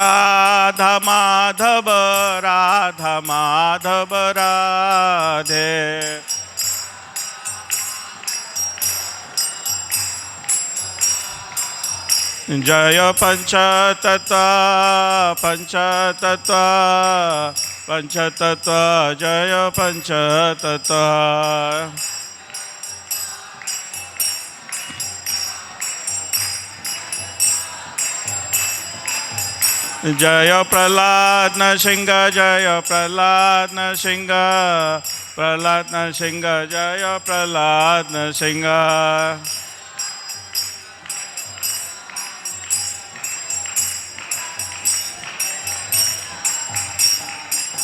राधा माधव राधा माधव राधे। जय पंचतत्व पंचतत्व पंचतत्व जय पंचतत्व। जय प्रहलाद नरसिंह जय प्रहलाद नरसिंह प्रहलाद नरसिंह जय प्रहलाद नरसिंह।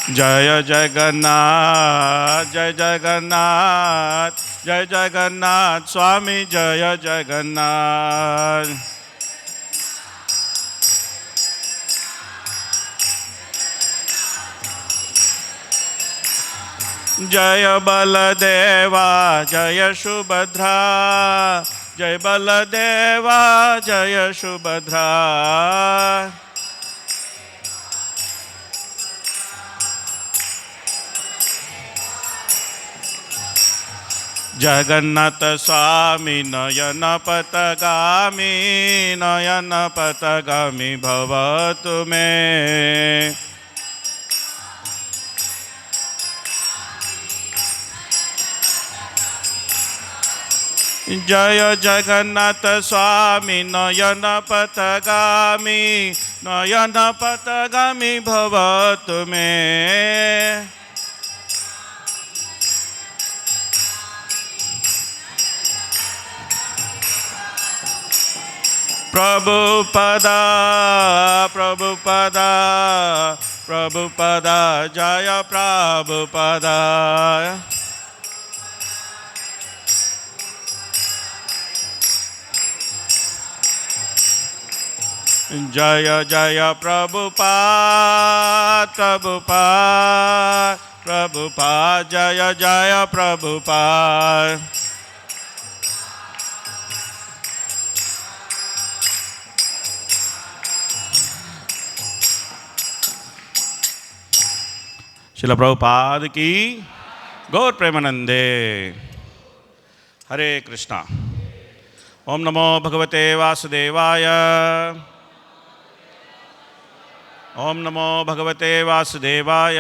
जय जगन्नाथ जय जगन्नाथ जय जगन्नाथ स्वामी जय जगन्नाथ। जय बलदेवा जय सुभद्रा जय बलदेवा जय सुभद्रा। जगन्नाथ स्वामी नयन पथगामी नयन पथगामी भवतु मे। जय जगन्नाथ स्वामी नयन पथगामी नयन पथगामी भवतु मे। प्रभुपदा प्रभुपदा प्रभुपदा जय प्रभुपदा। जय जय प्रभुपाद प्रभुपाद प्रभुपाद जय जय प्रभुपाद। श्रील प्रभुपाद की गौर प्रेमानंदे। हरे कृष्णा। ओम नमो भगवते वासुदेवाय। ओम नमो भगवते वासुदेवाय।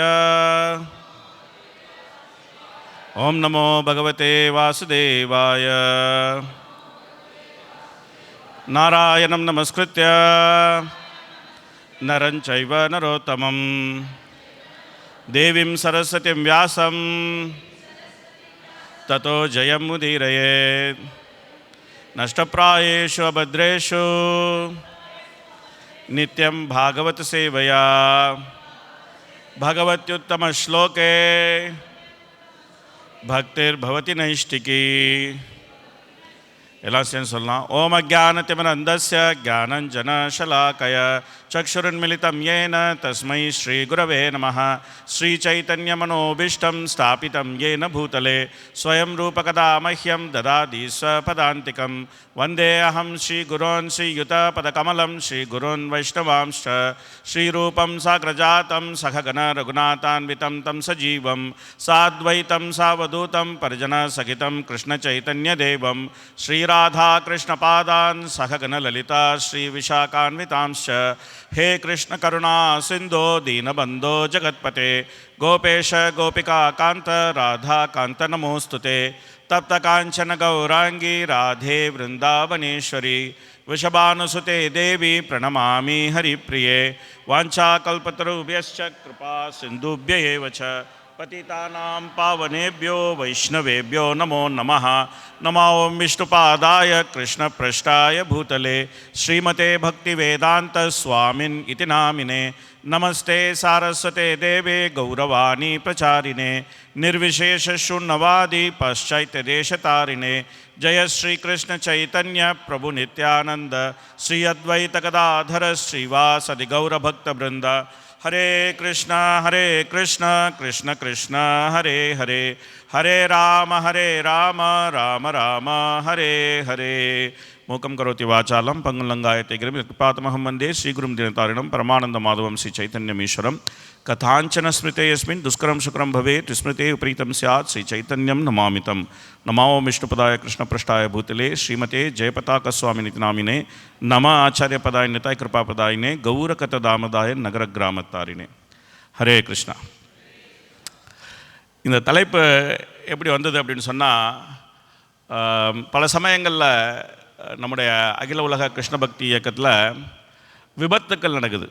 ओम नमो भगवते वासुदेवाय। नारायणं नमस्कृत्य नरं चैव नरोत्तमं देवीं सरस्वतीं व्यासं ततो जयमुदीरयेत्। नष्टप्रायेषु अभद्रेषु नित्यं भागवत सेवया भगवत्युत्तमश्लोके भक्तिर्भवति नैष्टिकी। எல்லாம் சேர்ந்து சொல்லலாம். ஓம் அஜ்ஞானதிமிரந்தஸ்ய ஞானஞ்சனசலாக்கய சக்ஷுருன்மிலிதம் येन तस्मै श्रीगुरवे नमः। श्रीचैतन्यमनोभीष्टं स्थापितं येन भूतले स्वयं रूपकदा मह्यं ददाति स्वपदान्तिकं। वन्दे अहं श्रीगुरोन् श्रीयुतपदकमलं श्रीगुरोन् वैष्णवांश्च श्रीरूपं साग्रजातं सखगण रघुनाथान्वितं तं सजीवं साद्वैतं सावधूतं परिजनसहितं कृष्णचैतन्यदेवं श्रीराधा कृष्णपादान् सखगण ललिता श्रीविशाखान्वितांश्च। हे कृष्ण करुणा सिंधो दीनबंधो जगत्पते गोपेश गोपिका कांत राधा कांत नमोस्तुते। तप्त कांचन गौरांगी राधे वृंदावनेश्वरी वृषभानुसुते देवी प्रणमामि हरिप्रिये। वाञ्छाकल्पतरुभ्यश्च कृपा सिन्धुभ्य एव च पतितानां पावनेभ्यो वैष्णवेभ्यो नमो नमः। नमो विष्णुपादाय कृष्णपृष्ठाय भूतले श्रीमते भक्तिवेदांत स्वामिन् इति नामिने। नमस्ते सारस्वते देवे गौरवाणी प्रचारिणे निर्विशेष शून्यवादी पाश्चात्यदेशतारिणे। जय श्री कृष्ण चैतन्य प्रभु नित्यानंद श्री अद्वैत गदाधर श्रीवासदि गौरभक्तवृंद। ஹரே கிருஷ்ணா கிருஷ்ண கிருஷ்ண ஹரே ஹரே, ஹரே ராம ராம ராம ஹரே ஹரே. மூக்கம் கரோதி வாசாலம் பங்குலங்காயத்தை கிரம் கிருபாத்மஹம் வந்தே ஸ்ரீகுரும் தினதாரிணம் பரமானந்த மாதவம் ஸ்ரீ சைத்தன்யமீஸ்வரம். கதாஞ்சன ஸ்மிருதே யஸ்மின் துஷ்கரம் சுக்கரம் பவேத் ஸ்மிருதே விபரீதம் ஸ்யாத் ஸ்ரீ சைத்தன்யம் நமாமிதம். நமாமோ விஷ்ணுபதாய கிருஷ்ணபிருஷ்டாய பூதலே ஸ்ரீமதே ஜெயபதாக சுவாமிநிதி நாமினே நம ஆச்சாரியபதாய நிதாய் கிருபாபதாயினே கௌரகத தாமதாய நகர கிராமத்தாரினே. ஹரே கிருஷ்ணா. இந்த தலைப்பு எப்படி வந்தது அப்படின்னு சொன்னால், பல சமயங்களில் நம்முடைய அகில உலக கிருஷ்ண பக்தி இயக்கத்தில் விபத்துக்கள் நடக்குது.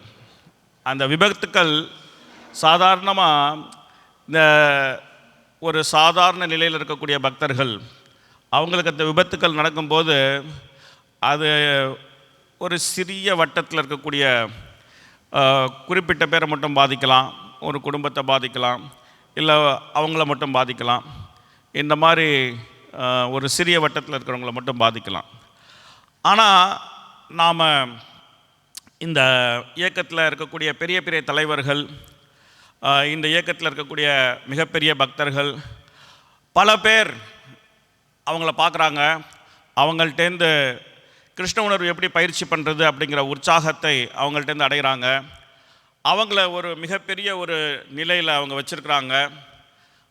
அந்த விபத்துக்கள் சாதாரணமாக இந்த ஒரு சாதாரண நிலையில் இருக்கக்கூடிய பக்தர்கள் அவங்களுக்கு அந்த விபத்துக்கள் நடக்கும்போது அது ஒரு சிறிய வட்டத்தில் இருக்கக்கூடிய குறிப்பிட்ட பேரை மட்டும் பாதிக்கலாம், ஒரு குடும்பத்தை பாதிக்கலாம், இல்லை அவங்கள மட்டும் பாதிக்கலாம். இந்த மாதிரி ஒரு சிறிய வட்டத்தில் இருக்கிறவங்கள மட்டும் பாதிக்கலாம். ஆனால் நாம் இந்த இயக்கத்தில் இருக்கக்கூடிய பெரிய பெரிய தலைவர்கள், இந்த இயக்கத்தில் இருக்கக்கூடிய மிகப்பெரிய பக்தர்கள் பல பேர் அவங்கள பார்க்குறாங்க. அவங்கள்ட்டேருந்து கிருஷ்ண உணர்வு எப்படி பயிற்சி பண்ணுறது அப்படிங்கிற உற்சாகத்தை அவங்கள்ட்டேருந்து அடைகிறாங்க. அவங்கள ஒரு மிகப்பெரிய ஒரு நிலையில் அவங்க வச்சுருக்கிறாங்க.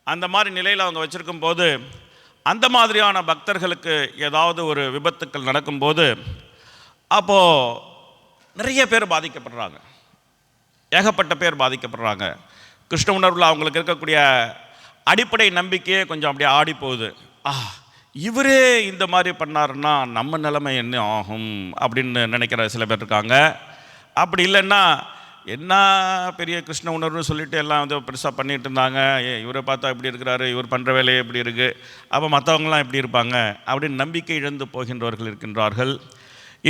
அந்த மாதிரி நிலையில் அவங்க வச்சுருக்கும்போது அந்த மாதிரியான பக்தர்களுக்கு ஏதாவது ஒரு விபத்துக்கள் நடக்கும்போது அப்போது நிறைய பேர் பாதிக்கப்படுறாங்க, ஏகப்பட்ட பேர் பாதிக்கப்படுறாங்க. கிருஷ்ண உணர்வில் அவங்களுக்கு இருக்கக்கூடிய அடிப்படை நம்பிக்கையே கொஞ்சம் அப்படியே ஆடி போகுது. இவரே இந்த மாதிரி பண்ணாருன்னா நம்ம நிலைமை என்ன ஆகும் அப்படின்னு நினைக்கிற சில பேர் இருக்காங்க. அப்படி இல்லைன்னா என்ன பெரிய கிருஷ்ண உணர்வுன்னு சொல்லிட்டு எல்லாம் வந்து பெருசாக பண்ணிகிட்டு இருந்தாங்க, இவரை பார்த்தா இப்படி இருக்கிறாரு, இவர் பண்ணுற வேலையே எப்படி இருக்குது, அப்போ மற்றவங்களாம் எப்படி இருப்பாங்க அப்படின்னு நம்பிக்கை இழந்து போகின்றவர்கள் இருக்கின்றார்கள்.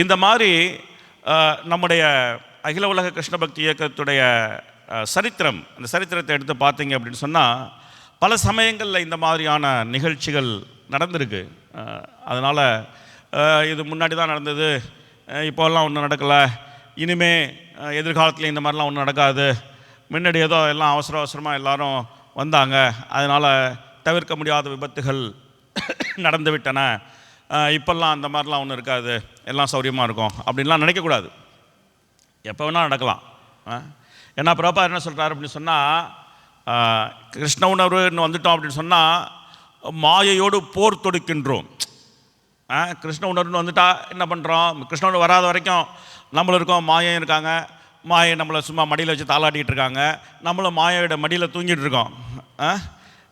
இந்த மாதிரி நம்முடைய அகில உலக கிருஷ்ண பக்தி இயக்கத்துடைய சரித்திரம், அந்த சரித்திரத்தை எடுத்து பார்த்தீங்க அப்படின்னு சொன்னால் பல சமயங்களில் இந்த மாதிரியான நிகழ்ச்சிகள் நடந்திருக்கு. அதனால் இது முன்னாடி தான் நடந்தது, இப்போல்லாம் ஒன்றும் நடக்கலை, இனிமே எதிர்காலத்தில் இந்த மாதிரிலாம் ஒன்றும் நடக்காது, முன்னாடி ஏதோ எல்லாம் அவசரமாக எல்லோரும் வந்தாங்க, அதனால் தவிர்க்க முடியாத விபத்துகள் நடந்துவிட்டன, இப்போல்லாம் அந்த மாதிரிலாம் ஒன்றும் இருக்காது, எல்லாம் சௌரியமாக இருக்கும் அப்படின்லாம் நினைக்கக்கூடாது. எப்போ வேணால் நடக்கலாம். ஏன்னா பிரபா என்ன சொல்கிறார் அப்படின்னு சொன்னால், கிருஷ்ண உணர்வுன்னு வந்துட்டோம் அப்படின்னு சொன்னால் மாயையோடு போர் தொடுக்கின்றோம். கிருஷ்ண உணர்வுன்னு வந்துட்டா என்ன பண்ணுறோம், கிருஷ்ண உணர்வு வராத வரைக்கும் நம்மளும் இருக்கோம், மாயம் இருக்காங்க, மாயை நம்மளை சும்மா மடியில் வச்சு தாளாட்டிகிட்டு இருக்காங்க, நம்மளும் மாயோட மடியில் தூங்கிட்டு இருக்கோம்.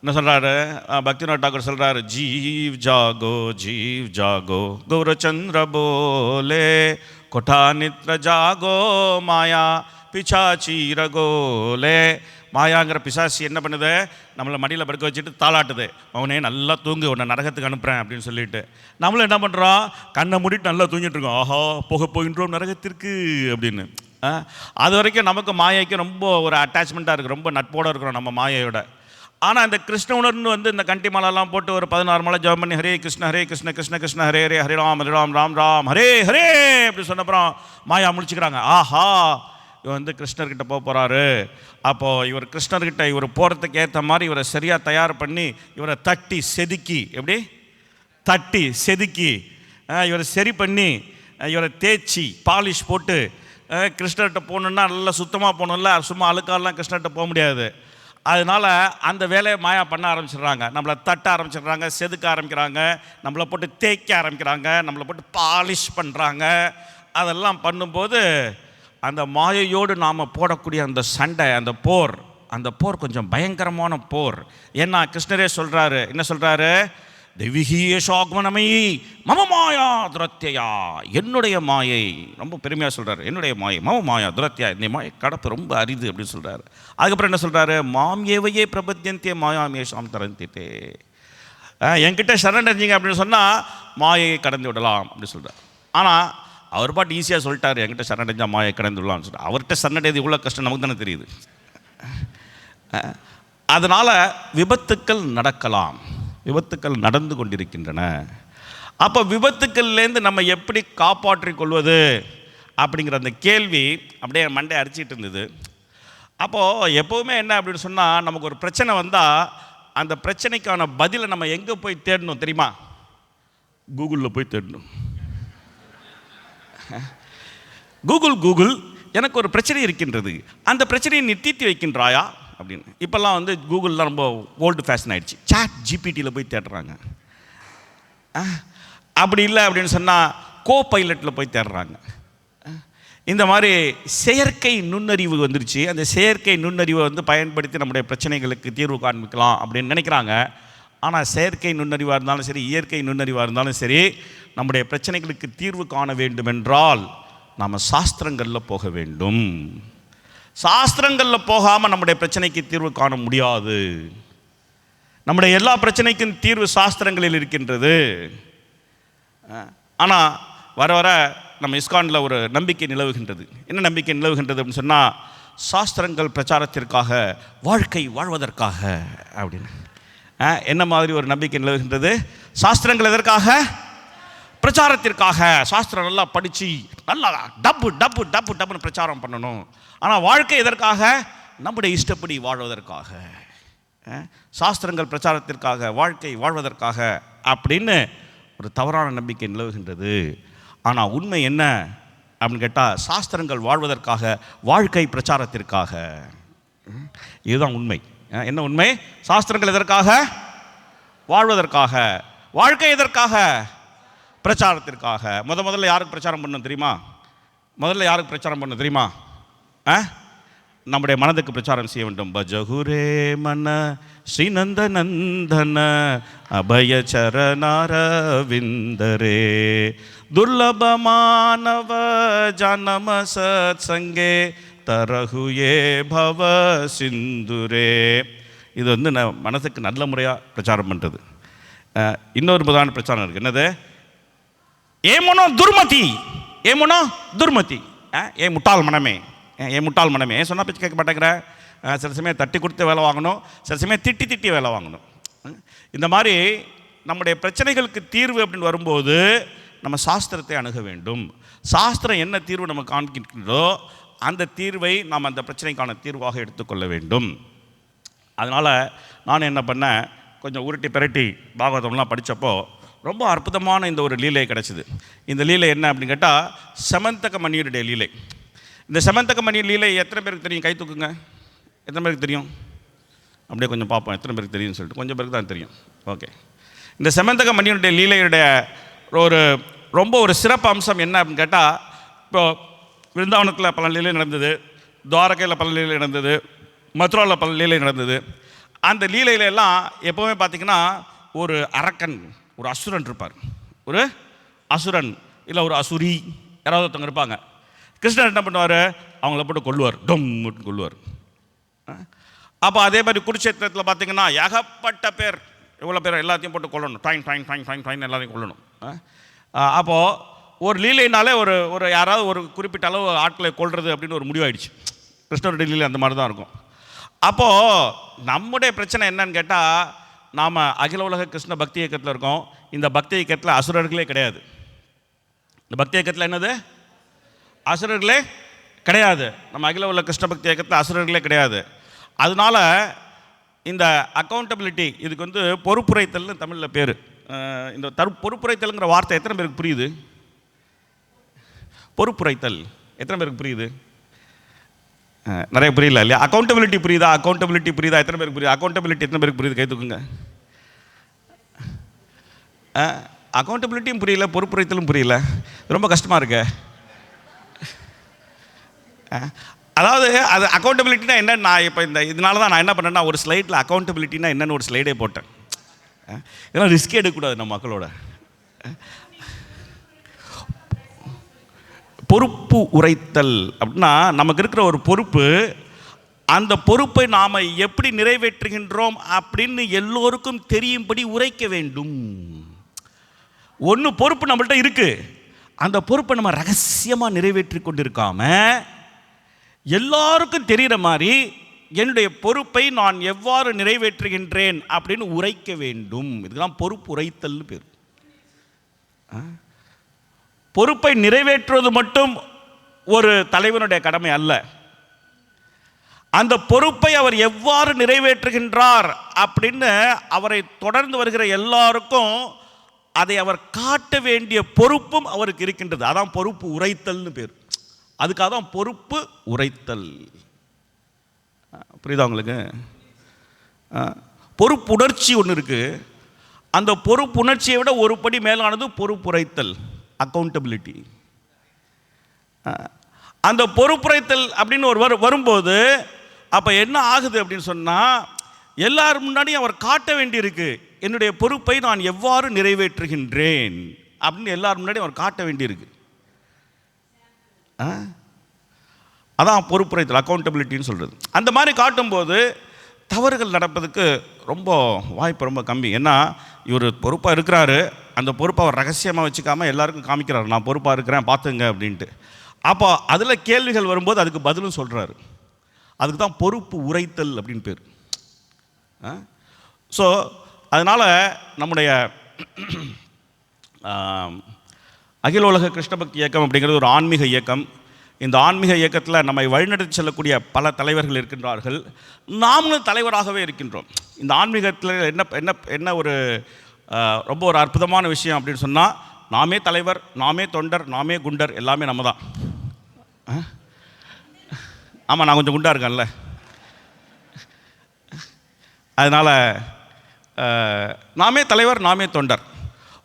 என்ன சொல்கிறாரு பக்திநாத் டாக்கூர் சொல்கிறாரு, ஜீவ் ஜாகோ கௌரச்சந்திர போலே கொட்டா நித்ர ஜாகோ மாயா பிசாச்சி ரகோலே. மாயாங்கிற பிசாசி என்ன பண்ணுது, நம்மளை மடியில் படுக்க வச்சுட்டு தாளாட்டுது, அவனே நல்லா தூங்கு, உன்னை நரகத்துக்கு அனுப்புகிறேன் அப்படின்னு சொல்லிட்டு. நம்மளும் என்ன பண்ணுறோம், கண்ணை மூடிட்டு நல்லா தூங்கிட்டு இருக்கோம், ஆஹா போகின்றோம் நரகத்திற்கு அப்படின்னு. அது வரைக்கும் நமக்கு மாயைக்கு ரொம்ப ஒரு அட்டாச்மெண்ட்டாக இருக்குது, ரொம்ப நட்போடு இருக்கிறோம் நம்ம மாயையோட. ஆனால் இந்த கிருஷ்ண உணர்வுன்னு வந்து இந்த கண்டி மாலைலாம் போட்டு ஒரு 16 மாலை ஜபம் பண்ணி ஹரே கிருஷ்ண கிருஷ்ண கிருஷ்ண ஹரே ஹரே ஹரே ராம் ராம் ராம் ஹரே ஹரே அப்படி சொன்னப்புறம் மாயா முடிச்சுக்கிறாங்க, ஆஹா இவர் வந்து கிருஷ்ணர்கிட்ட போக போகிறாரு, அப்போது இவர் கிருஷ்ணர்கிட்ட இவர் போகிறதுக்கு ஏற்ற மாதிரி இவரை சரியாக தயார் பண்ணி இவரை தட்டி செதுக்கி, எப்படி தட்டி செதுக்கி இவரை சரி பண்ணி இவரை தேய்ச்சி பாலிஷ் போட்டு கிருஷ்ணர்கிட்ட போகணுன்னா நல்லா சுத்தமாக போகணும்ல, சும்மா அழுக்காலாம் கிருஷ்ணர்கிட்ட போக முடியாது. அதனால் அந்த வேலையை மாயா பண்ண ஆரம்பிச்சிடுறாங்க, நம்மளை தட்ட ஆரம்பிச்சிடுறாங்க, செதுக்க ஆரம்பிக்கிறாங்க, நம்மளை போட்டு தேய்க்க ஆரம்பிக்கிறாங்க, நம்மளை போட்டு பாலிஷ் பண்ணுறாங்க. அதெல்லாம் பண்ணும்போது அந்த மாயையோடு நாம் போடக்கூடிய அந்த சண்டை, அந்த போர் கொஞ்சம் பயங்கரமான போர். ஏன்னா கிருஷ்ணரே சொல்கிறாரு, என்ன சொல்கிறாரு, தெய்வீகேஷாக்மனமயி மம மாயா துரத்தியா, என்னுடைய மாயை, ரொம்ப பெருமையாக சொல்கிறார், என்னுடைய மாயை மம மாயா துரத்தியா, இந்த மாயை கடப்பு ரொம்ப அரிது அப்படின்னு சொல்கிறாரு. அதுக்கப்புறம் என்ன சொல்கிறாரு, மாம் ஏவையே பிரபத்தியந்தே மாயாமேஷாம் தரந்தித்தே, என்கிட்ட சரணடைஞ்சிங்க அப்படின்னு சொன்னால் மாயை கடந்து விடலாம் அப்படின்னு சொல்கிறார். ஆனால் அவர் பாட்டு ஈஸியாக சொல்லிட்டார், என்கிட்ட சரணடைஞ்சா மாயை கடந்து விடலாம்னு சொல்லிட்டு. அவர்கிட்ட சரணடைது இவ்வளோ கஷ்டம் நமக்கு தானே தெரியுது. அதனால் விபத்துக்கள் நடக்கலாம், விபத்துக்கள் நடந்து கொண்டிருக்கின்றன. அப்போ விபத்துக்கள்லேருந்து நம்ம எப்படி காப்பாற்றிக் கொள்வது அப்படிங்கிற அந்த கேள்வி அப்படியே மண்டை அடிச்சிட்டு இருந்தது. அப்போது எப்போவுமே என்ன அப்படின்னு சொன்னால், நமக்கு ஒரு பிரச்சனை வந்தால் அந்த பிரச்சனைக்கான பதிலை நம்ம எங்கே போய் தேடணும் தெரியுமா? கூகுளில் போய் தேடணும். கூகுள் எனக்கு ஒரு பிரச்சனை இருக்கின்றது, அந்த பிரச்சனையை நீ தீர்த்தி வைக்கின்றாயா அப்படின்னு. இப்போல்லாம் வந்து கூகுள்லாம் ரொம்ப ஓல்டு ஃபேஷன் ஆகிடுச்சு. சாட் ஜிபிடியில் போய் தேடுறாங்க. அப்படி இல்லை அப்படின்னு சொன்னால் கோ பைலட்டில் போய் தேடுறாங்க. இந்த மாதிரி செயற்கை நுண்ணறிவு வந்துருச்சு. அந்த செயற்கை நுண்ணறிவை வந்து பயன்படுத்தி நம்முடைய பிரச்சனைகளுக்கு தீர்வு காண்பிக்கலாம் அப்படின்னு நினைக்கிறாங்க. ஆனால் செயற்கை நுண்ணறிவாக இருந்தாலும் சரி, இயற்கை நுண்ணறிவாக இருந்தாலும் சரி, நம்முடைய பிரச்சனைகளுக்கு தீர்வு காண வேண்டுமென்றால் நாம் சாஸ்திரங்களில் போக வேண்டும். சாஸ்திரங்களில் போகாமல் நம்முடைய பிரச்சனைக்கு தீர்வு காண முடியாது. நம்முடைய எல்லா பிரச்சனைக்கும் தீர்வு சாஸ்திரங்களில் இருக்கின்றது. ஆனால் வர வர நம்ம இஸ்கானில் ஒரு நம்பிக்கை நிலவுகின்றது. என்ன நம்பிக்கை நிலவுகின்றது அப்படின்னு சொன்னால், சாஸ்திரங்கள் பிரச்சாரத்திற்காக, வாழ்க்கை வாழ்வதற்காக அப்படின்னு. என்ன மாதிரி ஒரு நம்பிக்கை நிலவுகின்றது? சாஸ்திரங்கள் எதற்காக? பிரச்சாரத்திற்காக. சாஸ்திரம் நல்லா படித்து நல்லா டப்பு டப்பு டப்பு டப்புன்னு பிரச்சாரம் பண்ணணும். ஆனால் வாழ்க்கை எதற்காக? நம்முடைய இஷ்டப்படி வாழ்வதற்காக. சாஸ்திரங்கள் பிரச்சாரத்திற்காக, வாழ்க்கை வாழ்வதற்காக அப்படின்னு ஒரு தவறான நம்பிக்கை நிலவுகின்றது. ஆனால் உண்மை என்ன அப்படின்னு கேட்டால், சாஸ்திரங்கள் வாழ்வதற்காக, வாழ்க்கை பிரச்சாரத்திற்காக. இதுதான் உண்மை. என்ன உண்மை? சாஸ்திரங்கள் எதற்காக? வாழ்வதற்காக. வாழ்க்கை எதற்காக? பிரச்சாரத்திற்காக. முதல்ல யாருக்கு பிரச்சாரம் பண்ணணும் தெரியுமா? முதல்ல யாருக்கு பிரச்சாரம் பண்ணணும் தெரியுமா? நம்முடைய மனதுக்கு பிரச்சாரம் செய்ய வேண்டும். பஜகுரே மன ஸ்ரீநந்த நந்தன அபய சரணாரவிந்தரே துர்லபமானவ ஜனம சத் சங்கே தரகுயே பவ சிந்துரே. இது வந்து மனசுக்கு நல்ல முறையாக பிரச்சாரம் பண்ணுறது. இன்னொரு பிரதான பிரச்சாரம் இருக்குது. என்னது? ஏமனோ துர்மதி, ஏமனோ துர்மதி. ஏன் முட்டாள் மனமே, ஏன் முட்டாள் மனமே, ஏன் சொன்னால் பேச்சு கேட்க மாட்டேங்கிற? சில சமயம் தட்டி கொடுத்து வேலை வாங்கணும், சில சமயம் திட்டி வேலை வாங்கணும். இந்த மாதிரி நம்முடைய பிரச்சனைகளுக்கு தீர்வு அப்படின்னு வரும்போது நம்ம சாஸ்திரத்தை அணுக வேண்டும். சாஸ்திரம் என்ன தீர்வு நம்ம காண்கின்றதோ அந்த தீர்வை நாம் அந்த பிரச்சனைக்கான தீர்வாக எடுத்துக்கொள்ள வேண்டும். அதனால் நான் என்ன பண்ணேன், கொஞ்சம் உருட்டி பிரட்டி பாகவதம்லாம் படித்தப்போ ரொம்ப அற்புதமான இந்த ஒரு லீலை கிடச்சிது. இந்த லீலை என்ன அப்படின்னு கேட்டால், செமந்தக மணியருடைய லீலை. இந்த செமந்தக மணியர் லீலை எத்தனை பேருக்கு தெரியும்? கை தூக்குங்க. எத்தனை பேருக்கு தெரியும்? அப்படியே கொஞ்சம் பார்ப்போம் எத்தனை பேருக்கு தெரியும்னு சொல்லிட்டு. கொஞ்சம் பேருக்கு தான் தெரியும். ஓகே. இந்த செமந்தக மணியருடைய லீலையுடைய ரொம்ப ஒரு சிறப்பு அம்சம் என்ன அப்படின்னு கேட்டால், இப்போது விருந்தாவனத்தில் பல லீலை நடந்தது, துவாரகையில் பல லீலை நடந்தது, மதுராவில் பல லீலை நடந்தது. அந்த லீலையில எல்லாம் எப்போவுமே பார்த்திங்கன்னா ஒரு அரக்கன், ஒரு அசுரன் இருப்பார். ஒரு அசுரன் இல்லை ஒரு அசுரி யாராவது ஒருத்தவங்க இருப்பாங்க. கிருஷ்ணர் என்ன பண்ணுவார்? அவங்கள போட்டு கொள்ளுவார், டொம்முன்னு கொள்ளுவார். அப்போ அதே மாதிரி குருட்சேத்திரத்தில் பார்த்திங்கன்னா ஏகப்பட்ட பேர், எவ்வளோ பேர் எல்லாத்தையும் போட்டு கொள்ளணும், டாயின் டாயின் டாயின் டாயின் டாயின் எல்லாத்தையும் கொள்ளணும். அப்போது ஒரு லீலைனாலே ஒரு யாராவது ஒரு குறிப்பிட்ட அளவு ஆட்களை கொள்வது அப்படின்னு ஒரு முடிவாயிடுச்சு. கிருஷ்ணருடைய லீலை அந்த மாதிரி தான் இருக்கும். அப்போது நம்முடைய பிரச்சனை என்னன்னு கேட்டால், நாம் அகில உலக கிருஷ்ண பக்தி இயக்கத்தில் இருக்கோம். இந்த பக்தி இயக்கத்தில் அசுரர்களே கிடையாது. இந்த பக்தி இயக்கத்தில் என்னது? அசுரர்களே கிடையாது. நம்ம அகில உலக கிருஷ்ண பக்தி இயக்கத்தில் அசுரர்களே கிடையாது. அதனால இந்த அக்கௌண்டபிலிட்டி, இதுக்கு வந்து பொறுப்புரைத்தல்னு தமிழில் பேர். இந்த பொறுப்புரைத்தல்ங்கிற வார்த்தை எத்தனை பேருக்கு புரியுது? பொறுப்புரைத்தல் எத்தனை பேருக்கு புரியுது? நிறைய புரியல இல்லையா? அக்கௌண்டபிலிட்டி புரியுதா? அக்கௌண்டபிலிட்டி புரியுதா? எத்தனை பேருக்கு புரியுது? அக்கௌண்டபிலிட்டி எத்தனை பேருக்கு புரியுது? கை தூக்குங்க. அக்கௌண்டபிலிட்டியும் புரியல, பொறுப்புரைத்தலும் புரியல. ரொம்ப கஷ்டமாக இருக்கு. அதாவது அது அக்கௌண்டபிலிட்டினா என்னன்னு நான் இப்போ இதனால தான் நான் என்ன பண்ணேன்னா, ஒரு ஸ்லைடில் அக்கௌண்டபிலிட்டினா என்னென்னு ஒரு ஸ்லைடே போட்டேன். இதெல்லாம் ரிஸ்க் எடுக்கக்கூடாது நம்ம மக்களோட. பொறுப்பு உரைத்தல் அப்படின்னா, நமக்கு இருக்கிற ஒரு பொறுப்பு, அந்த பொறுப்பை நாம் எப்படி நிறைவேற்றுகின்றோம் அப்படின்னு எல்லோருக்கும் தெரியும்படி உரைக்க வேண்டும். ஒன்று பொறுப்பு நம்மள்கிட்ட இருக்குது, அந்த பொறுப்பை நம்ம ரகசியமாக நிறைவேற்றி கொண்டிருக்காம எல்லாருக்கும் தெரிகிற மாதிரி என்னுடைய பொறுப்பை நான் எவ்வாறு நிறைவேற்றுகின்றேன் அப்படின்னு உரைக்க வேண்டும். இதுதான் பொறுப்பு உரைத்தல்னு பேர். பொறுப்பை நிறைவேற்றுவது மட்டும் ஒரு தலைவனுடைய கடமை அல்ல. அந்த பொறுப்பை அவர் எவ்வாறு நிறைவேற்றுகின்றார் அப்படின்னு அவரை தொடர்ந்து வருகிற எல்லாருக்கும் அதை அவர் காட்ட வேண்டிய பொறுப்பும் அவருக்கு இருக்கின்றது. அதான் பொறுப்பு உரைத்தல்னு பேர். அதுக்காக தான் பொறுப்பு உரைத்தல். புரியுதா உங்களுக்கு? பொறுப்புணர்ச்சி ஒன்று இருக்குது. அந்த பொறுப்புணர்ச்சியை விட ஒரு படி மேலானது பொறுப்புரைத்தல், அக்கௌண்டபிலிட்டி. அந்த பொறுப்புரைத்தல் அப்படின்னு ஒரு வரும்போது அப்போ என்ன ஆகுது அப்படின்னு சொன்னால், எல்லாரும் முன்னாடியும் அவர் காட்ட வேண்டியிருக்கு, என்னுடைய பொறுப்பை நான் எவ்வாறு நிறைவேற்றுகின்றேன் அப்படின்னு எல்லாரும் முன்னாடி அவர் காட்ட வேண்டியிருக்கு. அதான் பொறுப்புரைத்தல், அக்கௌண்டபிலிட்டின்னு சொல்கிறது. அந்த மாதிரி காட்டும்போது தவறுகள் நடப்பதுக்கு ரொம்ப வாய்ப்பு ரொம்ப கம்மி. ஏன்னா இவர் பொறுப்பாக இருக்கிறாரு, அந்த பொறுப்பை அவர் ரகசியமாக வச்சுக்காமல் எல்லாருக்கும் காமிக்கிறார், நான் பொறுப்பாக இருக்கிறேன் பார்த்துங்க அப்படின்ட்டு. அப்போ அதில் கேள்விகள் வரும்போது அதுக்கு பதிலும் சொல்கிறாரு. அதுக்கு தான் பொறுப்பு உரைத்தல் அப்படின்னு பேர். ஸோ அதனால் நம்முடைய அகில உலக கிருஷ்ண பக்தி இயக்கம் அப்படிங்கிறது ஒரு ஆன்மீக இயக்கம். இந்த ஆன்மீக இயக்கத்தில் நம்மை வழிநடத்தி செல்லக்கூடிய பல தலைவர்கள் இருக்கின்றார்கள். நாமளும் தலைவராகவே இருக்கின்றோம். இந்த ஆன்மீகத்தில் என்ன என்ன என்ன ஒரு ரொம்ப ஒரு அற்புதமான விஷயம் அப்படின்னு சொன்னால், நாமே தலைவர், நாமே தொண்டர், நாமே குண்டர், எல்லாமே நம்ம தான். ஆமாம், நான் கொஞ்சம் குண்டாக இருக்கேன்ல. அதனால் நாமே தலைவர், நாமே தொண்டர்.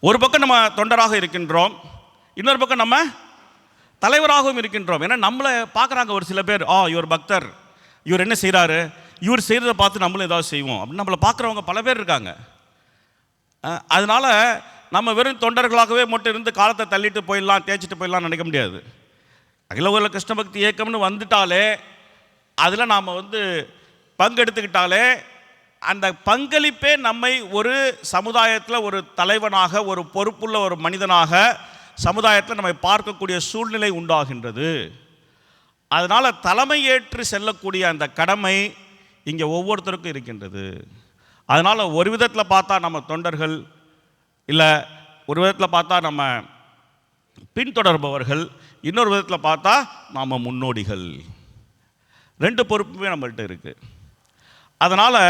ஒரு பக்கம் நம்ம தொண்டராக இருக்கின்றோம், இன்னொரு பக்கம் நம்ம தலைவராகவும் இருக்கின்றோம். ஏன்னா நம்மளை பார்க்குறாங்க ஒரு சில பேர், இவர் பக்தர், இவர் என்ன செய்கிறாரு, இவர் செய்கிறத பார்த்து நம்மளும் ஏதாவது செய்வோம் அப்படின்னு நம்மளை பார்க்குறவங்க பல பேர் இருக்காங்க. அதனால் நம்ம வெறும் தொண்டர்களாகவே மட்டும் இருந்து காலத்தை தள்ளிட்டு போயிடலாம், தேய்ச்சிட்டு போயிடலாம் நினைக்க முடியாது. அகில உலக கிருஷ்ண பக்தி இயக்கம்னு வந்துட்டாலே, அதில் நாம் பங்கெடுத்துக்கிட்டாலே, அந்த பங்களிப்பே நம்மை ஒரு சமுதாயத்தில் ஒரு தலைவனாக, ஒரு பொறுப்புள்ள ஒரு மனிதனாக சமுதாயத்தில் நம்மை பார்க்கக்கூடிய சூழ்நிலை உண்டாகின்றது. அதனால் தலைமை ஏற்று செல்லக்கூடிய அந்த கடமை இங்கே ஒவ்வொருத்தருக்கும் இருக்கின்றது. அதனால் ஒரு விதத்தில் பார்த்தா நம்ம தொண்டர்கள், இல்லை ஒரு விதத்தில் பார்த்தா நம்ம பின்தொடர்பவர்கள், இன்னொரு விதத்தில் பார்த்தா நாம் முன்னோடிகள். ரெண்டு பொறுப்புமே நம்மள்கிட்ட இருக்குது. அதனால்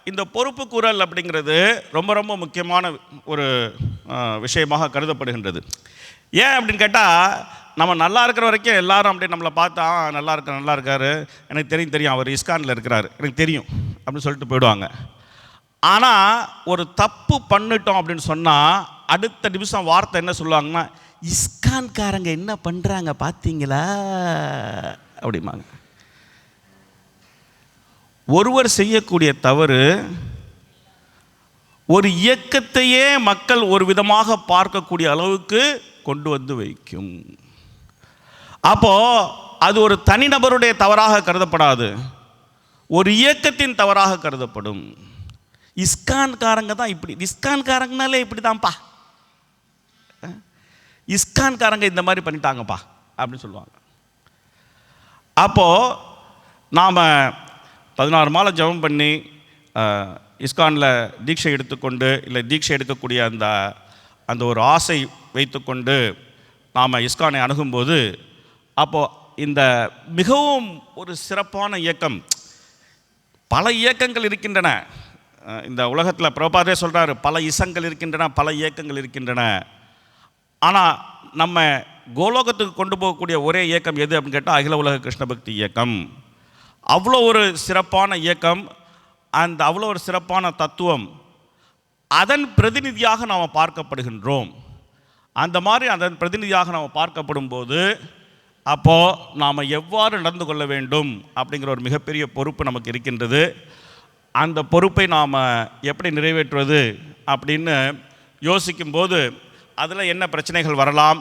இந்த பொறுப்பு குரல் அப்படிங்கிறது ரொம்ப ரொம்ப முக்கியமான ஒரு விஷயமாக கருதப்படுகின்றது. ஏன் அப்படின்னு கேட்டால், நம்ம நல்லா இருக்கிற வரைக்கும் எல்லாரும் அப்படி நம்மளை பார்த்தா நல்லா இருக்காரு, எனக்கு தெரியும் அவர் இஸ்கானில் இருக்கிறாரு, எனக்கு தெரியும் அப்படின்னு சொல்லிட்டு போயிடுவாங்க. ஆனால் ஒரு தப்பு பண்ணிட்டோம் அப்படின்னு சொன்னால் அடுத்த நிமிஷம் வார்த்தை என்ன சொல்லுவாங்கன்னா, இஸ்கான்காரங்க என்ன பண்ணுறாங்க பார்த்தீங்களா அப்படிம்பாங்க. ஒருவர் செய்யக்கூடிய தவறு ஒரு இயக்கத்தையே மக்கள் ஒரு விதமாக பார்க்கக்கூடிய அளவுக்கு கொண்டு வந்து வைக்கும். அப்போ அது ஒரு தனிநபருடைய தவறாக கருதப்படாது, ஒரு இயக்கத்தின் தவறாக கருதப்படும். இஸ்கான்காரங்க தான் இப்படி, இஸ்கான்காரங்கனாலே இப்படி தான்ப்பா, இஸ்கான்காரங்க இந்த மாதிரி பண்ணிட்டாங்கப்பா அப்படின்னு சொல்லுவாங்க. அப்போது நாம் 16 மாலை ஜெபம் பண்ணி இஸ்கானில் தீட்சை எடுத்துக்கொண்டு, இல்லை தீட்சை எடுக்கக்கூடிய அந்த ஒரு ஆசை வைத்துக்கொண்டு நாம் இஸ்கானை அணுகும்போது, அப்போது இந்த மிகவும் ஒரு சிறப்பான இயக்கம், பல இயக்கங்கள் இருக்கின்றன இந்த உலகத்தில். பிரபாதே சொல்கிறாரு, பல இசங்கள் இருக்கின்றன, பல இயக்கங்கள் இருக்கின்றன. ஆனால் நம்ம கோலோகத்துக்கு கொண்டு போகக்கூடிய ஒரே இயக்கம் எது அப்படின்னு கேட்டால் அகில உலக கிருஷ்ண பக்தி இயக்கம். அவ்வளோ ஒரு சிறப்பான இயக்கம், அந்த அவ்வளோ ஒரு சிறப்பான தத்துவம், அதன் பிரதிநிதியாக நாம் பார்க்கப்படுகின்றோம். அந்த மாதிரி அதன் பிரதிநிதியாக நாம் பார்க்கப்படும் போது, அப்போது நாம் எவ்வாறு நடந்து கொள்ள வேண்டும் அப்படிங்கிற ஒரு மிகப்பெரிய பொறுப்பு நமக்கு இருக்கின்றது. அந்த பொறுப்பை நாம் எப்படி நிறைவேற்றுவது அப்படின்னு யோசிக்கும்போது அதில் என்ன பிரச்சனைகள் வரலாம்,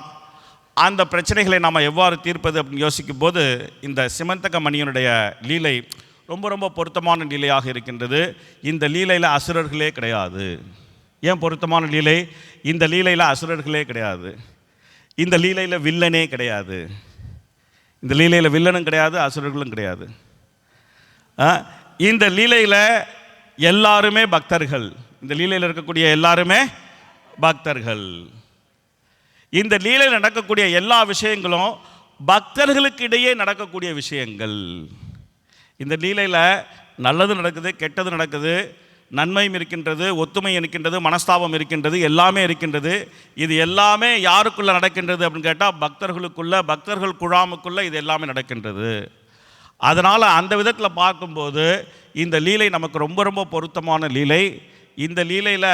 அந்த பிரச்சனைகளை நாம் எவ்வாறு தீர்ப்பது அப்படின்னு யோசிக்கும்போது இந்த சிமந்தக மணியனுடைய லீலை ரொம்ப ரொம்ப பொருத்தமான லீலையாக இருக்கின்றது. இந்த லீலையில் அசுரர்களே கிடையாது. ஏன் பொருத்தமான லீலை? இந்த லீலையில் அசுரர்களே கிடையாது, இந்த லீலையில் வில்லனே கிடையாது, இந்த லீலையில் வில்லனும் கிடையாது, அசுரர்களும் கிடையாது. இந்த லீலையில் எல்லாருமே பக்தர்கள், இந்த லீலையில் இருக்கக்கூடிய எல்லாருமே பக்தர்கள். இந்த லீலையில் நடக்கக்கூடிய எல்லா விஷயங்களும் பக்தர்களுக்கு இடையே நடக்கக்கூடிய விஷயங்கள். இந்த லீலையில் நல்லது நடக்குது, கெட்டது நடக்குது, நன்மையும் இருக்கின்றது, ஒத்துமை இருக்கின்றது, மனஸ்தாபம் இருக்கின்றது, எல்லாமே இருக்கின்றது. இது எல்லாமே யாருக்குள்ளே நடக்கின்றது அப்படின்னு கேட்டால் பக்தர்களுக்குள்ளே, பக்தர்கள் குழாமுக்குள்ளே இது எல்லாமே நடக்கின்றது. அதனால் அந்த விதத்தில் பார்க்கும்போது இந்த லீலை நமக்கு ரொம்ப ரொம்ப பொருத்தமான லீலை. இந்த லீலையில்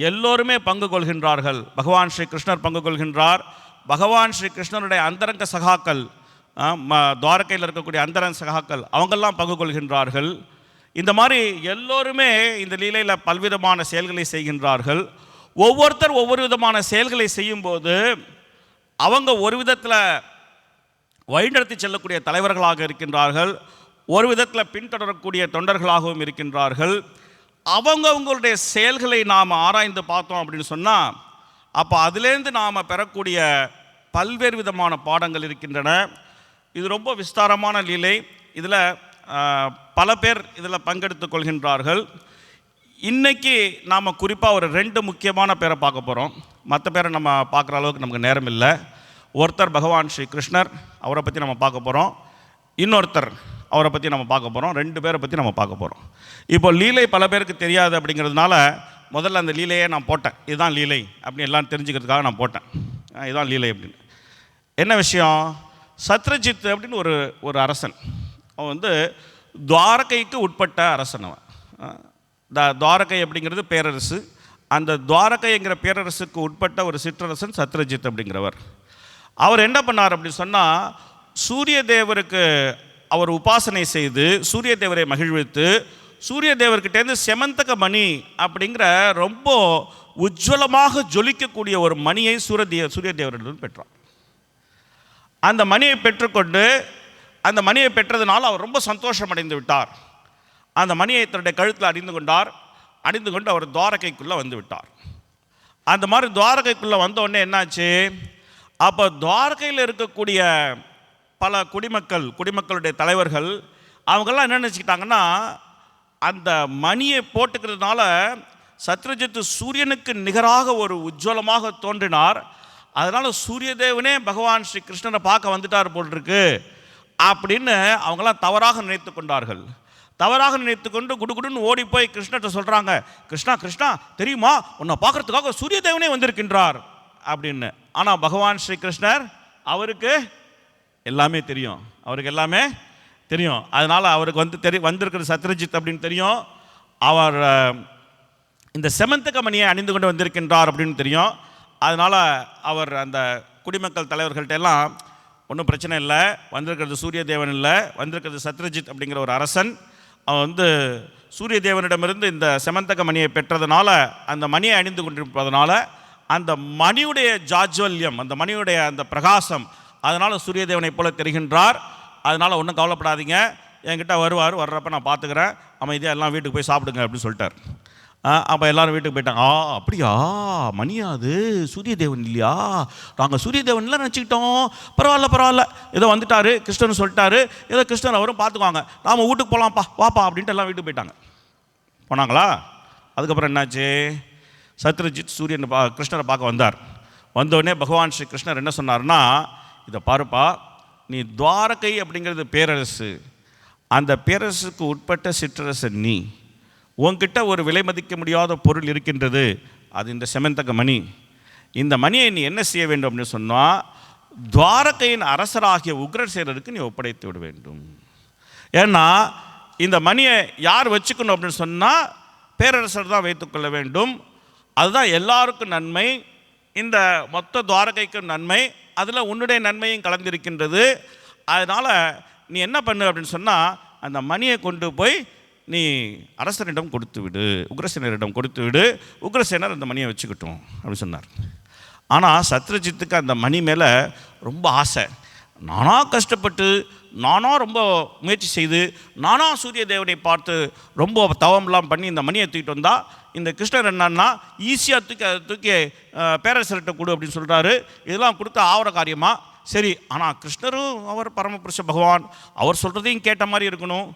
எல்லோருமே பங்கு கொள்கின்றார்கள். பகவான் ஸ்ரீ கிருஷ்ணர் பங்கு கொள்கின்றார். பகவான் ஸ்ரீ கிருஷ்ணருடைய அந்தரங்க சகாக்கள், துவாரகையில் இருக்கக்கூடிய அந்தரங்க சகாக்கள், அவங்கெல்லாம் பங்கு கொள்கின்றார்கள். இந்த மாதிரி எல்லோருமே இந்த லீலையில் பல்விதமான செயல்களை செய்கின்றார்கள். ஒவ்வொருத்தர் ஒவ்வொரு விதமான செயல்களை செய்யும்போது அவங்க ஒரு விதத்தில் வழிநடத்தி செல்லக்கூடிய தலைவர்களாக இருக்கின்றார்கள், ஒரு விதத்தில் பின்தொடரக்கூடிய தொண்டர்களாகவும் இருக்கின்றார்கள். அவங்களுடைய செயல்களை நாம் ஆராய்ந்து பார்த்தோம் அப்படின்னு சொன்னால் அப்போ அதிலேருந்து நாம் பெறக்கூடிய பல்வேறு விதமான பாடங்கள் இருக்கின்றன. இது ரொம்ப விஸ்தாரமான லீலை. இதில் பல பேர் இதில் பங்கெடுத்து கொள்கின்றார்கள். இன்றைக்கி நாம் குறிப்பாக ஒரு 2 முக்கியமான பேரை பார்க்க போகிறோம். மற்ற பேரை நம்ம பார்க்குற அளவுக்கு நமக்கு நேரம் இல்லை. ஒருத்தர் பகவான் ஸ்ரீ கிருஷ்ணர், அவரை பற்றி நம்ம பார்க்க போகிறோம். இன்னொருத்தர், அவரை பற்றி நம்ம பார்க்க போகிறோம். 2 பேரை பற்றி நம்ம பார்க்க போகிறோம். இப்போ லீலை பல பேருக்கு தெரியாது அப்படிங்கிறதுனால முதல்ல அந்த லீலையே நான் போட்டேன். இதுதான் லீலை அப்படின்னு எல்லாம் தெரிஞ்சுக்கிறதுக்காக நான் போட்டேன். இதுதான் லீலை அப்படின்னு. என்ன விஷயம்? சத்ரஜித் அப்படின்னு ஒரு அரசன். அவன் துவாரகைக்கு உட்பட்ட அரசன். அவன் துவாரகை அப்படிங்கிறது பேரரசு. அந்த துவாரகைங்கிற பேரரசுக்கு உட்பட்ட ஒரு சிற்றரசன் சத்ரஜித் அப்படிங்கிறவர். அவர் என்ன பண்ணார் அப்படின்னு சொன்னால், சூரிய தேவருக்கு அவர் உபாசனை செய்து சூரிய தேவரை மகிழ்வித்து சூரிய தேவர்கிட்டேருந்து செமந்தக மணி அப்படிங்கிற ரொம்ப உஜ்வலமாக ஜொலிக்கக்கூடிய ஒரு மணியை சூரிய தேவரிடம் பெற்றார். அந்த மணியை பெற்றுக்கொண்டு அந்த மணியை பெற்றதுனால அவர் ரொம்ப சந்தோஷம் அடைந்து விட்டார். அந்த மணியை தன்னுடைய கழுத்தில் அணிந்து கொண்டார். அணிந்து கொண்டு அவர் துவாரகைக்குள்ளே வந்து விட்டார். அந்த மாதிரி துவாரகைக்குள்ளே வந்தோடனே என்னாச்சு? அப்போ துவாரகையில் இருக்கக்கூடிய பல குடிமக்களுடைய தலைவர்கள் அவங்கெல்லாம் என்ன நினச்சிக்கிட்டாங்கன்னா, அந்த மணியை போட்டுக்கிறதுனால சத்ரஜித் சூரியனுக்கு நிகராக ஒரு உஜ்வலமாக தோன்றினார். அதனால் சூரிய தேவனே பகவான் ஸ்ரீ கிருஷ்ணரை பார்க்க வந்துட்டார் போல் இருக்கு அப்படின்னு அவங்களாம் தவறாக நினைத்து கொண்டார்கள். தவறாக நினைத்து கொண்டு குடுகுடுன்னு ஓடி போய் கிருஷ்ணர்கிட்ட சொல்கிறாங்க, கிருஷ்ணா கிருஷ்ணா தெரியுமா, உன்னை பார்க்கறதுக்காக சூரிய தேவனே வந்திருக்கின்றார் அப்படின்னு. ஆனால் பகவான் ஸ்ரீ கிருஷ்ணர் அவருக்கு எல்லாமே தெரியும். அவருக்கு எல்லாமே தெரியும். அதனால் அவருக்கு வந்திருக்கிறது சத்ரஜித் அப்படின்னு தெரியும். அவர் இந்த செமந்தக மணியை அணிந்து கொண்டு வந்திருக்கின்றார் அப்படின்னு தெரியும். அதனால் அவர் அந்த குடிமக்கள் தலைவர்கள்ட்ட எல்லாம் ஒன்றும் பிரச்சனை இல்லை, வந்திருக்கிறது சூரிய தேவன் இல்லை, வந்திருக்கிறது சத்ரஜித் அப்படிங்கிற ஒரு அரசன். அவன் சூரிய தேவனிடமிருந்து இந்த செமந்தக மணியை பெற்றதுனால, அந்த மணியை அணிந்து கொண்டிருப்பதனால அந்த மணியுடைய ஜாஜ்வல்யம், அந்த மணியுடைய அந்த பிரகாசம், அதனால் சூரிய தேவனை போல தெரிகின்றார். அதனால் ஒன்றும் கவலைப்படாதீங்க, என்கிட்ட வர்றப்ப நான் பார்த்துக்கிறேன், அமைதியாக எல்லாம் வீட்டுக்கு போய் சாப்பிடுங்க அப்படின்னு சொல்லிட்டார். அப்போ எல்லோரும் வீட்டுக்கு போயிட்டாங்க. அப்படியா, மணியா அது சூரிய தேவன் இல்லையா? நாங்கள் சூரிய தேவன்லாம் நினச்சிக்கிட்டோம். பரவாயில்ல ஏதோ வந்துட்டார் கிருஷ்ணன் சொல்லிட்டாரு, ஏதோ கிருஷ்ணன் அவரும் பார்த்துக்குவாங்க, நாம் வீட்டுக்கு போகலாம்ப்பா வாப்பா அப்படின்ட்டு எல்லாம் வீட்டுக்கு போயிட்டாங்க. போனாங்களா? அதுக்கப்புறம் என்னாச்சு? சத்ரஜித் கிருஷ்ணரை பார்க்க வந்தார். வந்தோடனே பகவான் ஸ்ரீ கிருஷ்ணர் என்ன சொன்னார்னா, இதை பாருப்பா, நீ துவாரகை அப்படிங்கிறது பேரரசு, அந்த பேரரசுக்கு உட்பட்ட சிற்றரசன் நீ. உன்கிட்ட ஒரு விலை மதிக்க முடியாத பொருள் இருக்கின்றது, அது இந்த செமந்தக மணி. இந்த மணியை நீ என்ன செய்ய வேண்டும் அப்படின்னு சொன்னால், துவாரகையின் அரசராகிய உக்ரசேனருக்கு நீ ஒப்படைத்து விட வேண்டும். ஏன்னா இந்த மணியை யார் வச்சுக்கணும் அப்படின்னு சொன்னால், பேரரசர் தான் வைத்துக்கொள்ள வேண்டும். அதுதான் எல்லாருக்கும் நன்மை, இந்த மொத்த துவாரகைக்கும் நன்மை, அதில் உன்னுடைய நன்மையும் கலந்திருக்கின்றது. அதனால் நீ என்ன பண்ணு அப்படின்னு சொன்னால், அந்த மணியை கொண்டு போய் நீ அரசனிடம் கொடுத்து விடு, உக்ரசேனரிடம் கொடுத்து விடு, உக்ரசேனர் அந்த மணியை வச்சுக்கிட்டோம் அப்படின்னு சொன்னார். ஆனால் சத்ரஜித்துக்கு அந்த மணி மேலே ரொம்ப ஆசை. நானாக கஷ்டப்பட்டு, நானாக ரொம்ப முயற்சி செய்து, நானாக சூரிய தேவனை பார்த்து ரொம்ப தவம்லாம் பண்ணி இந்த மணியை தூக்கிட்டு வந்தால், இந்த கிருஷ்ணர் என்னன்னா ஈஸியாக தூக்கி பேரரசர்கிட்ட கொடு அப்படின்னு சொல்கிறாரு. இதெல்லாம் கொடுத்த ஆவர காரியமா? சரி, ஆனால் கிருஷ்ணரும் அவர் பரமபுருஷ பகவான், அவர் சொல்கிறதையும் கேட்ட மாதிரி இருக்கணும்,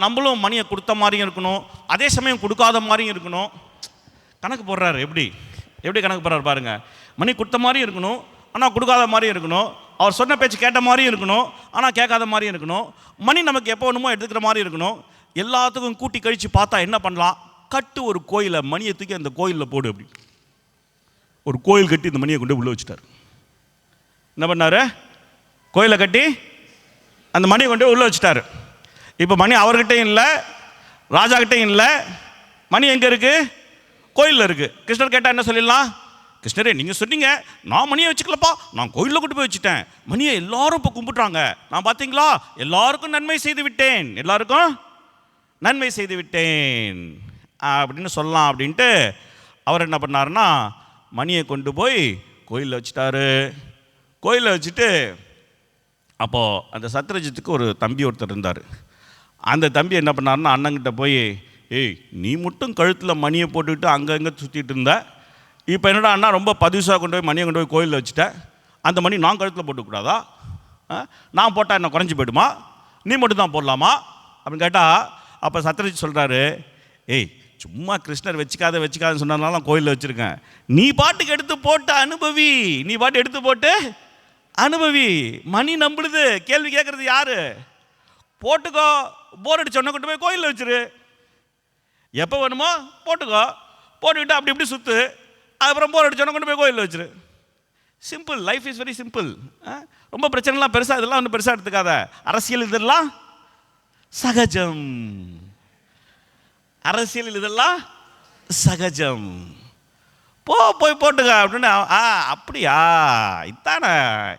நம்மளும் மணியை கொடுத்த மாதிரியும் இருக்கணும், அதே சமயம் கொடுக்காத மாதிரியும் இருக்கணும். கணக்கு போடுறாரு. எப்படி கணக்கு போடுறாரு பாருங்கள். மணி கொடுத்த மாதிரியும் இருக்கணும், ஆனால் கொடுக்காத மாதிரியும் இருக்கணும். அவர் சொன்ன பேச்சு கேட்ட மாதிரியும் இருக்கணும், ஆனால் கேட்காத மாதிரியும் இருக்கணும். மணி நமக்கு எப்போ வேணுமோ எடுத்துக்கிற மாதிரி இருக்கணும். எல்லாத்துக்கும் கூட்டி கழித்து பார்த்தா என்ன பண்ணலாம்? கட்டு ஒரு கோயிலை, மணியை தூக்கி அந்த கோயிலில் போடு அப்படி. ஒரு கோயில் கட்டி இந்த மணியை கொண்டு உள்ளே வச்சுட்டார். என்ன பண்ணார்? கோயிலை கட்டி அந்த மணியை கொண்டு உள்ளே வச்சுட்டார். இப்போ மணி அவர்கிட்டையும் இல்லை, ராஜாக்கிட்டையும் இல்லை. மணி எங்கே இருக்குது? கோயிலில் இருக்குது. கிருஷ்ணர் கேட்டால் என்ன சொல்லிடலாம்? கிருஷ்ணரே, நீங்கள் சொன்னீங்க நான் மணியை வச்சுக்கலப்பா, நான் கோயிலில் கொண்டு போய் வச்சுட்டேன். மணியை எல்லாரும் இப்போ கும்பிட்றாங்க, நான் பார்த்தீங்களா எல்லாருக்கும் நன்மை செய்து விட்டேன், எல்லாருக்கும் நன்மை செய்து விட்டேன் அப்படின்னு சொல்லலாம். அப்படின்ட்டு அவர் என்ன பண்ணாருன்னா மணியை கொண்டு போய் கோயிலில் வச்சுட்டாரு. கோயிலில் வச்சுட்டு அப்போது அந்த சத்ரஜித்துக்கு ஒரு தம்பி ஒருத்தர் இருந்தார். அந்த தம்பி என்ன பண்ணாருன்னா அண்ணங்கிட்ட போய், ஏய் நீ மட்டும் கழுத்தில் மணியை போட்டுக்கிட்டு அங்கங்கே சுற்றிட்டு இருந்த, இப்போ என்னடா அண்ணா ரொம்ப பதிவுசாக கொண்டு போய் மணியை கொண்டு போய் கோயிலில் வச்சுட்டேன், அந்த மணி நான் கழுத்தில் போட்டுக்கூடாதா? நான் போட்டால் என்ன குறைஞ்சி போய்டுமா? நீ மட்டும் தான் போடலாமா அப்படின்னு கேட்டால், அப்போ சத்ரஜித் சொல்கிறாரு, ஏய் சும்மா கிருஷ்ணர் வச்சுக்காதுன்னு சொன்னதுனால நான் கோயிலில் வச்சுருக்கேன், நீ பாட்டுக்கு எடுத்து போட்டு அனுபவி, நீ பாட்டு எடுத்து போட்டு அனுபவி. மணி நம்புடுது, கேள்வி கேட்குறது யாரு? போட்டுக்கோ, போர் அடிச்சோன்னா கொண்டு போய் கோயிலில் வச்சிரு, எப்போ வேணுமோ போட்டுக்கோ, போட்டுக்கிட்டு அப்படி இப்படி சுற்று, அதுக்கப்புறம் போர் அடிச்சோன்னா கொண்டு போய் கோயிலில் வச்சிரு. Simple, life is very simple. ரொம்ப பிரச்சனைலாம் பெருசாக, இதெல்லாம் ஒன்றும் பெருசாக எடுத்துக்காத. அரசியல் இதெல்லாம் சகஜம், அரசியல் இதெல்லாம் சகஜம், போய் போட்டுக்க அப்படின்னு. அப்படியா, இத்தானே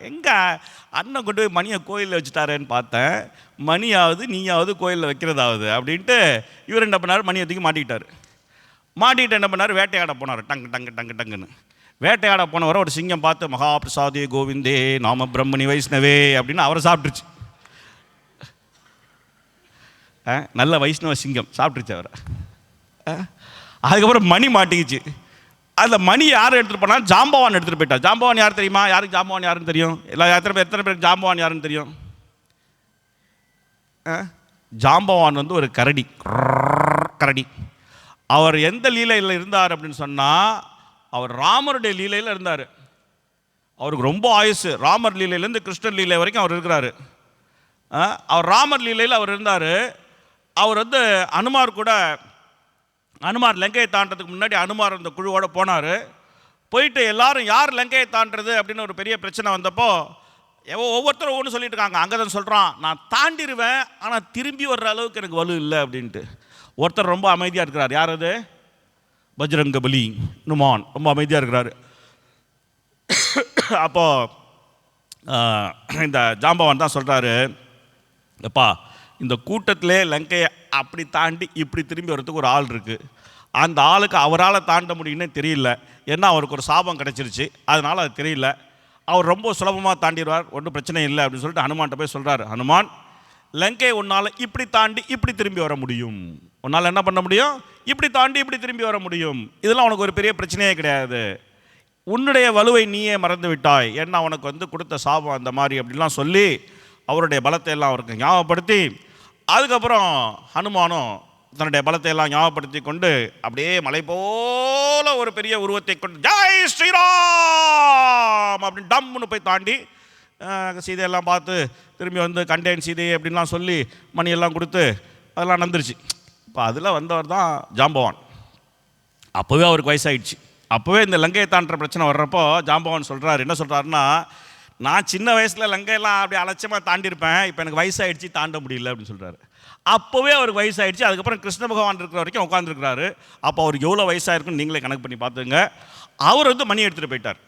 எங்க அண்ணன் கொண்டு போய் மணியை கோயிலில் வச்சுட்டாரேன்னு பார்த்தேன், மணியாவது நீயாவது கோயிலில் வைக்கிறதாவது அப்படின்ட்டு இவர் என்ன பண்ணார்? மணியை தூக்கி மாட்டிக்கிட்டார். மாட்டிக்கிட்டு என்ன பண்ணார்? வேட்டையாட போனார். டங்குன்னு வேட்டையாட போனவரை ஒரு சிங்கம் பார்த்து, மகாபிரசாதே கோவிந்தே நாம பிரம்மணி வைஷ்ணவே அப்படின்னு அவரை சாப்பிட்டுருச்சு. நல்ல வைஷ்ணவ சிங்கம் சாப்பிட்டுருச்சு அவரை. அதுக்கப்புறம் மணி மாட்டிக்கிச்சு. அந்த மணி யார் எடுத்துகிட்டு போனால்? ஜாம்பவான் எடுத்துகிட்டு போயிட்டா. ஜாம்பவான் யார் தெரியுமா? யாருக்கு ஜாம்பவான் யாருன்னு தெரியும்? எத்தனை பேருக்கு ஜாம்பவான் யாருன்னு தெரியும்? ஜாம்பவான் வந்து ஒரு கரடி. அவர் எந்த லீலையில் இருந்தார் அப்படின்னு சொன்னால், அவர் ராமருடைய லீலையில் இருந்தார். அவருக்கு ரொம்ப ஆயுசு. ராமர் லீலையிலேருந்து கிருஷ்ணர் லீலை வரைக்கும் அவர் இருக்கிறாரு. அவர் ராமர் லீலையில் அவர் இருந்தார். அவர் வந்து அனுமார் லங்கையை தாண்டதுக்கு முன்னாடி அனுமார் அந்த குழுவோடு போனார். போயிட்டு எல்லாரும் யார் லங்கையை தாண்டது அப்படின்னு ஒரு பெரிய பிரச்சனை வந்தப்போ ஒவ்வொருத்தரும் ஒவ்வொன்று சொல்லிட்டு இருக்காங்க. அங்கே தான் சொல்கிறான், நான் தாண்டிடுவேன், ஆனால் திரும்பி வர்ற அளவுக்கு எனக்கு வலு இல்லை அப்படின்ட்டு. ஒருத்தர் ரொம்ப அமைதியாக இருக்கிறார். யார் அது? பஜ்ரங்கபலி ஹனுமான் ரொம்ப அமைதியாக இருக்கிறாரு. அப்போது இந்த ஜாம்பவான் தான் சொல்கிறாரு, எப்பா இந்த கூட்டத்திலே லங்கையை அப்படி தாண்டி இப்படி திரும்பி வரதுக்கு ஒரு ஆள் இருக்குது, அந்த ஆளுக்கு அவரால் தாண்ட முடியும்னே தெரியல, ஏன்னா அவருக்கு ஒரு சாபம் கிடச்சிருச்சு, அதனால் அது தெரியல, அவர் ரொம்ப சுலபமாக தாண்டிடுவார், ஒன்றும் பிரச்சனை இல்லை அப்படின்னு சொல்லிட்டு ஹனுமான்கிட்ட போய் சொல்கிறார், ஹனுமான் லங்கையை உன்னால் இப்படி தாண்டி இப்படி திரும்பி வர முடியும், உன்னால் என்ன பண்ண முடியும்? இப்படி தாண்டி இப்படி திரும்பி வர முடியும், இதெல்லாம் உனக்கு ஒரு பெரிய பிரச்சனையே கிடையாது, உன்னுடைய வலுவை நீயே மறந்து விட்டாய், ஏன்னா உனக்கு வந்து கொடுத்த சாபம் அந்த மாதிரி அப்படிலாம் சொல்லி அவருடைய பலத்தை எல்லாம் அவருக்கு ஞாபகப்படுத்தி, அதுக்கப்புறம் ஹனுமானும் தன்னுடைய பலத்தை எல்லாம் ஞாபகப்படுத்தி கொண்டு அப்படியே மலை போல ஒரு பெரிய உருவத்தை கொண்டு ஜெய் ஸ்ரீராம் அப்படின்னு டம்முன்னு போய் தாண்டி சீதையெல்லாம் பார்த்து திரும்பி வந்து கண்டேன் சீதையை அப்படின்லாம் சொல்லி மணியெல்லாம் கொடுத்து அதெல்லாம் நடந்துருச்சு. இப்போ அதில் வந்தவர் தான் ஜாம்பவான். அப்போவே அவருக்கு வயசாகிடுச்சு. அப்போவே இந்த லங்கையை தாண்டுற பிரச்சனை வர்றப்போ ஜாம்பவான் சொல்கிறார், என்ன சொல்கிறாருன்னா, நான் சின்ன வயசில் லங்கையெல்லாம் அப்படி அலட்சியமாக தாண்டியிருப்பேன், இப்போ எனக்கு வயசாகிடுச்சு, தாண்ட முடியல அப்படின்னு சொல்கிறாரு. அப்போவே அவருக்கு வயசாகிடுச்சு. அதுக்கப்புறம் கிருஷ்ண பகவான் இருக்கிற வரைக்கும் உட்காந்துருக்கிறாரு. அப்போ அவருக்கு எவ்வளோ வயசாகிருக்குன்னு நீங்களே கணக்கு பண்ணி பார்த்துங்க. அவர் வந்து மணி எடுத்துகிட்டு போயிட்டார்.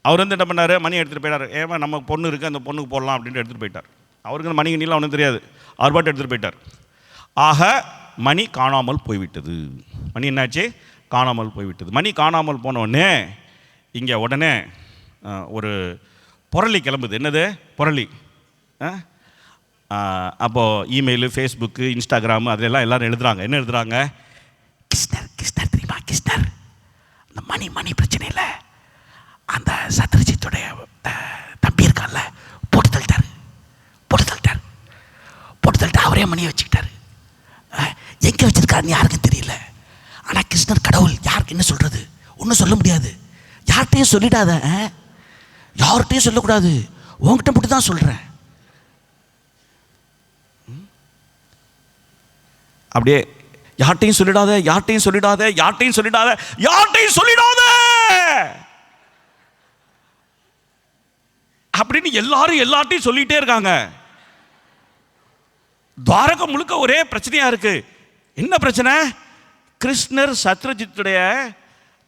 அவர் வந்து என்ன பண்ணார்? மணி எடுத்துகிட்டு போயிட்டார். ஏமா நம்ம பொண்ணு இருக்குது, அந்த பொண்ணுக்கு போடலாம் அப்படின்ட்டு எடுத்துகிட்டு போயிட்டார். அவருக்கு மணிக்கு நீலாம் ஒன்றும் தெரியாது, அவர் பாட்டு எடுத்துகிட்டு போயிட்டார். ஆக மணி காணாமல் போய்விட்டது. மணி என்னாச்சு? காணாமல் போய்விட்டது. மணி காணாமல் போனோடனே இங்கே உடனே ஒரு புரளி கிளம்புது. என்னது புரளி? அப்போது இமெயிலு, ஃபேஸ்புக்கு, இன்ஸ்டாகிராமு அதிலெல்லாம் எல்லோரும் எழுதுகிறாங்க. என்ன எழுதுகிறாங்க? கிருஷ்ணர் தெரியுமா? கிருஷ்ணர் அந்த மணி பிரச்சனை இல்லை, அந்த சத்ரஜித்துடைய தம்பி இருக்கான்ல, போட்டு தள்ளிட்டார், அவரே மணியை வச்சுக்கிட்டார். எங்கே வச்சுருக்காருன்னு யாருக்கும் தெரியல. ஆனால் கிருஷ்ணர் கடவுள், யாருக்கு என்ன சொல்கிறது? ஒன்றும் சொல்ல முடியாது. யார்கிட்டையும் சொல்லிடாத, யார்கிட்டையும் சொல்லக்கூடாது, உன்கிட்ட மட்டும் தான் சொல்கிறேன். அப்படியே யார்ட்டையும் சொல்லிடாத, யார்ட்டையும் சொல்லிடாத, யார்ட்டையும் சொல்லிடாத, யார்ட்டையும் சொல்லிடாத அப்படின்னு எல்லாரும் எல்லார்ட்டையும் சொல்லிட்டே இருக்காங்க. துவாரகம் முழுக்க ஒரே பிரச்சனையா இருக்கு. என்ன பிரச்சனை? கிருஷ்ணர் சத்ரஜித்துடைய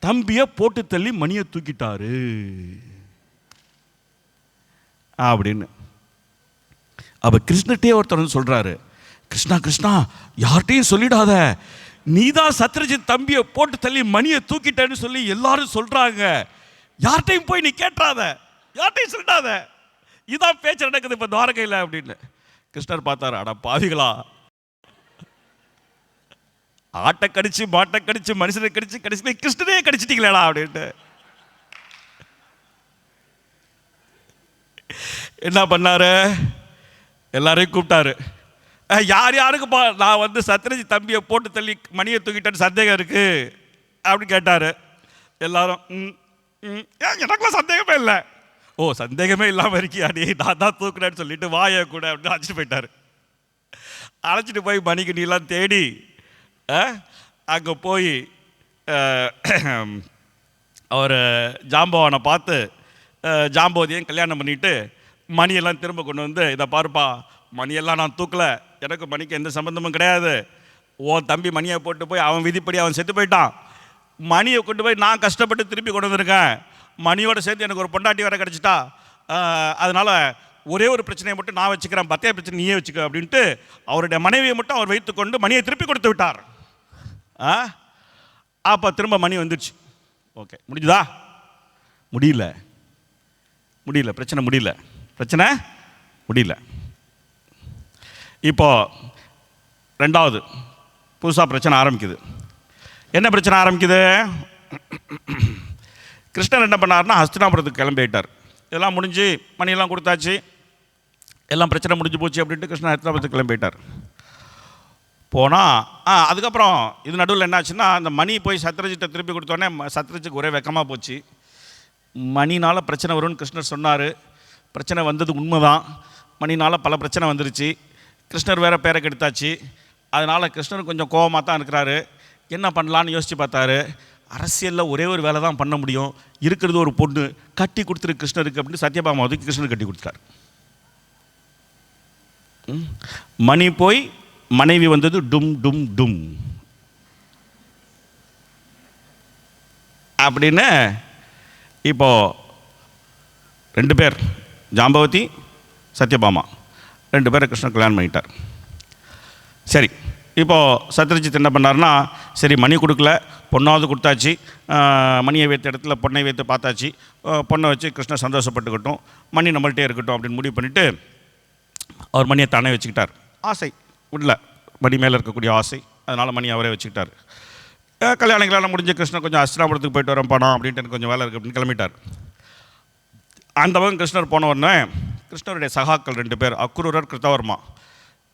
தம்பியை போட்டு தள்ளி மணியை தூக்கிட்டாரு அப்படின்னு. அப்ப கிருஷ்ணர்ட்டே ஒருத்தர் வந்து சொல்றாரு, கிருஷ்ணா கிருஷ்ணா யார்ட்டையும் சொல்லிடாத, நீதான் சத்ரஜித் தம்பியை போட்டு தள்ளி மணியை தூக்கிட்டேன்னு சொல்லி எல்லாரும் சொல்றாங்க, யார்ட்டையும் போய் நீ கேட்டாத, யார்ட்டையும் சொல்லிடாத, இதான் பேச்சு நடக்குது இப்ப துவாரகையில் அப்படின்னு. கிருஷ்ணர் பார்த்தாரு, அட பாவிகளா, ஆட்டை கடிச்சு மாட்டை கடிச்சு மனுஷனை கடிச்சு கடிச்சு கிருஷ்ணனே கடிச்சிட்டீங்களா அப்படின்ட்டு. என்ன பண்ணாரு? எல்லாரையும் கூப்பிட்டாரு. யார் யாருக்குப்பா நான் வந்து சத்ரஜித் தம்பியை போட்டு தள்ளி மணியை தூக்கிட்டேன்னு சந்தேகம் இருக்கு அப்படின்னு கேட்டாரு. எல்லாரும் எனக்குலாம் சந்தேகமே இல்லை. ஓ சந்தேகமே இல்லாமல் இருக்கியாடி, நான் தான் தூக்குறேன்னு சொல்லிட்டு வாய கூட அப்படின்னு அழைச்சிட்டு போயிட்டாரு. அழைச்சிட்டு போய் மணிக்கு நீலாம் தேடி அங்கே போய் அவர் ஜாம்பவானை பார்த்து ஜாம்பவதியும் கல்யாணம் பண்ணிட்டு மணியெல்லாம் திரும்ப கொண்டு வந்து, இதை பாருப்பா, மணியெல்லாம் நான் தூக்கலை, எனக்கு மணிக்கு எந்த சம்மந்தமும் கிடையாது, ஓ தம்பி மணியை போட்டு போய் அவன் விதிப்படி அவன் செத்து போயிட்டான், மணியை கொண்டு போய் நான் கஷ்டப்பட்டு திருப்பி கொண்டு வந்திருக்கேன், மணியோட சேர்த்து எனக்கு ஒரு பொண்டாட்டி வேற கிடச்சிட்டா, அதனால் ஒரே ஒரு பிரச்சனையை மட்டும் நான் வச்சுக்கிறேன், பத்தைய பிரச்சனை நீயே வச்சுக்க அப்படின்ட்டு அவருடைய மனைவியை மட்டும் அவர் வைத்துக்கொண்டு மணியை திருப்பி கொடுத்து விட்டார். அப்போ திரும்ப மணி வந்துடுச்சு. ஓகே, முடிஞ்சுதா? முடியல, முடியல, பிரச்சனை முடியல, பிரச்சனை முடியல. இப்போ ரெண்டாவது புதுசாக பிரச்சனை ஆரம்பிக்குது. என்ன பிரச்சனை ஆரம்பிக்குது? கிருஷ்ணர் என்ன பண்ணார்னா ஹஸ்தினாபுரத்துக்கு கிளம்பிட்டார். இதெல்லாம் முடிஞ்சு மணியெல்லாம் கொடுத்தாச்சு, எல்லாம் பிரச்சனை முடிஞ்சு போச்சு அப்படின்ட்டு கிருஷ்ணர் ஹஸ்தினாபுரத்துக்கு கிளம்பிட்டார். போனால் அதுக்கப்புறம் இது நடுவில் என்னாச்சுன்னா, அந்த மணி போய் சத்ரஜித்தை திருப்பி கொடுத்தோடனே சத்ரஜிக்கு ஒரே வெக்கமாக போச்சு. மணினால் பிரச்சனை வரும்னு கிருஷ்ணர் சொன்னார், பிரச்சனை வந்தது உண்மைதான், மணினால் பல பிரச்சனை வந்துருச்சு, கிருஷ்ணர் வேறு பேரை கெடுத்தாச்சு. அதனால் கிருஷ்ணர் கொஞ்சம் கோபமாக தான் இருக்கிறாரு. என்ன பண்ணலான்னு யோசித்து பார்த்தாரு. அரசியலில் ஒரே ஒரு வேலை தான் பண்ண முடியும், இருக்கிறது ஒரு பொண்ணு, கட்டி கொடுத்துரு கிருஷ்ணருக்கு அப்படின்னு சத்யபாமாவதுக்கு கிருஷ்ணர் கட்டி கொடுத்தார். மணி போய் மனைவி வந்தது டும் டும் டும் அப்படின்னு. இப்போ ரெண்டு பேர், ஜாம்பவதி சத்யபாமா, ரெண்டு பேரை கிருஷ்ணர் கல்யாணம் பண்ணிட்டார். சரி, இப்போது சத்ரஜித் என்ன பண்ணார்னா, சரி மணி கொடுக்கல, பொண்ணாவது கொடுத்தாச்சு, மணியை வைத்த இடத்துல பொண்ணை வைத்து பார்த்தாச்சு, பொண்ணை வச்சு கிருஷ்ணர் சந்தோஷப்பட்டுக்கட்டும், மணி நம்மள்கிட்டே இருக்கட்டும் அப்படின்னு முடிவு பண்ணிவிட்டு அவர் மணியை தானே வச்சுக்கிட்டார். ஆசை உள்ள மணி மேலே இருக்கக்கூடிய ஆசை, அதனால் மணி அவரே வச்சுக்கிட்டார். கல்யாணம் முடிஞ்ச கிருஷ்ணர் கொஞ்சம் ஹஸ்தினாபுரத்துக்கு போயிட்டு வரேன் பணம் அப்படின்ட்டு எனக்கு கொஞ்சம் வேலை இருக்குது அப்படின்னு கிளம்பிட்டார். அந்த பக்கம் கிருஷ்ணர் போன உடனே கிருஷ்ணருடைய சகாக்கள் ரெண்டு பேர், அக்ரூரர் கிருத்தவர்மா,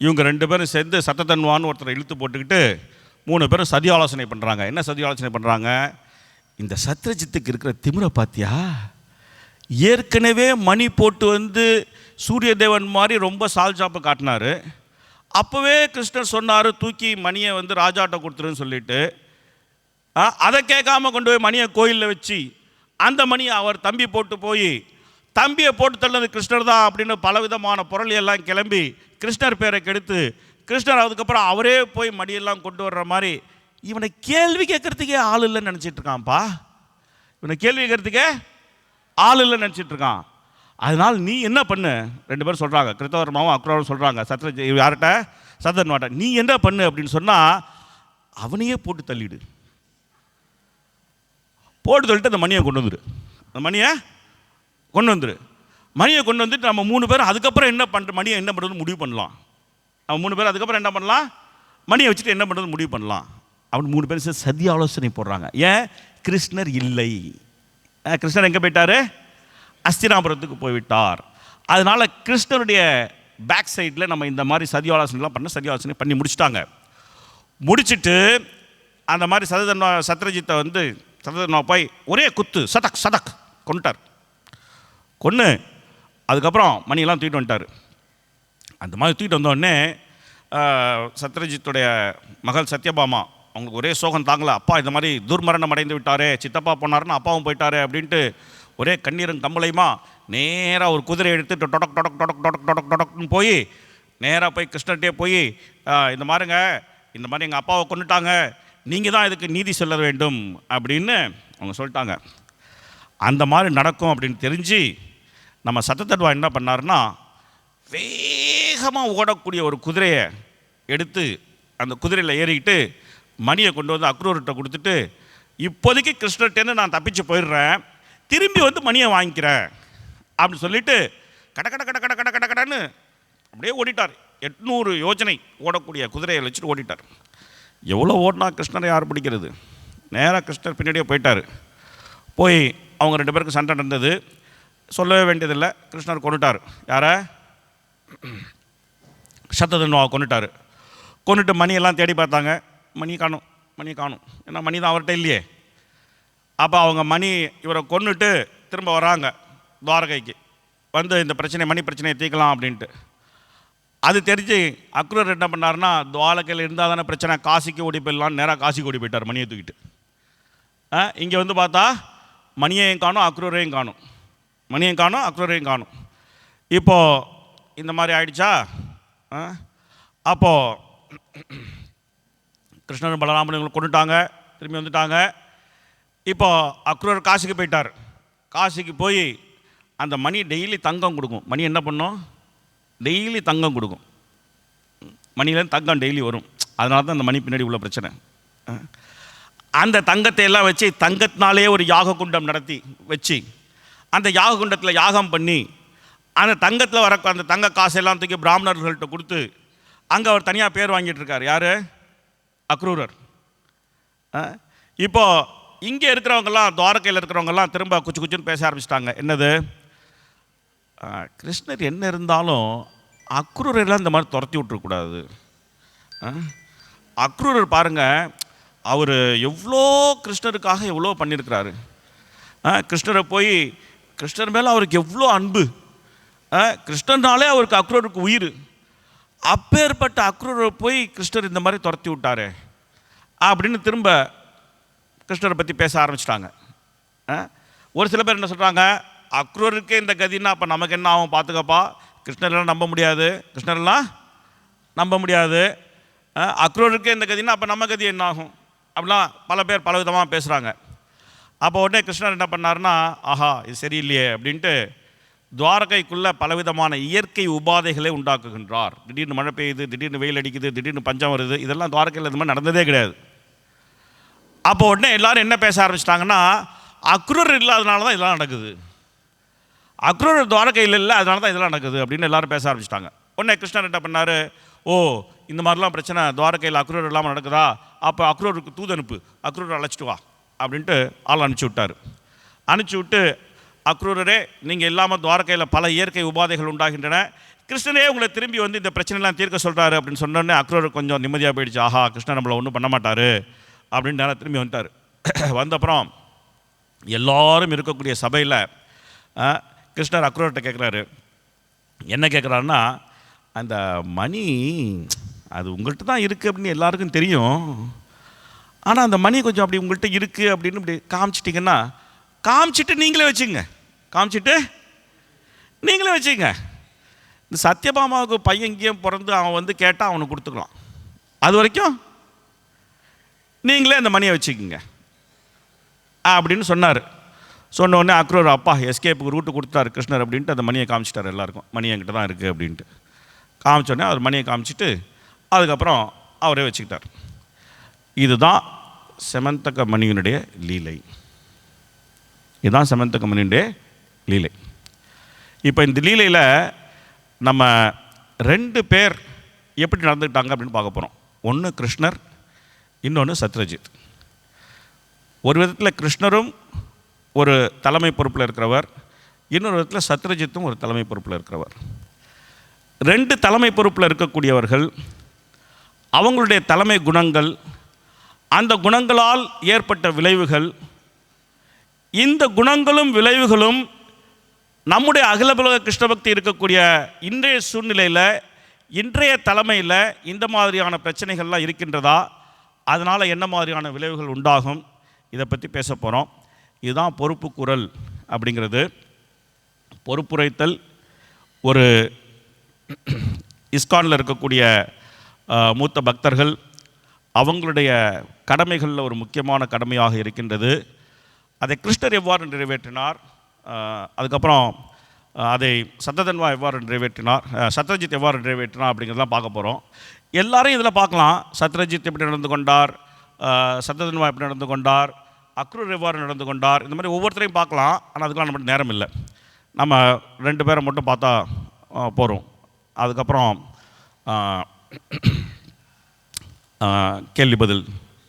இவங்க ரெண்டு பேரும் சேர்ந்து சத்ததன்வான்னு ஒருத்தரை இழுத்து போட்டுக்கிட்டு 3 பேரும் சதி ஆலோசனை பண்ணுறாங்க. என்ன சதி ஆலோசனை பண்ணுறாங்க? இந்த சத்ரஜித்துக்கு இருக்கிற திமிரை பார்த்தியா, ஏற்கனவே மணி போட்டு வந்து சூரிய தேவன் மாதிரி ரொம்ப சால்ஜாப்பை காட்டினார், அப்போவே கிருஷ்ணர் சொன்னார் தூக்கி மணியை வந்து ராஜாட்ட கொடுத்துருன்னு சொல்லிட்டு, அதை கேட்காம கொண்டு போய் மணியை கோயிலில் வச்சு அந்த மணியை அவர் தம்பி போட்டு போய் தம்பியை போட்டு தள்ளது கிருஷ்ணர் தான் அப்படின்னு பலவிதமான பொருளையெல்லாம் கிளம்பி கிருஷ்ணர் பேரை கெடுத்து கிருஷ்ணர் அதுக்கப்புறம் அவரே போய் மடியெல்லாம் கொண்டு வர்ற மாதிரி இவனை கேள்வி கேட்கறதுக்கே ஆள் இல்லைன்னு நினச்சிட்டு இருக்கான்ப்பா. இவனை கேள்வி கேட்கறதுக்கே ஆள் இல்லைன்னு நினச்சிட்டு இருக்கான். அதனால் நீ என்ன பண்ணு, ரெண்டு பேரும் சொல்கிறாங்க, கிருத்தவர்மாவும் அக்ரூரும் சொல்கிறாங்க சத்ரஜி யார்கிட்ட, சத்தன்வாட்ட, நீ என்ன பண்ணு அப்படின்னு சொன்னால் அவனையே போட்டு தள்ளிடு, போட்டு தள்ளிட்டு அந்த மணியை கொண்டு வந்துடு, அந்த மணியை கொண்டு வந்துடு, மணியை கொண்டு வந்துட்டு நம்ம 3 பேரும் அதுக்கப்புறம் என்ன பண்ணுற மணியை என்ன பண்ணுறது முடிவு பண்ணலாம். நம்ம 3 பேர் அதுக்கப்புறம் என்ன பண்ணலாம், மணியை வச்சுட்டு என்ன பண்ணுறது முடிவு பண்ணலாம் அப்படின்னு 3 பேரும் சேர்ந்து சதி ஆலோசனை போடுறாங்க. ஏன்? கிருஷ்ணர் இல்லை, கிருஷ்ணர் எங்கே போயிட்டார், ஹஸ்தினாபுரத்துக்கு போய்விட்டார். அதனால் கிருஷ்ணருடைய பேக் சைடில் நம்ம இந்த மாதிரி சதி ஆலோசனைலாம் பண்ண சதி ஆலோசனை பண்ணி முடிச்சுட்டாங்க. முடிச்சுட்டு அந்த மாதிரி சத்ரஜித்தை வந்து சத்ரஜித்தை போய் ஒரே குத்து சதக் சதக் கொண்டுட்டார். கொன்று அதுக்கப்புறம் மணியெல்லாம் தூக்கிட்டு வந்துட்டார். அந்த மாதிரி தூக்கிட்டு வந்தோடனே சத்ரஜித்துடைய மகள் சத்யபாமா அவங்களுக்கு ஒரே சோகம் தாங்கலை. அப்பா இந்த மாதிரி துர்மரணம் அடைந்து விட்டாரே, சித்தப்பா போனாருன்னு அப்பாவும் போயிட்டாரே அப்படின்ட்டு ஒரே கண்ணீரும் கம்பளையுமா நேராக ஒரு குதிரை எடுத்துட்டு டொடக் டொடக் டொடக் டொடக் டொடக் டொடக்னு போய் நேராக போய் கிருஷ்ணர்கிட்டே போய் இந்த மாதிரிங்க, இந்த மாதிரி எங்கள் அப்பாவை கொண்டுட்டாங்க, நீங்கள் தான் இதுக்கு நீதி சொல்ல வேண்டும் அப்படின்னு அவங்க சொல்லிட்டாங்க. அந்த மாதிரி நடக்கும் அப்படின்னு தெரிஞ்சு நம்ம சத்தத்தட்வா என்ன பண்ணாருன்னா, வேகமாக ஓடக்கூடிய ஒரு குதிரையை எடுத்து அந்த குதிரையில் ஏறிக்கிட்டு மணியை கொண்டு வந்து அக்ரூர்கிட்ட கொடுத்துட்டு, இப்போதைக்கு கிருஷ்ணர்கிட்டேருந்து நான் தப்பிச்சு போயிடுறேன், திரும்பி வந்து மணியை வாங்கிக்கிறேன் அப்படின்னு சொல்லிட்டு கட கட கட கட கட கட கடன்னு அப்படியே ஓடிட்டார். 800 யோஜனை ஓடக்கூடிய குதிரையை வச்சுட்டு ஓடிட்டார். எவ்வளோ ஓடினா கிருஷ்ணரை யார் பிடிக்கிறது? நேராக கிருஷ்ணர் பின்னாடியே போயிட்டார். போய் அவங்க 2 பேருக்கு சண்டை நடந்தது. சொல்லவே வேண்டியதில்லை, கிருஷ்ணர் கொண்டுட்டார். யாரை? சத்ததன்வாவை கொண்டுட்டார். கொண்டுட்டு மணியெல்லாம் தேடி பார்த்தாங்க, மணி காணும். ஏன்னா மணி தான் அவர்கிட்ட இல்லையே. அப்போ அவங்க மணி இவரை கொண்டுட்டு திரும்ப வராங்க துவாரகைக்கு, வந்து இந்த மணி பிரச்சனையை தீர்க்கலாம் அப்படின்ட்டு. அது தெரிஞ்சு அக்ரூர் என்ன பண்ணார்னா, துவாரகையில் இருந்தால் தானே பிரச்சனை, காசிக்கு ஓடி போயிடலான்னு நேராக காசிக்கு ஓடி போயிட்டார் மணியை தூக்கிட்டு. இங்கே வந்து பார்த்தா மணியையும் காணும், அக்ரூரையும் காணும். மணியையும் காணும், அக்ரூரையும் காணும். இப்போது இந்த மாதிரி ஆயிடுச்சா? அப்போது கிருஷ்ணன் பலராமன் இவங்களை கொண்டுட்டாங்க, திரும்பி வந்துட்டாங்க. இப்போ அக்ரூர் காசிக்கு போயிட்டார். காசிக்கு போய் அந்த மணி டெய்லி தங்கம் கொடுக்கும். மணி என்ன பண்ணும்? டெய்லி தங்கம் கொடுக்கும். மணிலேருந்து தங்கம் டெய்லி வரும். அதனால தான் அந்த மணி பின்னாடி உள்ள பிரச்சனை. அந்த தங்கத்தை எல்லாம் வச்சு தங்கத்தினாலே ஒரு யாக குண்டம் நடத்தி வச்சு அந்த யாக குண்டத்தில் யாகம் பண்ணி அந்த தங்கத்தில் வர அந்த தங்க காசெல்லாம் தூக்கி பிராமணர்கள்ட்ட கொடுத்து அங்கே அவர் தனியாக பேர் வாங்கிட்டு இருக்கார். யார்? அக்ரூரர். இப்போது இங்கே இருக்கிறவங்கெல்லாம், துவாரகையில் இருக்கிறவங்கெல்லாம் திரும்ப குச்சுன்னு பேச ஆரம்பிச்சிட்டாங்க. என்னது? கிருஷ்ணர் என்ன இருந்தாலும் அக்ரூரெல்லாம் இந்த மாதிரி துரத்தி விட்டுறக்கூடாது. அக்ரூரர் பாருங்கள், அவர் எவ்வளோ கிருஷ்ணருக்காக எவ்வளோ பண்ணியிருக்கிறாரு. கிருஷ்ணரை போய், கிருஷ்ணர் மேலே அவருக்கு எவ்வளோ அன்பு, கிருஷ்ணர்னாலே அவருக்கு அக்ரூருக்கு உயிர். அப்பேற்பட்ட அக்ரூரை போய் கிருஷ்ணர் இந்த மாதிரி துரத்தி விட்டாரே அப்படின்னு திரும்ப கிருஷ்ணரை பற்றி பேச ஆரம்பிச்சிட்டாங்க. ஒரு சில பேர் என்ன சொல்கிறாங்க, அக்ரூருக்கே இந்த கதின்னா அப்போ நமக்கு என்ன ஆகும் பார்த்துக்கப்பா, கிருஷ்ணரெல்லாம் நம்ப முடியாது, கிருஷ்ணரெல்லாம் நம்ப முடியாது, அக்ரூருக்கே இந்த கதின்னா அப்போ நம்ம கதி என்ன ஆகும் அப்படிலாம் பல பேர் பல விதமாக பேசுகிறாங்க. அப்போ உடனே கிருஷ்ணர் என்ன பண்ணாருன்னா, ஆஹா இது சரியில்லையே அப்படின்ட்டு துவாரகைக்குள்ளே பலவிதமான இயற்கை உபாதைகளை உண்டாக்குகின்றார். திடீர்னு மழை பெய்யுது, திடீர்னு வெயில் அடிக்குது, திடீர்னு பஞ்சம் வருது. இதெல்லாம் துவாரகையில் இந்த மாதிரி நடந்ததே கிடையாது. அப்போ உடனே எல்லோரும் என்ன பேச ஆரம்பிச்சிட்டாங்கன்னா, அக்ரூர் இல்லாதனால தான் இதெல்லாம் நடக்குது, அக்ரூர் துவாரகையில் இல்லை அதனால தான் இதெல்லாம் நடக்குது அப்படின்னு எல்லோரும் பேச ஆரம்பிச்சிட்டாங்க. உடனே கிருஷ்ணர் என்ன பண்ணார், ஓ இந்த மாதிரிலாம் பிரச்சனை துவாரகையில் அக்ரூர் இல்லாமல் நடக்குதா, அப்போ அக்ரூருக்கு தூது அனுப்பு, அக்ரூரை அழைச்சிட்டு வா அப்படின்ட்டு ஆள் அனுப்பிச்சி விட்டார். அனுப்பிச்சி விட்டு, அக்ரூரரே நீங்கள் இல்லாமல் துவாரகையில் பல இயற்கை உபாதைகள் உண்டாகின்றன, கிருஷ்ணனே உங்களை திரும்பி வந்து இந்த பிரச்சனைலாம் தீர்க்க சொல்கிறாரு அப்படின்னு சொன்னோடனே அக்ரூர் கொஞ்சம் நிம்மதியாக போயிடுச்சு. ஆஹா கிருஷ்ணன் நம்மளை ஒன்றும் பண்ண மாட்டார் அப்படின்னு நேரம் திரும்பி வந்துட்டார். வந்தப்புறம் எல்லோரும் இருக்கக்கூடிய சபையில் கிருஷ்ணர் அக்ரூர்கிட்ட கேட்குறாரு. என்ன கேட்குறாருன்னா, அந்த மணி அது உங்கள்கிட்ட தான் இருக்குது அப்படின்னு எல்லாருக்கும் தெரியும், ஆனால் அந்த மணி கொஞ்சம் அப்படி உங்கள்கிட்ட இருக்குது அப்படின்னு இப்படி காமிச்சிட்டிங்கன்னா, காமிச்சிட்டு நீங்களே வச்சுங்க, காமிச்சிட்டு நீங்களே வச்சுங்க. இந்த சத்யபாமாவுக்கு பையன் இங்கேயும் பிறந்து அவன் வந்து கேட்டால் அவனுக்கு கொடுத்துக்கலாம், அது வரைக்கும் நீங்களே அந்த மணியை வச்சுக்கோங்க அப்படின்னு சொன்னார். சொன்ன உடனே அக்ரூர் அப்பா எஸ்கேப்புக்கு ரூட்டு கொடுத்தாரு கிருஷ்ணர் அப்படின்ட்டு அந்த மணியை காமிச்சிட்டார் எல்லாருக்கும். மணி என்கிட்ட தான் இருக்குது அப்படின்ட்டு காமிச்சோடனே அவர் மணியை காமிச்சிட்டு அதுக்கப்புறம் அவரே வச்சுக்கிட்டார். இதுதான் செமந்தக மணியினுடைய லீலை. இதுதான் செமந்தக மணியினுடைய லீலை. இப்போ இந்த லீலையில் நம்ம 2 பேர் எப்படி நடந்துக்கிட்டாங்க அப்படின்னு பார்க்க போகிறோம். ஒன்று கிருஷ்ணர், இன்னொன்று சத்ரஜித். ஒரு விதத்தில் கிருஷ்ணரும் ஒரு தலைமை பொறுப்பில் இருக்கிறவர், இன்னொரு விதத்தில் சத்ரஜித்தும் ஒரு தலைமை பொறுப்பில் இருக்கிறவர். 2 தலைமை பொறுப்பில் இருக்கக்கூடியவர்கள் அவங்களுடைய தலைமை குணங்கள், அந்த குணங்களால் ஏற்பட்ட விளைவுகள், இந்த குணங்களும் விளைவுகளும் நம்முடைய அகில உலக கிருஷ்ண பக்தி இருக்கக்கூடிய இன்றைய சூழ்நிலையில், இன்றைய தலைமையில் இந்த மாதிரியான பிரச்சனைகள்லாம் இருக்கின்றதா? அதனால் என்ன மாதிரியான விளைவுகள் உண்டாகும்? இதை பற்றி பேச போகிறோம். இதுதான் பொறுப்பு குரல் அப்படிங்கிறது. பொறுப்புரைத்தல் ஒரு இஸ்கானில் இருக்கக்கூடிய மூத்த பக்தர்கள் அவங்களுடைய கடமைகளில் ஒரு முக்கியமான கடமையாக இருக்கின்றது. அதை கிருஷ்ணர் எவ்வாறு நிறைவேற்றினார், அதுக்கப்புறம் அதை சத்ததன்வா எவ்வாறு நிறைவேற்றினார், சத்ரஜித் எவ்வாறு நிறைவேற்றினார் அப்படிங்கிறதெல்லாம் பார்க்க போகிறோம். எல்லாரையும் இதில் பார்க்கலாம். சத்ரஜித் எப்படி நடந்து கொண்டார், சத்ததன்வா எப்படி நடந்து கொண்டார், அக்ரூர் எவ்வாறு நடந்து கொண்டார், இந்த மாதிரி ஒவ்வொருத்தரையும் பார்க்கலாம். ஆனால் அதுக்கெலாம் நம்மளுக்கு நேரம் இல்லை. நம்ம 2 பேரை மட்டும் பார்த்தா போகிறோம். அதுக்கப்புறம் கேள்வி பதில்,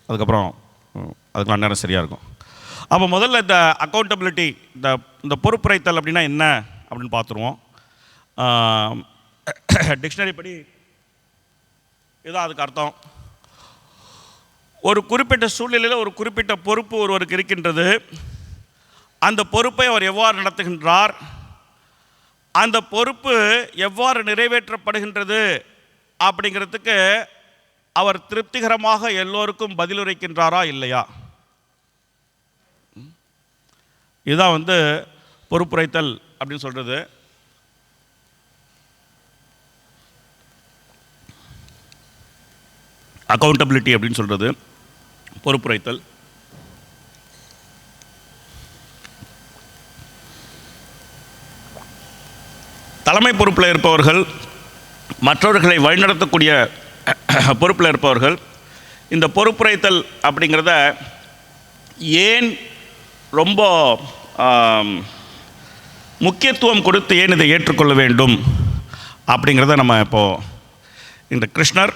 அதுக்கப்புறம் அதுக்கெலாம் நேரம் சரியாக இருக்கும். அப்போ முதல்ல இந்த அக்கௌண்டபிலிட்டி, இந்த பொறுப்புரைத்தல் அப்படின்னா என்ன அப்படின்னு பார்த்துருவோம். டிக்ஷனரி படி இதுதான் அதுக்கு அர்த்தம். ஒரு குறிப்பிட்ட சூழ்நிலையில் ஒரு குறிப்பிட்ட பொறுப்பு ஒருவருக்கு இருக்கின்றது. அந்த பொறுப்பை அவர் எவ்வாறு நடத்துகின்றார், அந்த பொறுப்பு எவ்வாறு நிறைவேற்றப்படுகின்றது அப்படிங்கிறதுக்கு அவர் திருப்திகரமாக எல்லோருக்கும் பதிலுரைக்கின்றாரா இல்லையா? இதுதான் பொறுப்புரைத்தல் அப்படின்னு சொல்கிறது. அக்கௌண்டபிலிட்டி அப்படின்னு சொல்கிறது பொறுப்புரைத்தல். தலைமை பொறுப்பில் இருப்பவர்கள், மற்றவர்களை வழிநடத்தக்கூடிய பொறுப்பில் இருப்பவர்கள் இந்த பொறுப்புரைத்தல் அப்படிங்கிறத ஏன் ரொம்ப முக்கியத்துவம் கொடுத்து ஏன் இதை ஏற்றுக்கொள்ள வேண்டும் அப்படிங்கிறத நம்ம இப்போது இந்த கிருஷ்ணர்,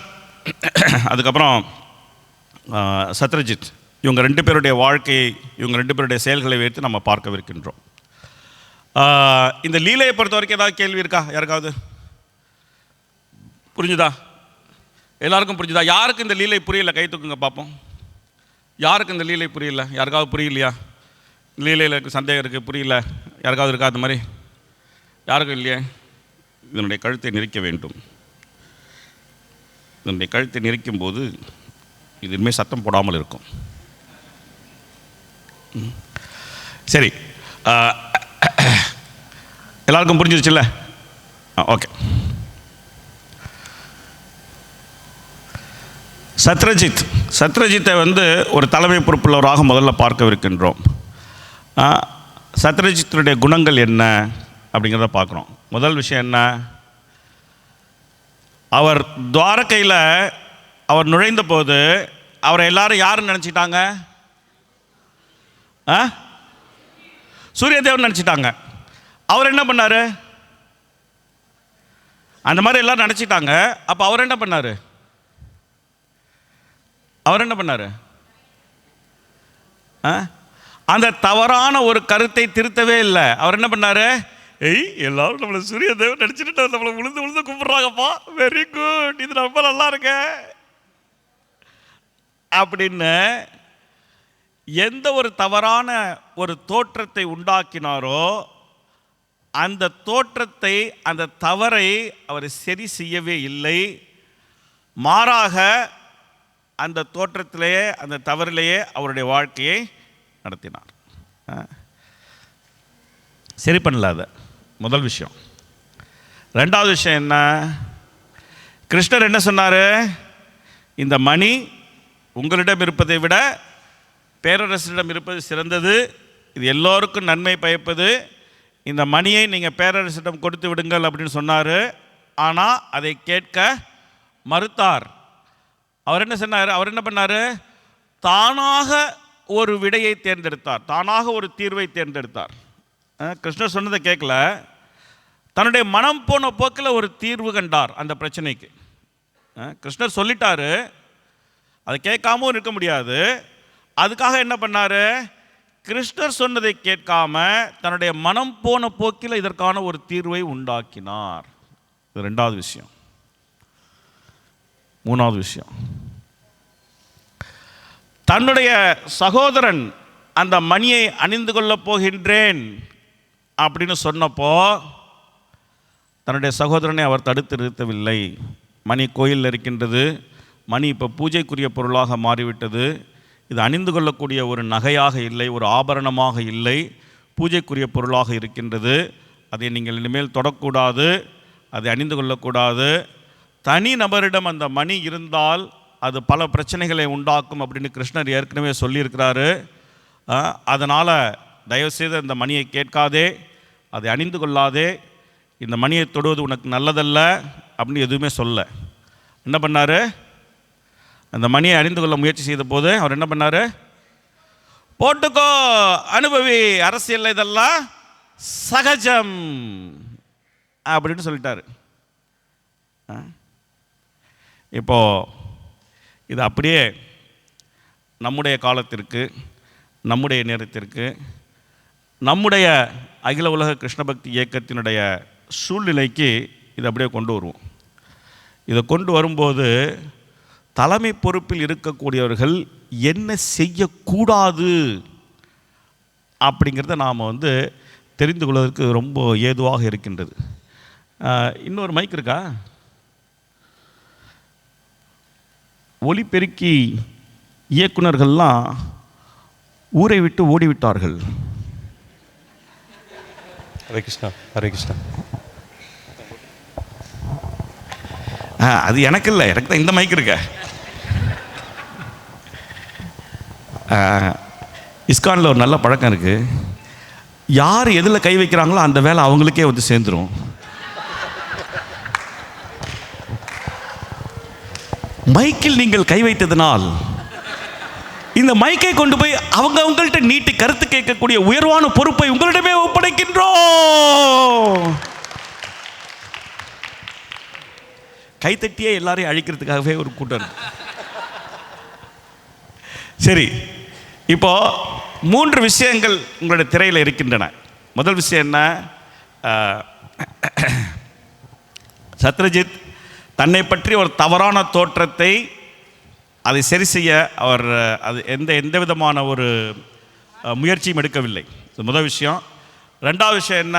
அதுக்கப்புறம் சத்ரஜித், இவங்க 2 பேருடைய வாழ்க்கையை, இவங்க 2 பேருடைய செயல்களை வைத்து நம்ம பார்க்கவிருக்கின்றோம். இந்த லீலையை பொறுத்த வரைக்கும் ஏதாவது கேள்வி இருக்கா? யாருக்காவது புரிஞ்சுதா? எல்லாருக்கும் புரிஞ்சுதா? யாருக்கு இந்த லீலை புரியல கை தூக்குங்க பார்ப்போம். யாருக்கு இந்த லீலை புரியல? யாருக்காவது புரியலையா? லீலையில் இருக்குது, சந்தேகம் இருக்குது, புரியல, யாருக்காவது இருக்கா அது மாதிரி? யாருக்கும் இல்லையே? இதனுடைய கழுத்தை நெரிக்க வேண்டும். இதனுடைய கழுத்தை நெரிக்கும் போது இது இனிமேல் சத்தம் போடாமல் இருக்கும். சரி, எல்லாருக்கும் புரிஞ்சிருச்சுல்ல? ஓகே. சத்ரஜித்தை ஒரு தலைமை பொறுப்புள்ளவராக முதல்ல பார்க்கவிருக்கின்றோம். சத்ரஜித்துடைய குணங்கள் என்ன அப்படிங்கிறத பார்க்குறோம். முதல் விஷயம் என்ன? அவர் துவாரகையில் அவர் நுழைந்த போது அவரை எல்லாரும் யாருன்னு நினச்சிட்டாங்க? சூரிய தேவன் நினச்சிட்டாங்க. அவர் என்ன பண்ணார்? அந்த மாதிரி எல்லாரும் நினச்சிட்டாங்க. அப்போ அவர் என்ன பண்ணார்? அந்த தவறான ஒரு கருத்தை திருத்தவே இல்லை. அவர் என்ன பண்ணார்? எல்லாரும் நம்மளை சூரிய தேவன் நினச்சிட்டு நம்மளை விழுந்து கும்பிட்றாங்கப்பா, வெரி குட், இது ரொம்ப நல்லா இருக்க அப்படின்னு எந்த ஒரு தவறான ஒரு தோற்றத்தை உண்டாக்கினாரோ அந்த தோற்றத்தை, அந்த தவறை அவர் சரி செய்யவே இல்லை. மாறாக அந்த தோற்றத்திலேயே, அந்த தவறிலேயே அவருடைய வாழ்க்கையை நடத்தினார். சரி பண்ணல. அதை முதல் விஷயம். 2வது விஷயம் என்ன? கிருஷ்ணர் என்ன சொன்னார்? இந்த மணி உங்களிடம் இருப்பதை விட பேரரசிடம் இருப்பது சிறந்தது, இது எல்லோருக்கும் நன்மை பயப்பது, இந்த மணியை நீங்கள் பேரரசிடம் கொடுத்து விடுங்கள் அப்படின்னு சொன்னார். ஆனால் அதை கேட்க மறுத்தார். அவர் என்ன சொன்னார்? அவர் என்ன பண்ணார்? தானாக ஒரு விடையை தேர்ந்தெடுத்தார், தானாக ஒரு தீர்வை தேர்ந்தெடுத்தார். கிருஷ்ணர் சொன்னதை கேட்கல, தன்னுடைய மனம் போன போக்கில் ஒரு தீர்வு கண்டார் அந்த பிரச்சனைக்கு. கிருஷ்ணர் சொல்லிட்டாரு, அதை கேட்காமவும் இருக்க முடியாது. அதுக்காக என்ன பண்ணார்? கிருஷ்ணர் சொன்னதை கேட்காம தன்னுடைய மனம் போன போக்கில் இதற்கான ஒரு தீர்வை உண்டாக்கினார். இது 2வது விஷயம். 3வது விஷயம், தன்னுடைய சகோதரன் அந்த மணியை அணிந்து கொள்ளப் போகின்றேன் அப்படின்னு சொன்னப்போ தன்னுடைய சகோதரனை அவர் தடுத்து நிறுத்தவில்லை. மணி கோயிலில் இருக்கின்றது, மணி இப்போ பூஜைக்குரிய பொருளாக மாறிவிட்டது. இது அணிந்து கொள்ளக்கூடிய ஒரு நகையாக இல்லை, ஒரு ஆபரணமாக இல்லை, பூஜைக்குரிய பொருளாக இருக்கின்றது. அதை நீங்கள் இனிமேல் தொடக்கூடாது, அதை அணிந்து கொள்ளக்கூடாது. தனி நபரிடம் அந்த மணி இருந்தால் அது பல பிரச்சனைகளை உண்டாக்கும் அப்படின்னு கிருஷ்ணர் ஏற்கனவே சொல்லியிருக்கிறாரு. அதனால் தயவுசெய்து அந்த மணியை கேட்காதே, அதை அணிந்து கொள்ளாதே, இந்த மணியை தொடுவது உனக்கு நல்லதல்ல அப்படின்னு எதுவுமே சொல்ல. என்ன பண்ணார்? அந்த மணியை அணிந்து கொள்ள முயற்சி செய்த போது அவர் என்ன பண்ணார்? போட்டுக்கோ, அனுபவி, அரசியல் இதெல்லாம் சகஜம் அப்படின்னு சொல்லிட்டாரு. இப்போ இது அப்படியே நம்முடைய காலத்திற்கு, நம்முடைய நேரத்திற்கு, நம்முடைய அகில உலக கிருஷ்ண பக்தி இயக்கத்தினுடைய சூழ்நிலைக்கு இதை அப்படியே கொண்டு வருவோம். இதை கொண்டு வரும்போது தலைமை பொறுப்பில் இருக்கக்கூடியவர்கள் என்ன செய்யக்கூடாது அப்படிங்கிறத நாம் தெரிந்து கொள்வதற்கு ரொம்ப ஏதுவாக இருக்கின்றது. இன்னொரு மைக் இருக்கா? ஒலிபெருக்கி இயக்குனர்கள்லாம் ஊரை விட்டு ஓடிவிட்டார்கள். ஹரே கிருஷ்ணா, ஹரே கிருஷ்ணா. அது எனக்கு இல்லை, எனக்கு தான் இந்த மைக் இருக்க. இஸ்கானில் ஒரு நல்ல பழக்கம் இருக்குது. யார் எதில் கை வைக்கிறாங்களோ அந்த வேலை அவங்களுக்கே சேர்ந்துடும். மைக்கில் நீங்கள் கை வைத்ததனால் இந்த மைக்கை கொண்டு போய் அவங்கள்ட்ட நீட்டி கருத்து கேட்கக்கூடிய உயர்வான பொறுப்பை உங்களிடமே ஒப்படைக்கின்றோம். கைத்தட்டியே எல்லாரையும் அழிக்கிறதுக்காகவே ஒரு கூட்டம். சரி, இப்போ 3 விஷயங்கள் உங்களுடைய திரையில் இருக்கின்றன. முதல் விஷயம் என்ன? சத்ரஜித் தன்னை பற்றி ஒரு தவறான தோற்றத்தை அதை சரி செய்ய அவர் எந்த விதமான ஒரு முயற்சியும் எடுக்கவில்லை. முதல் விஷயம். ரெண்டாவது விஷயம் என்ன?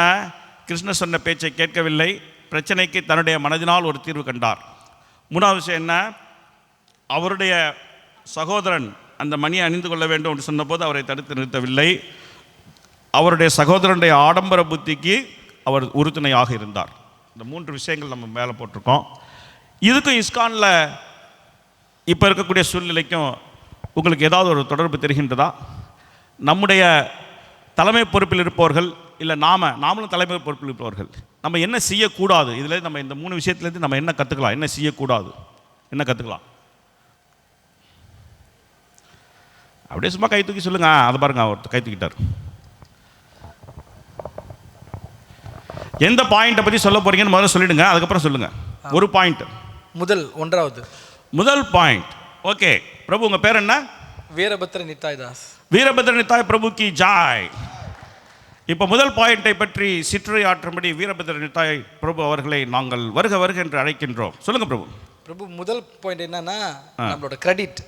கிருஷ்ணர் சொன்ன பேச்சை கேட்கவில்லை, பிரச்சனைக்கு தன்னுடைய மனதினால் ஒரு தீர்வு கண்டார். மூணாவது விஷயம் என்ன? அவருடைய சகோதரன் அந்த மணியை அணிந்து கொள்ள வேண்டும் என்று சொன்னபோது அவரை தடுத்து நிறுத்தவில்லை. அவருடைய சகோதரனுடைய ஆடம்பர புத்திக்கு அவர் உறுதுணையாக இருந்தார். இந்த 3 விஷயங்கள் நம்ம மேலே போட்டிருக்கோம். இதுக்கும் இஸ்கானில் இப்போ இருக்கக்கூடிய சூழ்நிலைக்கும் உங்களுக்கு ஏதாவது ஒரு தொடர்பு தெரிகின்றதா? நம்முடைய தலைமை பொறுப்பில் இருப்பவர்கள், இல்லை நாமளும் தலைமை பொறுப்பில் இருப்பவர்கள், நம்ம என்ன செய்யக்கூடாது? இதில் நம்ம இந்த 3 விஷயத்துலேருந்து நம்ம என்ன கற்றுக்கலாம், என்ன செய்யக்கூடாது, என்ன கற்றுக்கலாம்? அப்படியே சும்மா கை தூக்கி சொல்லுங்க. அதை பாருங்க, அவர் கை தூக்கிட்டார். எந்த பாயிண்ட்டை பற்றி சொல்ல போறீங்கன்னு முதல்ல சொல்லிடுங்க, அதுக்கப்புறம் சொல்லுங்க. ஒரு பாயிண்ட். முதல் பாயிண்ட். ஓகே பிரபு, உங்க பேர் என்ன? வீரபத்ர நித்தாய் தாஸ். வீரபத்ர நித்தாய் பிரபு கி ஜாய். இப்போ முதல் பாயிண்டை பற்றி சிற்றுரை ஆற்றும்படி வீரபத்ர நித்தாய் பிரபு அவர்களை நாங்கள் வருக வருக என்று அழைக்கின்றோம். சொல்லுங்க பிரபு. பிரபு, முதல் பாயிண்ட் என்னன்னா, நம்மளோட கிரெடிட்.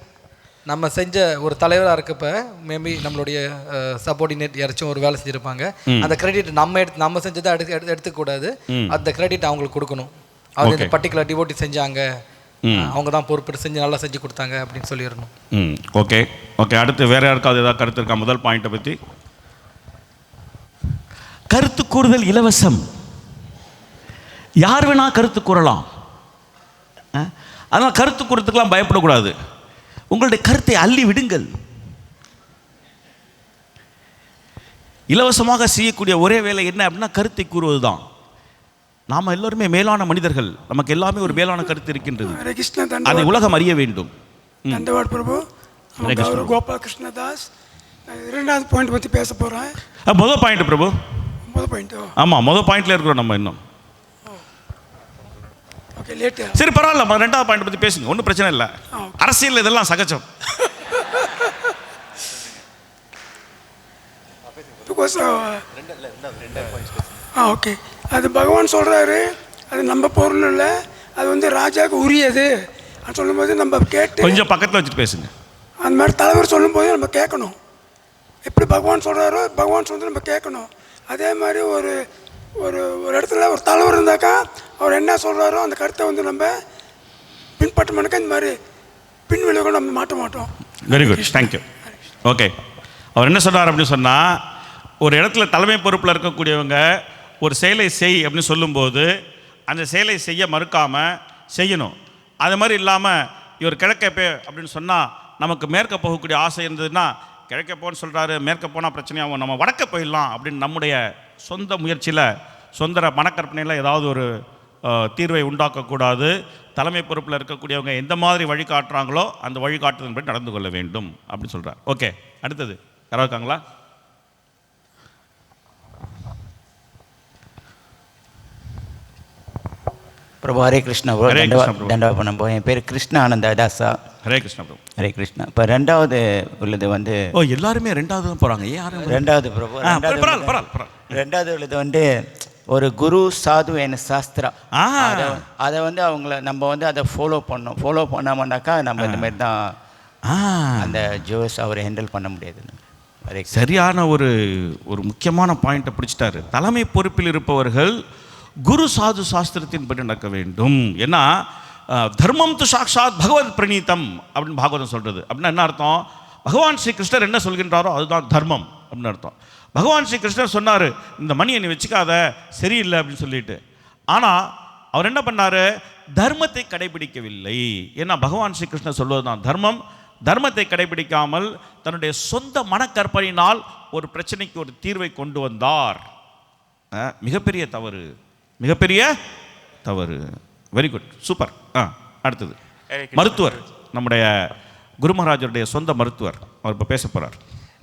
நம்ம செஞ்ச ஒரு தலைவராக இருக்கப்ப மேபி நம்மளுடைய சப்பார்டினேட் யாராச்சும் ஒரு வேலை செஞ்சுருப்பாங்க. அந்த கிரெடிட் நம்ம செஞ்சதை எடுத்துக்கூடாது, அந்த கிரெடிட் அவங்களுக்கு கொடுக்கணும். அவங்க இந்த பர்டிகுலர் டிவோட்டி செஞ்சாங்க, அவங்க தான் பொறுப்பு செஞ்சு நல்லா செஞ்சு கொடுத்தாங்க அப்படின்னு சொல்லிடணும். Okay okay. அடுத்து வேற யாருக்காவது ஏதாவது கருத்து இருக்கா முதல் பாயிண்ட்டை பற்றி? கருத்து கூறுதல் இலவசம், யார் வேணா கருத்து கூறலாம். அதனால் கருத்து கூறத்துக்கெல்லாம் பயப்படக்கூடாது. உங்களுடைய கருத்தை அள்ளி விடுங்கள். இலவசமாக செய்யக்கூடிய ஒரே வேலை என்ன அப்படின்னா கருத்தை கூறுவது தான். நாம் எல்லோருமே மேலான மனிதர்கள், நமக்கு எல்லாமே ஒரு மேலான கருத்து இருக்கின்றது, அதை உலகம் அறிய வேண்டும். தண்டவாட் பிரபு. கோபால் கிருஷ்ணதாஸ். இரண்டாவது பாயிண்ட் பற்றி பேச போகிறேன். முதல் பாயிண்ட் பிரபு. முதல் பாயிண்ட். ஆமாம், முதல் பாயிண்ட்ல இருக்கிறோம் நம்ம இன்னும். Okay, late. சரி பரவாயில்ல, ரெண்டாவது பாயிண்ட் பற்றி பேசுங்க, ஒன்றும் பிரச்சனை இல்லை. அரசியல் இதெல்லாம் சகஜம். ஓகே, அது பகவான் சொல்கிறாரு, அது நம்ம பொருள் இல்லை, அது ராஜாவுக்கு உரியது சொல்லும்போது நம்ம கேட்டு கொஞ்சம் பக்கத்தில் வச்சுட்டு பேசுங்க. அந்த மாதிரி தலைவர் சொல்லும்போது நம்ம கேட்கணும். எப்படி பகவான் சொல்கிறாரோ பகவான் சொல்றது நம்ம கேட்கணும். அதே மாதிரி ஒரு ஒரு ஒரு இடத்துல ஒரு தலைவர் இருந்தாக்கா அவர் என்ன சொல்கிறாரோ அந்த கருத்தை வந்து நம்ம பின்பற்றமானாக்கா இந்த மாதிரி பின் விளைவுகள் நம்ம மாட்ட மாட்டோம். Very good, thank you. ஓகே, அவர் என்ன சொன்னார் அப்படின்னு சொன்னால், ஒரு இடத்துல தலைமை பொறுப்பில் இருக்கக்கூடியவங்க ஒரு செயலை செய் அப்படின்னு சொல்லும்போது அந்த செயலை செய்ய மறுக்காமல் செய்யணும். அது மாதிரி இல்லாமல் இவர் கிழக்கே போ அப்படின்னு சொன்னால் நமக்கு மேற்க போகக்கூடிய ஆசை இருந்ததுன்னா, கிழக்கே போன்னு சொல்கிறாரு, மேற்க போனால் பிரச்சனையாகும், நம்ம வடக்க போயிடலாம் அப்படின்னு நம்முடைய சொந்த முயற்சியில் சொந்த மனக்கற்பனையில் ஏதாவது ஒரு தீர்வை உண்டாக்கக்கூடாது. தலைமை பொறுப்பில் இருக்கக்கூடியவங்க எந்த மாதிரி வழிகாட்டுறாங்களோ அந்த வழிகாட்டுதன்படி நடந்து கொள்ள வேண்டும் அப்படின்னு சொல்கிறார். ஓகே, அடுத்தது யாராவது இருக்காங்களா? பிரபு ஹரே கிருஷ்ணா ப்ரோ. ரெண்டாவது பண்ண என் பேர் கிருஷ்ண ஆனந்த தாசா. ஹரே கிருஷ்ணா பிரபு. ஹரே கிருஷ்ணா. இப்போ ரெண்டாவது உள்ளது வந்து எல்லாருமே ரெண்டாவது தான் போகிறாங்க. ஏன் யாரும் ரெண்டாவது பிரபு ரெண்டாவது உள்ளது வந்து ஒரு குரு சாது என சாஸ்திரா. அதை வந்து அவங்கள நம்ம வந்து அதை ஃபாலோ பண்ணோம். ஃபாலோ பண்ணாமன்னாக்கா நம்ம இந்த மாதிரி தான் அந்த ஜோஸ் அவரை ஹேண்டில் பண்ண முடியாது. சரியான ஒரு முக்கியமான பாயிண்ட்டை பிடிச்சிட்டாரு. தலைமை பொறுப்பில் இருப்பவர்கள் குரு சாது சாஸ்திரத்தின்படி நடக்க வேண்டும். ஏன்னா தர்மம் து சாக்ஷாத் பகவத் பிரணீதம் அப்படின்னு பாகவதம் சொல்கிறது. அப்படின்னா என்ன அர்த்தம்? பகவான் ஸ்ரீ கிருஷ்ணர் என்ன சொல்கின்றாரோ அதுதான் தர்மம் அப்படின்னு அர்த்தம். பகவான் ஸ்ரீ கிருஷ்ணர் சொன்னார், இந்த மணியை நீ வச்சுக்காத, சரியில்லை அப்படின்னு சொல்லிட்டு. ஆனால் அவர் என்ன பண்ணார்? தர்மத்தை கடைபிடிக்கவில்லை. ஏன்னா பகவான் ஸ்ரீ கிருஷ்ணர் சொல்வது தான் தர்மம். தர்மத்தை கடைபிடிக்காமல் தன்னுடைய சொந்த மனக்கற்பனையினால் ஒரு பிரச்சனைக்கு ஒரு தீர்வை கொண்டு வந்தார். மிகப்பெரிய தவறு, மிகப்பெரிய தவறு. Very good, super. அடுத்தது மருத்துவர், நம்முடைய குரு மகாராஜருடைய சொந்த மருத்துவர், அவர் இப்போ பேச போகிறார்.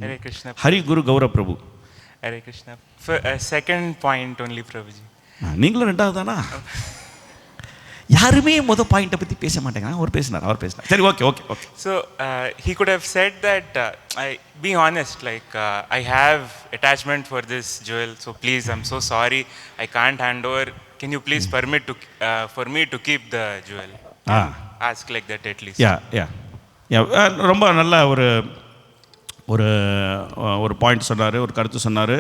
Hare Krishna. Hari Guru Gaurav Prabhu. Hare Krishna. Second point only Prabhuji. நீங்களும் ரெண்டாவது தானா? யாருமே மொதல் பாயிண்ட்டை பற்றி பேச மாட்டேங்கிறாங்க. அவர் பேசினார். சரி, okay okay okay. So he could have said that be honest, like I have attachment for this jewel, so please, I'm so sorry, I can't hand over. Can you please permit to for me to keep the jewel? Ask like that at least. ரொம்ப நல்ல ஒரு point சொன்னார், ஒரு கருத்து சொன்னார்.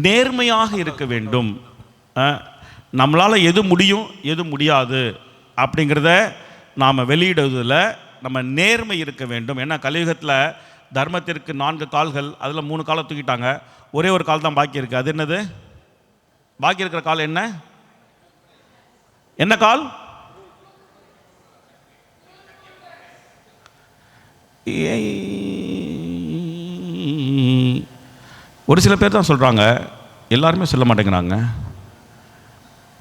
நேர்மையாக இருக்க வேண்டும். நம்மளால் எது முடியும் எது முடியாது அப்படிங்கிறத நாம் வெளியிடுவதில் நம்ம நேர்மை இருக்க வேண்டும். ஏன்னா கலியுகத்தில் தர்மத்திற்கு 4 கால்கள், அதில் 3 காலை தூக்கிட்டாங்க, ஒரே ஒரு கால் தான் பாக்கி இருக்குது. அது என்னது? பாக்கி இருக்கிற கால் என்ன கால்? ஒரு சில பேர் தான் சொல்கிறாங்க, எல்லாருமே சொல்ல மாட்டேங்கிறாங்க.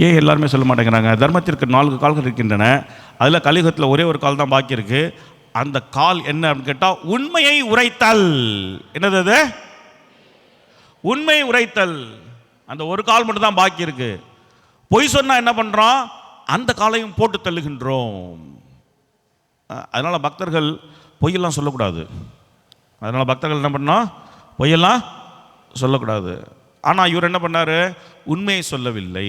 ஏன் எல்லாருமே சொல்ல மாட்டேங்கிறாங்க? தர்மத்திற்கு 4 கால்கள் இருக்கின்றன, அதில் கலியுகத்தில் ஒரே ஒரு கால் தான் பாக்கி இருக்குது. அந்த கால் என்ன அப்படின்னு கேட்டால் உண்மையை உரைத்தல். என்னது அது? உண்மை உரைத்தல். அந்த ஒரு கால் மட்டும் தான் பாக்கி இருக்கு. பொய் சொன்னால் என்ன பண்ணுறோம்? அந்த காலையும் போட்டு தள்ளுகின்றோம். அதனால் பக்தர்கள் பொய்யெல்லாம் சொல்லக்கூடாது. அதனால் பக்தர்கள் என்ன பண்ணோம்? பொய்யெல்லாம் சொல்லக்கூடாது. ஆனால் இவர் என்ன பண்ணார்? உண்மையை சொல்லவில்லை.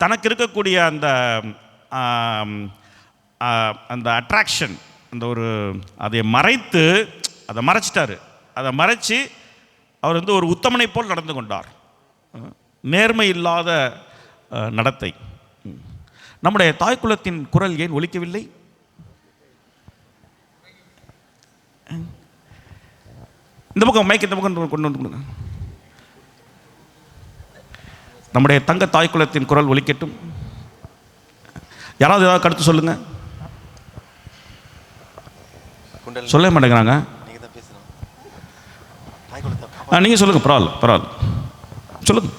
தனக்கு இருக்கக்கூடிய அந்த அட்ராக்ஷன், அதை மறைச்சிட்டாரு. அதை மறைச்சி அவர் ஒரு உத்தமனை போல் நடந்து கொண்டார். நேர்மை இல்லாத நடத்தை. நம்முடைய தாய்க்குலத்தின் குரல் ஏன் ஒலிக்கவில்லை? இந்த பக்கம் மைக் இந்த பக்கம் கொண்டு வந்து கொடுங்க. நம்முடைய தங்க தாய்க்குலத்தின் குரல் ஒலிக்கட்டும். யாராவது ஏதாவது கருத்து சொல்லுங்க. சொல்ல மாட்டேங்கிறாங்க. நீங்கள் சொல்லுங்க. பரவாயில்ல சொல்லுங்க.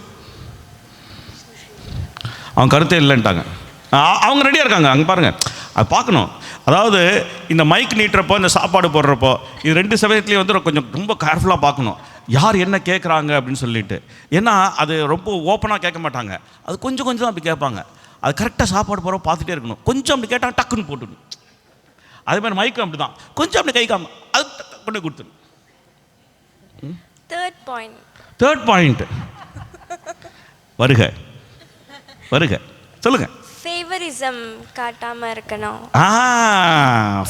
அவங்க கருத்தே இல்லைன்ட்டாங்க. அவங்க ரெடியாக இருக்காங்க. அங்கே பாருங்கள், அது பார்க்கணும். அதாவது இந்த மைக் நீட்டுறப்போ, இந்த சாப்பாடு போடுறப்போ, இது 2 சமயத்துலேயும் கொஞ்சம் ரொம்ப கேர்ஃபுல்லாக பார்க்கணும், யார் என்ன கேட்குறாங்க அப்படின்னு சொல்லிட்டு. ஏன்னா அது ரொம்ப ஓப்பனாக கேட்க மாட்டாங்க, அது கொஞ்சம் தான் அப்படி கேட்பாங்க. அது கரெக்டாக சாப்பாடு போகிறப்ப பார்த்துட்டே இருக்கணும். கொஞ்சம் அப்படி கேட்டாங்க டக்குன்னு போட்டுடணும். அதே மாதிரி மைக்கும் அப்படி தான், கொஞ்சம் அப்படி கை காம அது கொண்டு கொடுத்துடும். தேர்ட் பாயிண்ட் வருக சொல்லுங்க. ஃபேவரிசம் காட்டாமல் இருக்கணும்.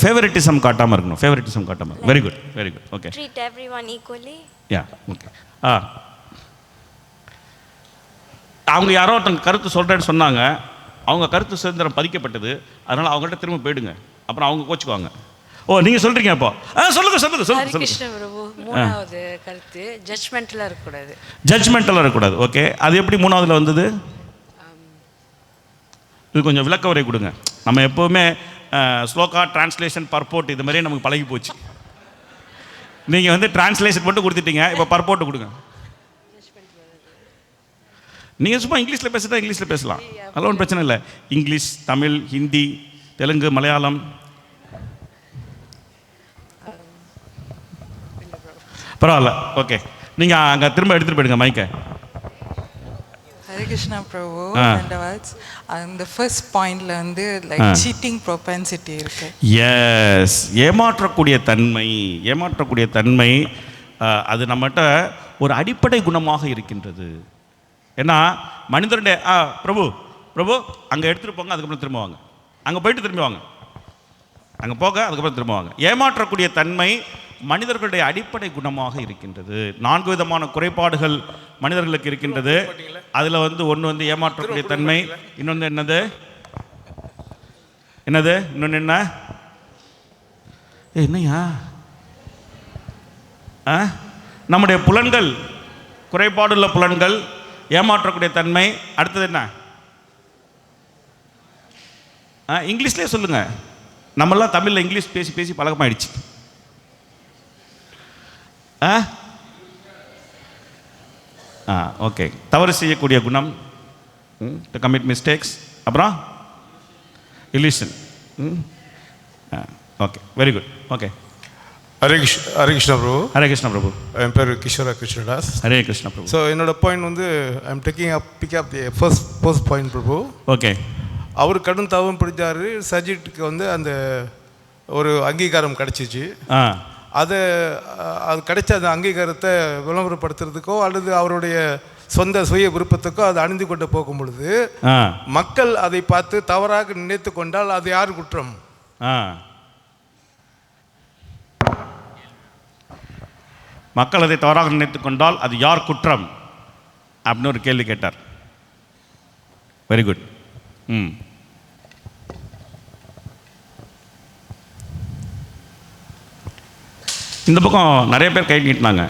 ஃபேவரட்டிசம் காட்டாமல் இருக்கணும். ஃபேவரட்டிசம் காட்டாமல். Very good, very good. Okay. Treat everyone equally. Yeah, okay. அவங்க யாரோ ஒருத்தங்க கருத்து சொல்கிறேன்னு சொன்னாங்க. அவங்க கருத்து சுதந்திரம் பதிக்கப்பட்டது. அதனால் அவங்கள்ட்ட திரும்ப போயிடுங்க. அப்புறம் அவங்க கோச்சுக்குவாங்க. ஓ, நீங்கள் சொல்கிறீங்க அப்போ. சொல்லுங்க சொல்லுங்க சொல்லுங்க. கிருஷ்ண பிரபு, மூணாவது கருத்து ஜட்ஜ்மெண்ட்லாம் இருக்கக்கூடாது. ஜட்ஜ்மெண்டெல்லாம் இருக்கக்கூடாது. ஓகே, அது எப்படி மூணாவதுல வந்தது? இது கொஞ்சம் விளக்க உரை கொடுங்க. நம்ம எப்போவுமே ஸ்லோகா, டிரான்ஸ்லேஷன், பர்போர்ட் இது மாதிரியே நமக்கு பழகி போச்சு. நீங்கள் வந்து டிரான்ஸ்லேஷன் மட்டும் கொடுத்துட்டீங்க, இப்போ பர்போர்ட் கொடுங்க. நீங்கள் சும்மா இங்கிலீஷில் பேசுகிறா இங்கிலீஷில் பேசலாம், அதெல்லாம் ஒன்றும் பிரச்சனை இல்லை. இங்கிலீஷ், தமிழ், ஹிந்தி, தெலுங்கு, மலையாளம். பரவாயில்ல, ஓகே. நீங்கள் அங்கே திரும்ப எடுத்துகிட்டு போயிடுங்க மைக்கை. ஹரே கிருஷ்ணா பிரபு, அந்த ஃபர்ஸ்ட் பாயிண்ட்ல வந்து லைக் சீட்டிங் ப்ரொபென்சிட்டி இருக்கு. எஸ், ஏமாற்றக்கூடிய தன்மை அது நம்மகிட்ட ஒரு அடிப்படை குணமாக இருக்கின்றது. ஏன்னா மனிதனுடைய பிரபு அங்கே எடுத்துகிட்டு போங்க, அதுக்கப்புறம் திரும்ப வாங்க. அங்கே போயிட்டு திரும்பி வாங்க. அங்கே போக அதுக்கப்புறம் திரும்ப வாங்க. ஏமாற்றக்கூடிய தன்மை மனிதர்களுடைய அடிப்படை குணமாக இருக்கின்றது. 4 விதமான குறைபாடுகள் மனிதர்களுக்கு இருக்கின்றது. அதில் வந்து ஒன்று வந்து ஏமாற்றக்கூடிய தன்மை. இன்னொன்று என்னது? இன்னொன்று என்ன? என்னையா? நம்முடைய புலன்கள், குறைபாடுள்ள புலன்கள், ஏமாற்றக்கூடிய தன்மை. அடுத்தது என்ன? இங்கிலீஷ்லேயே சொல்லுங்க. நம்மளாம் தமிழில் இங்கிலீஷ் பேசி பேசி பழக்கமாயிடுச்சு. ஓகே, தவறு செய்யக்கூடிய குணம், டு கமிட் மிஸ்டேக்ஸ். அப்புறம் illusion. Okay, very good. Okay. Hare Krishna Prabhu. Hare Krishna Prabhu. என் பேர் கிஷோரா கிருஷ்ணதாஸ். ஹரே கிருஷ்ணா பிரபு. ஸோ என்னோட பாயிண்ட் வந்து I am pick up the first point Prabhu. Okay. அவர் கடும் தவம் பிடிச்சாரு. சஜிட்டுக்கு வந்து அந்த ஒரு அங்கீகாரம் கிடச்சிச்சு. அது கிடைச்ச அந்த அங்கீகாரத்தை விளம்பரப்படுத்துறதுக்கோ அல்லது அவருடைய சொந்த சுய விருப்பத்துக்கோ அதை அணிந்து கொண்டு போகும் பொழுது மக்கள் அதை பார்த்து தவறாக நினைத்து கொண்டால் அது யார் குற்றம்? மக்கள் அதை தவறாக நினைத்து கொண்டால் அது யார் குற்றம் அப்படின்னு ஒரு கேள்வி கேட்டார். Very good. இந்த பக்கம் நிறைய பேர் கை நீட்டினாங்க.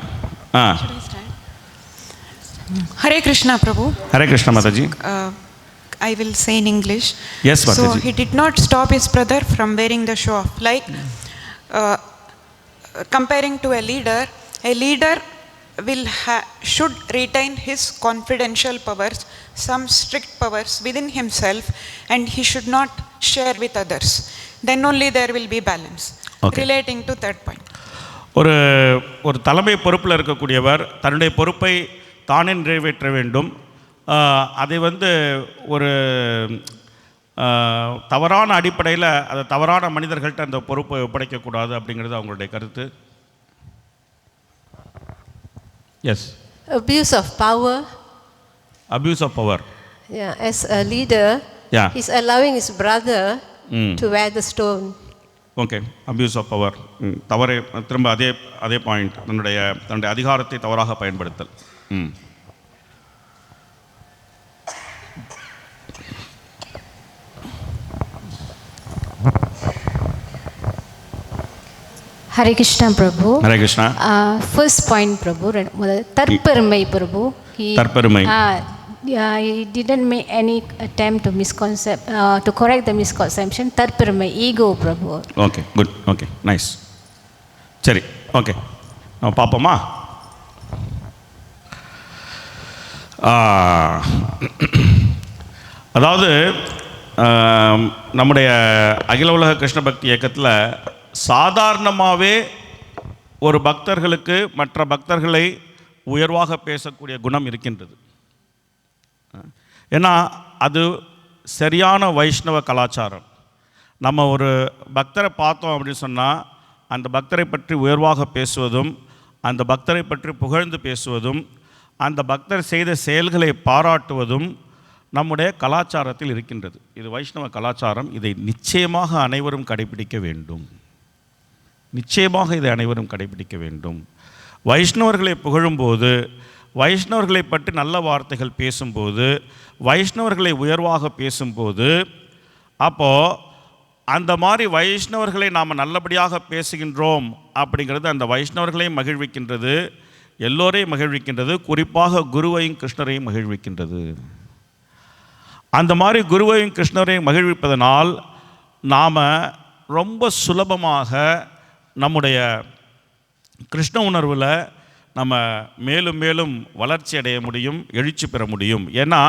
Hare Krishna Prabhu. Hare Krishna Mataji. I will say in English. Yes, Mataji. So he did not stop his brother from wearing the show off. Like comparing to a leader should retain his confidential powers, some strict powers within himself, and he should not share with others. Then only there will be balance. Okay. Relating to third point. ஒரு தலைமை பொறுப்பில் இருக்கக்கூடியவர் தன்னுடைய பொறுப்பை தானே நிறைவேற்ற வேண்டும். அதை வந்து ஒரு தவறான அடிப்படையில் அதை தவறான மனிதர்கள்ட்ட அந்த பொறுப்பை ஒப்படைக்கக்கூடாது அப்படிங்கிறது அவங்களுடைய கருத்து. S. Abuse of power. Abuse of power. Yeah, as a leader, he's allowing his brother to wear the stone. Okay, abuse of power. தவறை திரும்ப அதே பாயிண்ட், தன்னுடைய அதிகாரத்தை தவறாக பயன்படுத்தல். Hare Krishna Prabhu. Hare Krishna. First point Prabhu, தற்பெருமை Prabhu. தற்பெருமை. He didn't make any attempt to correct the misconception. தற்பெருமை, ego Prabhu. Okay, good. Okay, nice. சரி, ஓகே, நம்ம பார்ப்போமா? அதாவது நம்முடைய அகில உலக கிருஷ்ண பக்தி இயக்கத்தில் சாதாரணமாகவே ஒரு பக்தர்களுக்கு மற்ற பக்தர்களை உயர்வாக பேசக்கூடிய குணம் இருக்கின்றது. ஏன்னா அது சரியான வைஷ்ணவ கலாச்சாரம். நம்ம ஒரு பக்தரை பார்த்தோம் அப்படின்னு சொன்னால் அந்த பக்தரை பற்றி உயர்வாக பேசுவதும், அந்த பக்தரை பற்றி புகழ்ந்து பேசுவதும், அந்த பக்தர் செய்த செயல்களை பாராட்டுவதும் நம்முடைய கலாச்சாரத்தில் இருக்கின்றது. இது வைஷ்ணவ கலாச்சாரம். இதை நிச்சயமாக அனைவரும் கடைபிடிக்க வேண்டும். நிச்சயமாக இதை அனைவரும் கடைபிடிக்க வேண்டும். வைஷ்ணவர்களை புகழும்போது, வைஷ்ணவர்களை பற்றி நல்ல வார்த்தைகள் பேசும்போது, வைஷ்ணவர்களை உயர்வாக பேசும்போது, அப்போது அந்த மாதிரி வைஷ்ணவர்களை நாம் நல்லபடியாக பேசுகின்றோம் அப்படிங்கிறது அந்த வைஷ்ணவர்களையும் மகிழ்விக்கின்றது, எல்லோரையும் மகிழ்விக்கின்றது, குறிப்பாக குருவையும் கிருஷ்ணரையும் மகிழ்விக்கின்றது. அந்த மாதிரி குருவையும் கிருஷ்ணரையும் மகிழ்விப்பதனால் நாம் ரொம்ப சுலபமாக நம்முடைய கிருஷ்ண உணர்வில் நம்ம மேலும் மேலும் வளர்ச்சி அடைய முடியும், எழுச்சி பெற முடியும். ஏன்னா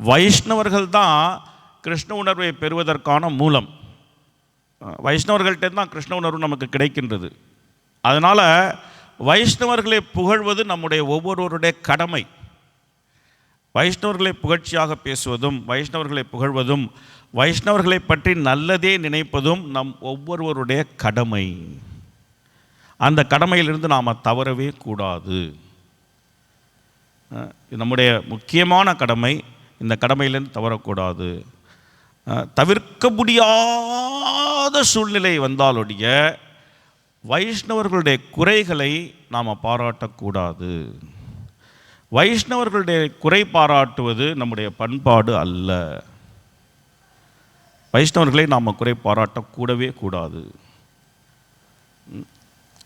வைஷ்ணவர்கள் தான் கிருஷ்ண உணர்வை பெறுவதற்கான மூலம். வைஷ்ணவர்கள்ட்ட தான் கிருஷ்ண உணர்வு நமக்கு கிடைக்கின்றது. அதனால் வைஷ்ணவர்களை புகழ்வது நம்முடைய ஒவ்வொருவருடைய கடமை. வைஷ்ணவர்களை புகழ்ச்சியாக பேசுவதும், வைஷ்ணவர்களை புகழ்வதும், வைஷ்ணவர்களை பற்றி நல்லதே நினைப்பதும் நம் ஒவ்வொருவருடைய கடமை. அந்த கடமையிலிருந்து நாம் தவறவே கூடாது. நம்முடைய முக்கியமான கடமை. இந்த கடமையிலிருந்து தவறக்கூடாது. தவிர்க்க முடியாத சூழ்நிலை வந்தாலொழிய வைஷ்ணவர்களுடைய குறைகளை நாம் பாராட்டக்கூடாது. வைஷ்ணவர்களுடைய குறை பாராட்டுவது நம்முடைய பண்பாடு அல்ல. வைஷ்ணவர்களை நாம் குறை பாராட்டக்கூடவே கூடாது.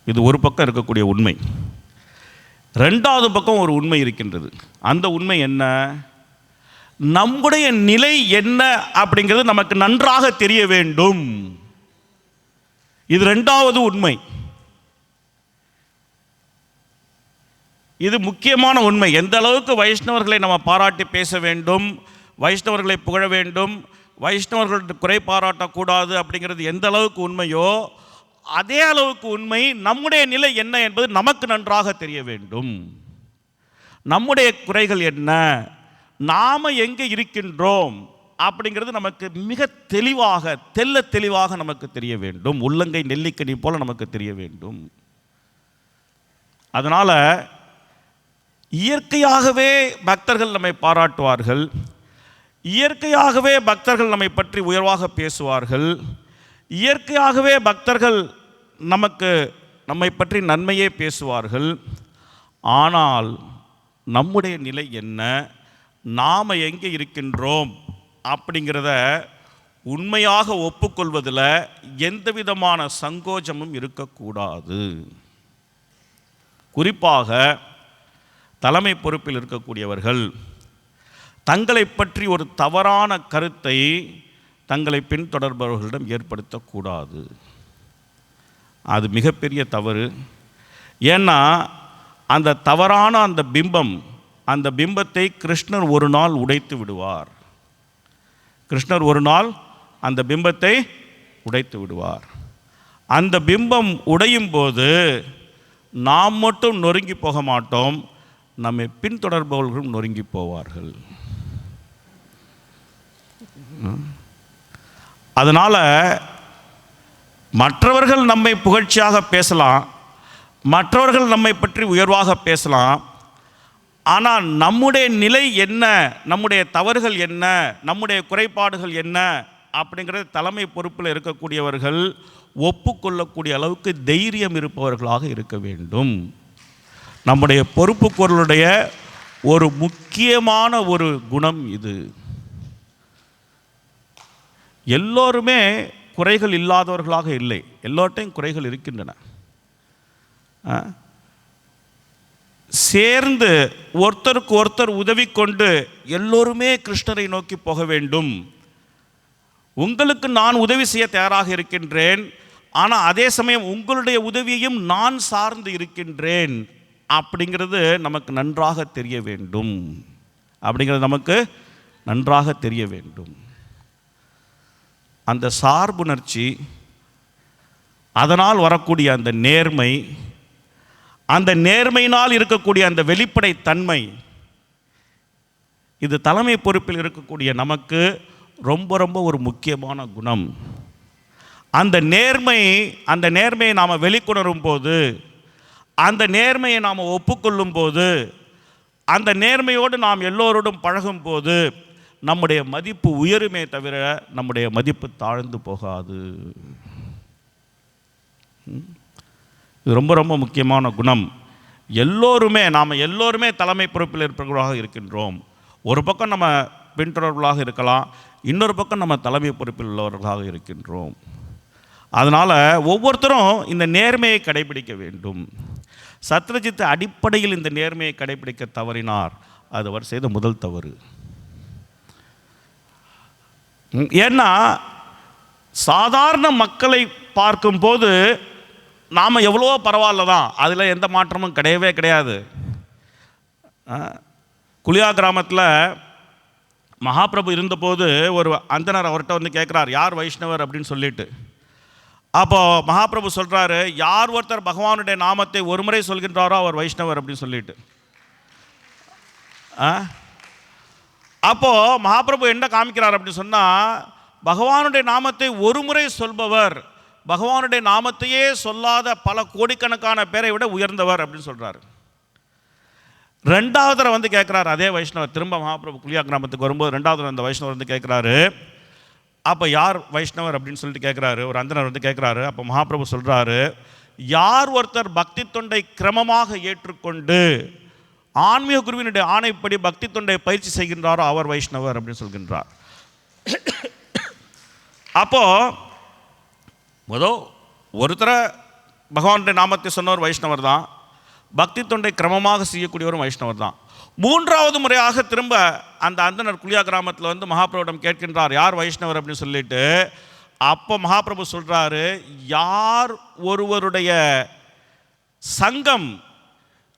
இது ஒரு பக்கம் இருக்கக்கூடிய உண்மை. ரெண்டாவது பக்கம் ஒரு உண்மை இருக்கின்றது. அந்த உண்மை என்ன? நம்முடைய நிலை என்ன அப்படிங்கிறது நமக்கு நன்றாக தெரிய வேண்டும். இது ரெண்டாவது உண்மை. இது முக்கியமான உண்மை. எந்த அளவுக்கு வைஷ்ணவர்களை நம்ம பாராட்டி பேச வேண்டும், வைஷ்ணவர்களை புகழ வேண்டும், வைஷ்ணவர்களுடைய குறை பாராட்டக்கூடாது அப்படிங்கிறது எந்த அளவுக்கு உண்மையோ அதே அளவுக்கு உண்மை நம்முடைய நிலை என்ன என்பது நமக்கு நன்றாக தெரிய வேண்டும். நம்முடைய குறைகள் என்ன, நாம் எங்கே இருக்கின்றோம் அப்படிங்கிறது நமக்கு மிக தெளிவாக, தெல்ல தெளிவாக நமக்கு தெரிய வேண்டும். உள்ளங்கை நெல்லிக்கனி போல நமக்கு தெரிய வேண்டும். அதனால் இயற்கையாகவே பக்தர்கள் நம்மை பாராட்டுவார்கள், இயற்கையாகவே பக்தர்கள் நம்மை பற்றி உயர்வாக பேசுவார்கள், இயற்கையாகவே பக்தர்கள் நம்மை பற்றி நன்மையே பேசுவார்கள். ஆனால் நம்முடைய நிலை என்ன, நாம் எங்கே இருக்கின்றோம் அப்படிங்கிறத உண்மையாக ஒப்புக்கொள்வதில் எந்த விதமான சங்கோஜமும் இருக்கக்கூடாது. குறிப்பாக தலைமை பொறுப்பில் இருக்கக்கூடியவர்கள் தங்களை பற்றி ஒரு தவறான கருத்தை தங்களை பின்தொடர்பவர்களிடம் ஏற்படுத்தக்கூடாது. அது மிகப்பெரிய தவறு. ஏன்னா அந்த தவறான அந்த பிம்பத்தை கிருஷ்ணர் ஒரு நாள் உடைத்து விடுவார். கிருஷ்ணர் ஒரு நாள் அந்த பிம்பத்தை உடைத்து விடுவார். அந்த பிம்பம் உடையும் போது நாம் மட்டும் நொறுங்கி போக மாட்டோம், நம்மை பின்தொடர்பவர்களும் நொறுங்கி போவார்கள். அதனால் மற்றவர்கள் நம்மை புகழ்ச்சியாக பேசலாம், மற்றவர்கள் நம்மை பற்றி உயர்வாக பேசலாம். ஆனால் நம்முடைய நிலை என்ன, நம்முடைய தவறுகள் என்ன, நம்முடைய குறைபாடுகள் என்ன அப்படிங்கிறது தலைமை பொறுப்பில் இருக்கக்கூடியவர்கள் ஒப்புக்கொள்ளக்கூடிய அளவுக்கு தைரியம் இருப்பவர்களாக இருக்க வேண்டும். நம்முடைய பொறுப்புக்கூறலுடைய ஒரு முக்கியமான ஒரு குணம் இது. எல்லோருமே குறைகள் இல்லாதவர்களாக இல்லை, எல்லோர்ட்டையும் குறைகள் இருக்கின்றன. சேர்ந்து ஒருத்தருக்கு ஒருத்தர் உதவி கொண்டு எல்லோருமே கிருஷ்ணரை நோக்கி போக வேண்டும். உங்களுக்கு நான் உதவி செய்ய தயாராக இருக்கின்றேன், ஆனால் அதே சமயம் உங்களுடைய உதவியையும் நான் சார்ந்து இருக்கின்றேன் அப்படிங்கிறது நமக்கு நன்றாக தெரிய வேண்டும். அந்த சார்புணர்ச்சி, அதனால் வரக்கூடிய அந்த நேர்மை, அந்த நேர்மையினால் இருக்கக்கூடிய அந்த வெளிப்படைத்தன்மை, இது தலைமை பொறுப்பில் இருக்கக்கூடிய நமக்கு ரொம்ப ரொம்ப ஒரு முக்கியமான குணம். அந்த நேர்மையை நாம் வெளிக்கொணரும் போது, அந்த நேர்மையை நாம் ஒப்புக்கொள்ளும் போது, அந்த நேர்மையோடு நாம் எல்லோரோடும் பழகும் போது, நம்முடைய மதிப்பு உயருமே தவிர நம்முடைய மதிப்பு தாழ்ந்து போகாது. இது ரொம்ப ரொம்ப முக்கியமான குணம். நாம் எல்லோருமே தலைமை பொறுப்பில் இருப்பவர்களாக இருக்கின்றோம். ஒரு பக்கம் நம்ம பின்தொடர்பவர்களாக இருக்கலாம், இன்னொரு பக்கம் நம்ம தலைமை பொறுப்பில் உள்ளவர்களாக இருக்கின்றோம். அதனால் ஒவ்வொருத்தரும் இந்த நேர்மையை கடைபிடிக்க வேண்டும். சத்ரஜித் அடிப்படையில் இந்த நேர்மையை கடைபிடிக்க தவறினார். அது அவர் செய்த முதல் தவறு. ஏன்னா சாதாரண மக்களை பார்க்கும்போது நாம் எவ்வளோ பரவாயில்ல தான், அதில் எந்த மாற்றமும் கிடையவே கிடையாது. குளியா கிராமத்தில் மகாபிரபு இருந்தபோது ஒரு அந்தனர் அவர்கிட்ட வந்து கேட்குறார், யார் வைஷ்ணவர் அப்படின்னு சொல்லிட்டு. அப்போது மகாபிரபு சொல்கிறாரு, யார் ஒருத்தர் பகவானுடைய நாமத்தை ஒரு முறை சொல்கின்றாரோ அவர் வைஷ்ணவர் அப்படின்னு சொல்லிட்டு. அப்போது மகாபிரபு என்ன காமிக்கிறார் அப்படின்னு சொன்னால், பகவானுடைய நாமத்தை ஒரு முறை சொல்பவர் பகவானுடைய நாமத்தையே சொல்லாத பல கோடிக்கணக்கான பேரை விட உயர்ந்தவர் அப்படின்னு சொல்கிறார். ரெண்டாவது தடவை வந்து கேட்குறாரு அதே வைஷ்ணவர், திரும்ப மகாபிரபு குளியா கிராமத்துக்கு வரும்போது ரெண்டாவது அந்த வைஷ்ணவர் வந்து கேட்குறாரு, அப்போ யார் வைஷ்ணவர் அப்படின்னு சொல்லிட்டு கேட்குறாரு. ஒரு அந்தனர் வந்து கேட்குறாரு. அப்போ மகாபிரபு சொல்கிறாரு, யார் ஒருத்தர் பக்தி தொண்டை கிரமமாக ஏற்றுக்கொண்டு ஆன்மீக குருவினுடைய ஆணைப்படி பக்தி தொண்டை பயிற்சி செய்கின்றாரோ அவர் வைஷ்ணவர் அப்படின்னு சொல்கின்றார். அப்போது ஒருத்தரை பகவானுடைய நாமத்தை சொன்னவர் வைஷ்ணவர் தான், பக்தி தொண்டை கிரமமாக செய்யக்கூடியவரும் வைஷ்ணவர் தான். மூன்றாவது முறையாக திரும்ப அந்த அந்தனர் குளியா கிராமத்தில் வந்து மகாபிரபுவிடம் கேட்கின்றார், யார் வைஷ்ணவர் அப்படின்னு சொல்லிட்டு. அப்போ மகாபிரபு சொல்கிறாரு, யார் ஒருவருடைய சங்கம்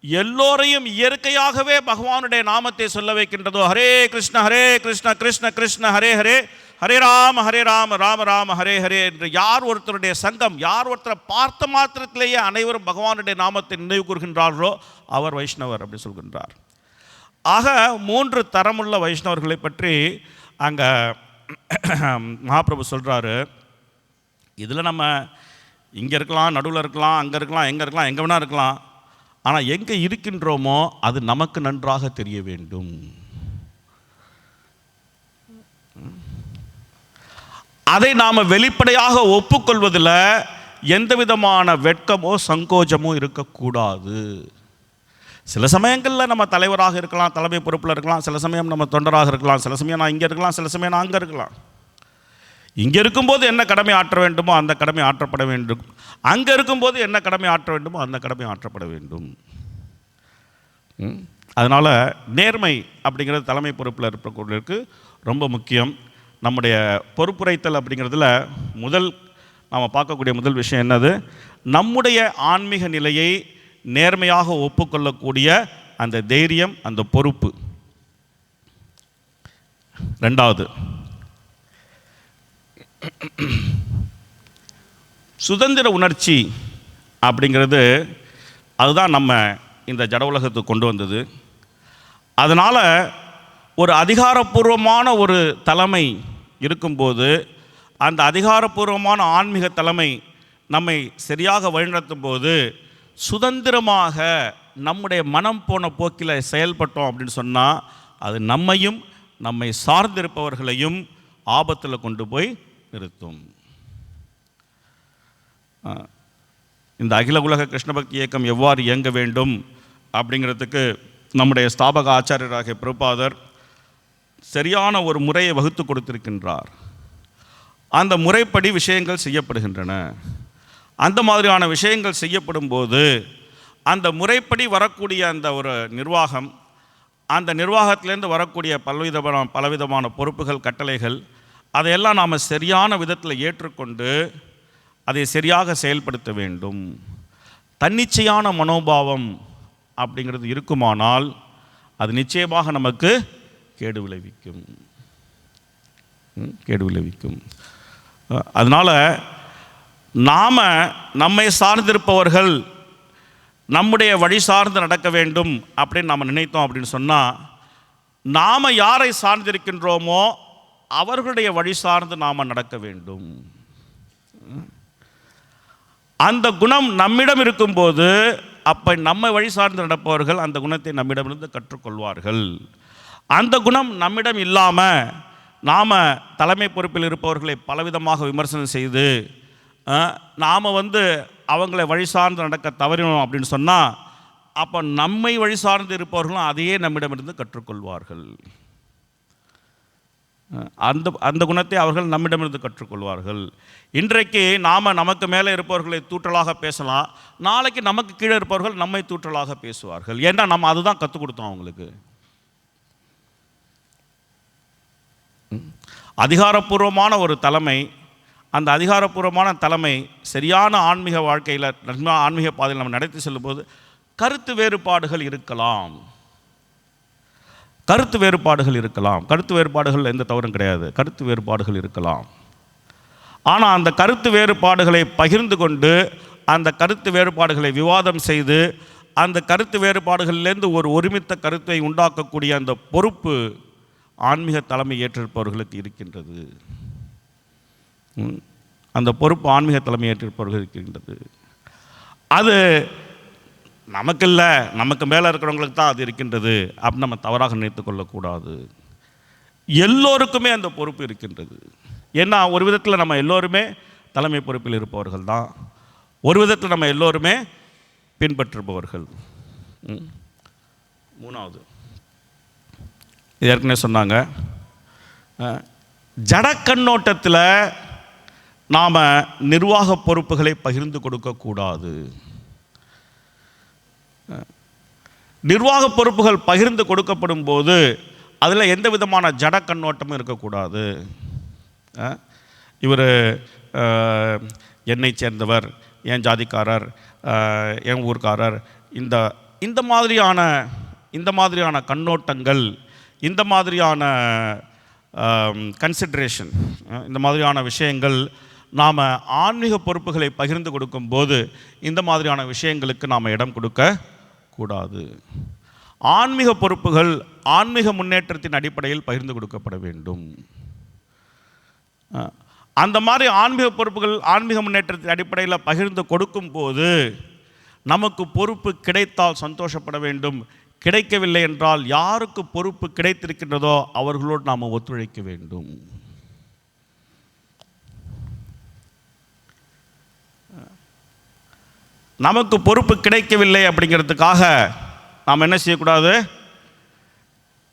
எல்லோரையும் இயற்கையாகவே பகவானுடைய நாமத்தை சொல்ல வைக்கின்றதோ, ஹரே கிருஷ்ண கிருஷ்ண கிருஷ்ண ஹரே ஹரே, ஹரே ராம ராம ராம ஹரே ஹரே என்று யார் ஒருத்தருடைய சங்கம், யார் ஒருத்தரை பார்த்த மாத்திரத்திலேயே அனைவரும் பகவானுடைய நாமத்தை நினைவு கூறுகின்றார்களோ அவர் வைஷ்ணவர் அப்படி சொல்கின்றார். ஆக 3 தரமுள்ள வைஷ்ணவர்களை பற்றி அங்கே மகாபிரபு சொல்கிறாரு. இதில் நம்ம இங்கே இருக்கலாம், நடுவில் இருக்கலாம், அங்கே இருக்கலாம், எங்கே இருக்கலாம், எங்கே வேணா இருக்கலாம். ஆனால் எங்கே இருக்கின்றோமோ அது நமக்கு நன்றாக தெரிய வேண்டும். அதை நாம் வெளிப்படையாக ஒப்புக்கொள்வதில் எந்த விதமான வெட்கமோ சங்கோஜமோ இருக்கக்கூடாது. சில சமயங்களில் நம்ம தலைவராக இருக்கலாம், தலைமை பொறுப்பில் இருக்கலாம், சில சமயம் நம்ம தொண்டராக இருக்கலாம், சில சமயம் நான் இங்கே இருக்கலாம், சில சமயம் நான் அங்கே இருக்கலாம். இங்கே இருக்கும்போது என்ன கடமை ஆற்ற வேண்டுமோ அந்த கடமை ஆற்றப்பட வேண்டும், அங்கே இருக்கும்போது என்ன கடமை ஆற்ற வேண்டுமோ அந்த கடமை ஆற்றப்பட வேண்டும். அதனால் நேர்மை அப்படிங்கிறது தலைமை பொறுப்பில் இருப்பவர்களுக்கு ரொம்ப முக்கியம். நம்முடைய பொறுப்புரைத்தல் அப்படிங்கிறதுல நாம் பார்க்கக்கூடிய முதல் விஷயம் என்னது, நம்முடைய ஆன்மீக நிலையை நேர்மையாக ஒப்புக்கொள்ளக்கூடிய அந்த தைரியம், அந்த பொறுப்பு. ரெண்டாவது, சுதந்திர உணர்ச்சி அப்படிங்கிறது அதுதான் நம்ம இந்த ஜட உலகத்துக்கு கொண்டு வந்தது. அதனால் ஒரு அதிகாரப்பூர்வமான ஒரு தலைமை இருக்கும்போது அந்த அதிகாரப்பூர்வமான ஆன்மீக தலைமை நம்மை சரியாக வழிநடத்தும் போது சுதந்திரமாக நம்முடைய மனம் போன போக்கில் செயல்பட்டோம் அப்படின்னு சொன்னால் அது நம்மையும் நம்மை சார்ந்திருப்பவர்களையும் ஆபத்தில் கொண்டு போய் நிறுத்தும். இந்த அகில உலக கிருஷ்ண பக்தி இயக்கம் எவ்வாறு இயங்க வேண்டும் அப்படிங்கிறதுக்கு நம்முடைய ஸ்தாபக ஆச்சாரியராகிய பிரபுபாதர் சரியான ஒரு முறையை வகுத்து கொடுத்திருக்கின்றார். அந்த முறைப்படி விஷயங்கள் செய்யப்படுகின்றன. அந்த மாதிரியான விஷயங்கள் செய்யப்படும் போது அந்த முறைப்படி வரக்கூடிய அந்த ஒரு நிர்வாகம், அந்த நிர்வாகத்திலேருந்து வரக்கூடிய பலவிதமான பொறுப்புகள், கட்டளைகள், அதையெல்லாம் நாம் சரியான விதத்தில் ஏற்றுக்கொண்டு அதை சரியாக செயல்படுத்த வேண்டும். தன்னிச்சையான மனோபாவம் அப்படிங்கிறது இருக்குமானால் அது நிச்சயமாக நமக்கு கேடு விளைவிக்கும். அதனால் நாம் நம்மை சார்ந்திருப்பவர்கள் நம்முடைய வழி சார்ந்து நடக்க வேண்டும் அப்படின்னு நாம் நினைத்தோம் அப்படின்னு சொன்னால் நாம் யாரை சார்ந்திருக்கின்றோமோ அவர்களுடைய வழி சார்ந்து நாம் நடக்க வேண்டும். அந்த குணம் நம்மிடம் இருக்கும்போது அப்போ நம்மை வழி சார்ந்து நடப்பவர்கள் அந்த குணத்தை நம்மிடமிருந்து கற்றுக்கொள்வார்கள். அந்த குணம் நம்மிடம் இல்லாமல் நாம் தலைமை பொறுப்பில் இருப்பவர்களை பலவிதமாக விமர்சனம் செய்து நாம் அவங்களை வழி சார்ந்து நடக்க தவறினோம் அப்படின்னு சொன்னால், அப்போ நம்மை வழி சார்ந்து இருப்பவர்களும் அதையே நம்மிடமிருந்து கற்றுக்கொள்வார்கள். அந்த குணத்தை அவர்கள் நம்மிடமிருந்து கற்றுக்கொள்வார்கள். இன்றைக்கு நாம் நமக்கு மேலே இருப்பவர்களை தூற்றலாக பேசலாம், நாளைக்கு நமக்கு கீழே இருப்பவர்கள் நம்மை தூற்றலாக பேசுவார்கள். ஏன்னா நம்ம அதுதான் கற்றுக் கொடுத்தோம் அவங்களுக்கு. அதிகாரப்பூர்வமான ஒரு தலைமை, அந்த அதிகாரப்பூர்வமான தலைமை சரியான ஆன்மீக வாழ்க்கையில் ஆன்மீக பாதையில் நம்ம நடத்தி செல்லும்போது கருத்து வேறுபாடுகள் இருக்கலாம். கருத்து வேறுபாடுகள் எந்த தவறும் கிடையாது. கருத்து வேறுபாடுகள் இருக்கலாம். ஆனால் அந்த கருத்து வேறுபாடுகளை பகிர்ந்து கொண்டு, அந்த கருத்து வேறுபாடுகளை விவாதம் செய்து, அந்த கருத்து வேறுபாடுகளிலிருந்து ஒரு ஒருமித்த கருத்தை உண்டாக்கக்கூடிய அந்த பொறுப்பு ஆன்மீக தலைமை ஏற்றிருப்பவர்களுக்கு இருக்கின்றது. அந்த பொறுப்பு ஆன்மீக தலைமை ஏற்றிருப்பவர்கள் இருக்கின்றது. அது நமக்கு இல்லை, நமக்கு மேலே இருக்கிறவங்களுக்கு தான் அது இருக்கின்றது அப்படின்னு நம்ம தவறாக நினைத்து கொள்ளக்கூடாது. எல்லோருக்குமே அந்த பொறுப்பு இருக்கின்றது. ஏன்னா ஒரு விதத்தில் நம்ம எல்லோருமே தலைமை பொறுப்பில் இருப்பவர்கள் தான், ஒரு விதத்தில் நம்ம எல்லோருமே பின்பற்றுபவர்கள். மூணாவது, ஏற்கனவே சொன்னாங்க, ஜடக்கண்ணோட்டத்தில் நாம் நிர்வாக பொறுப்புகளை பகிர்ந்து கொடுக்கக்கூடாது. நிர்வாக பொறுப்புகள் பகிர்ந்து கொடுக்கப்படும் போது அதில் எந்த விதமான ஜட கண்ணோட்டமும் இருக்கக்கூடாது. இவர் என்னை சேர்ந்தவர், என் ஜாதிக்காரர், என் ஊர்க்காரர், இந்த மாதிரியான கண்ணோட்டங்கள், இந்த மாதிரியான கன்சிடரேஷன், இந்த மாதிரியான விஷயங்கள் நாம் ஆன்மீக பொறுப்புகளை பகிர்ந்து கொடுக்கும்போது இந்த மாதிரியான விஷயங்களுக்கு நாம் இடம் கொடுக்க கூடாது. ஆன்மீக பொறுப்புகள் ஆன்மீக முன்னேற்றத்தின் அடிப்படையில் பகிர்ந்து கொடுக்கப்பட வேண்டும். அந்த மாதிரி ஆன்மீக பொறுப்புகள் ஆன்மீக முன்னேற்றத்தின் அடிப்படையில் பகிர்ந்து கொடுக்கும்போது நமக்கு பொறுப்பு கிடைத்தால் சந்தோஷப்பட வேண்டும். கிடைக்கவில்லை என்றால் யாருக்கு பொறுப்பு கிடைத்திருக்கின்றதோ அவர்களோடு நாம் ஒத்துழைக்க வேண்டும். நமக்கு பொறுப்பு கிடைக்கவில்லை அப்படிங்கிறதுக்காக நாம் என்ன செய்யக்கூடாது,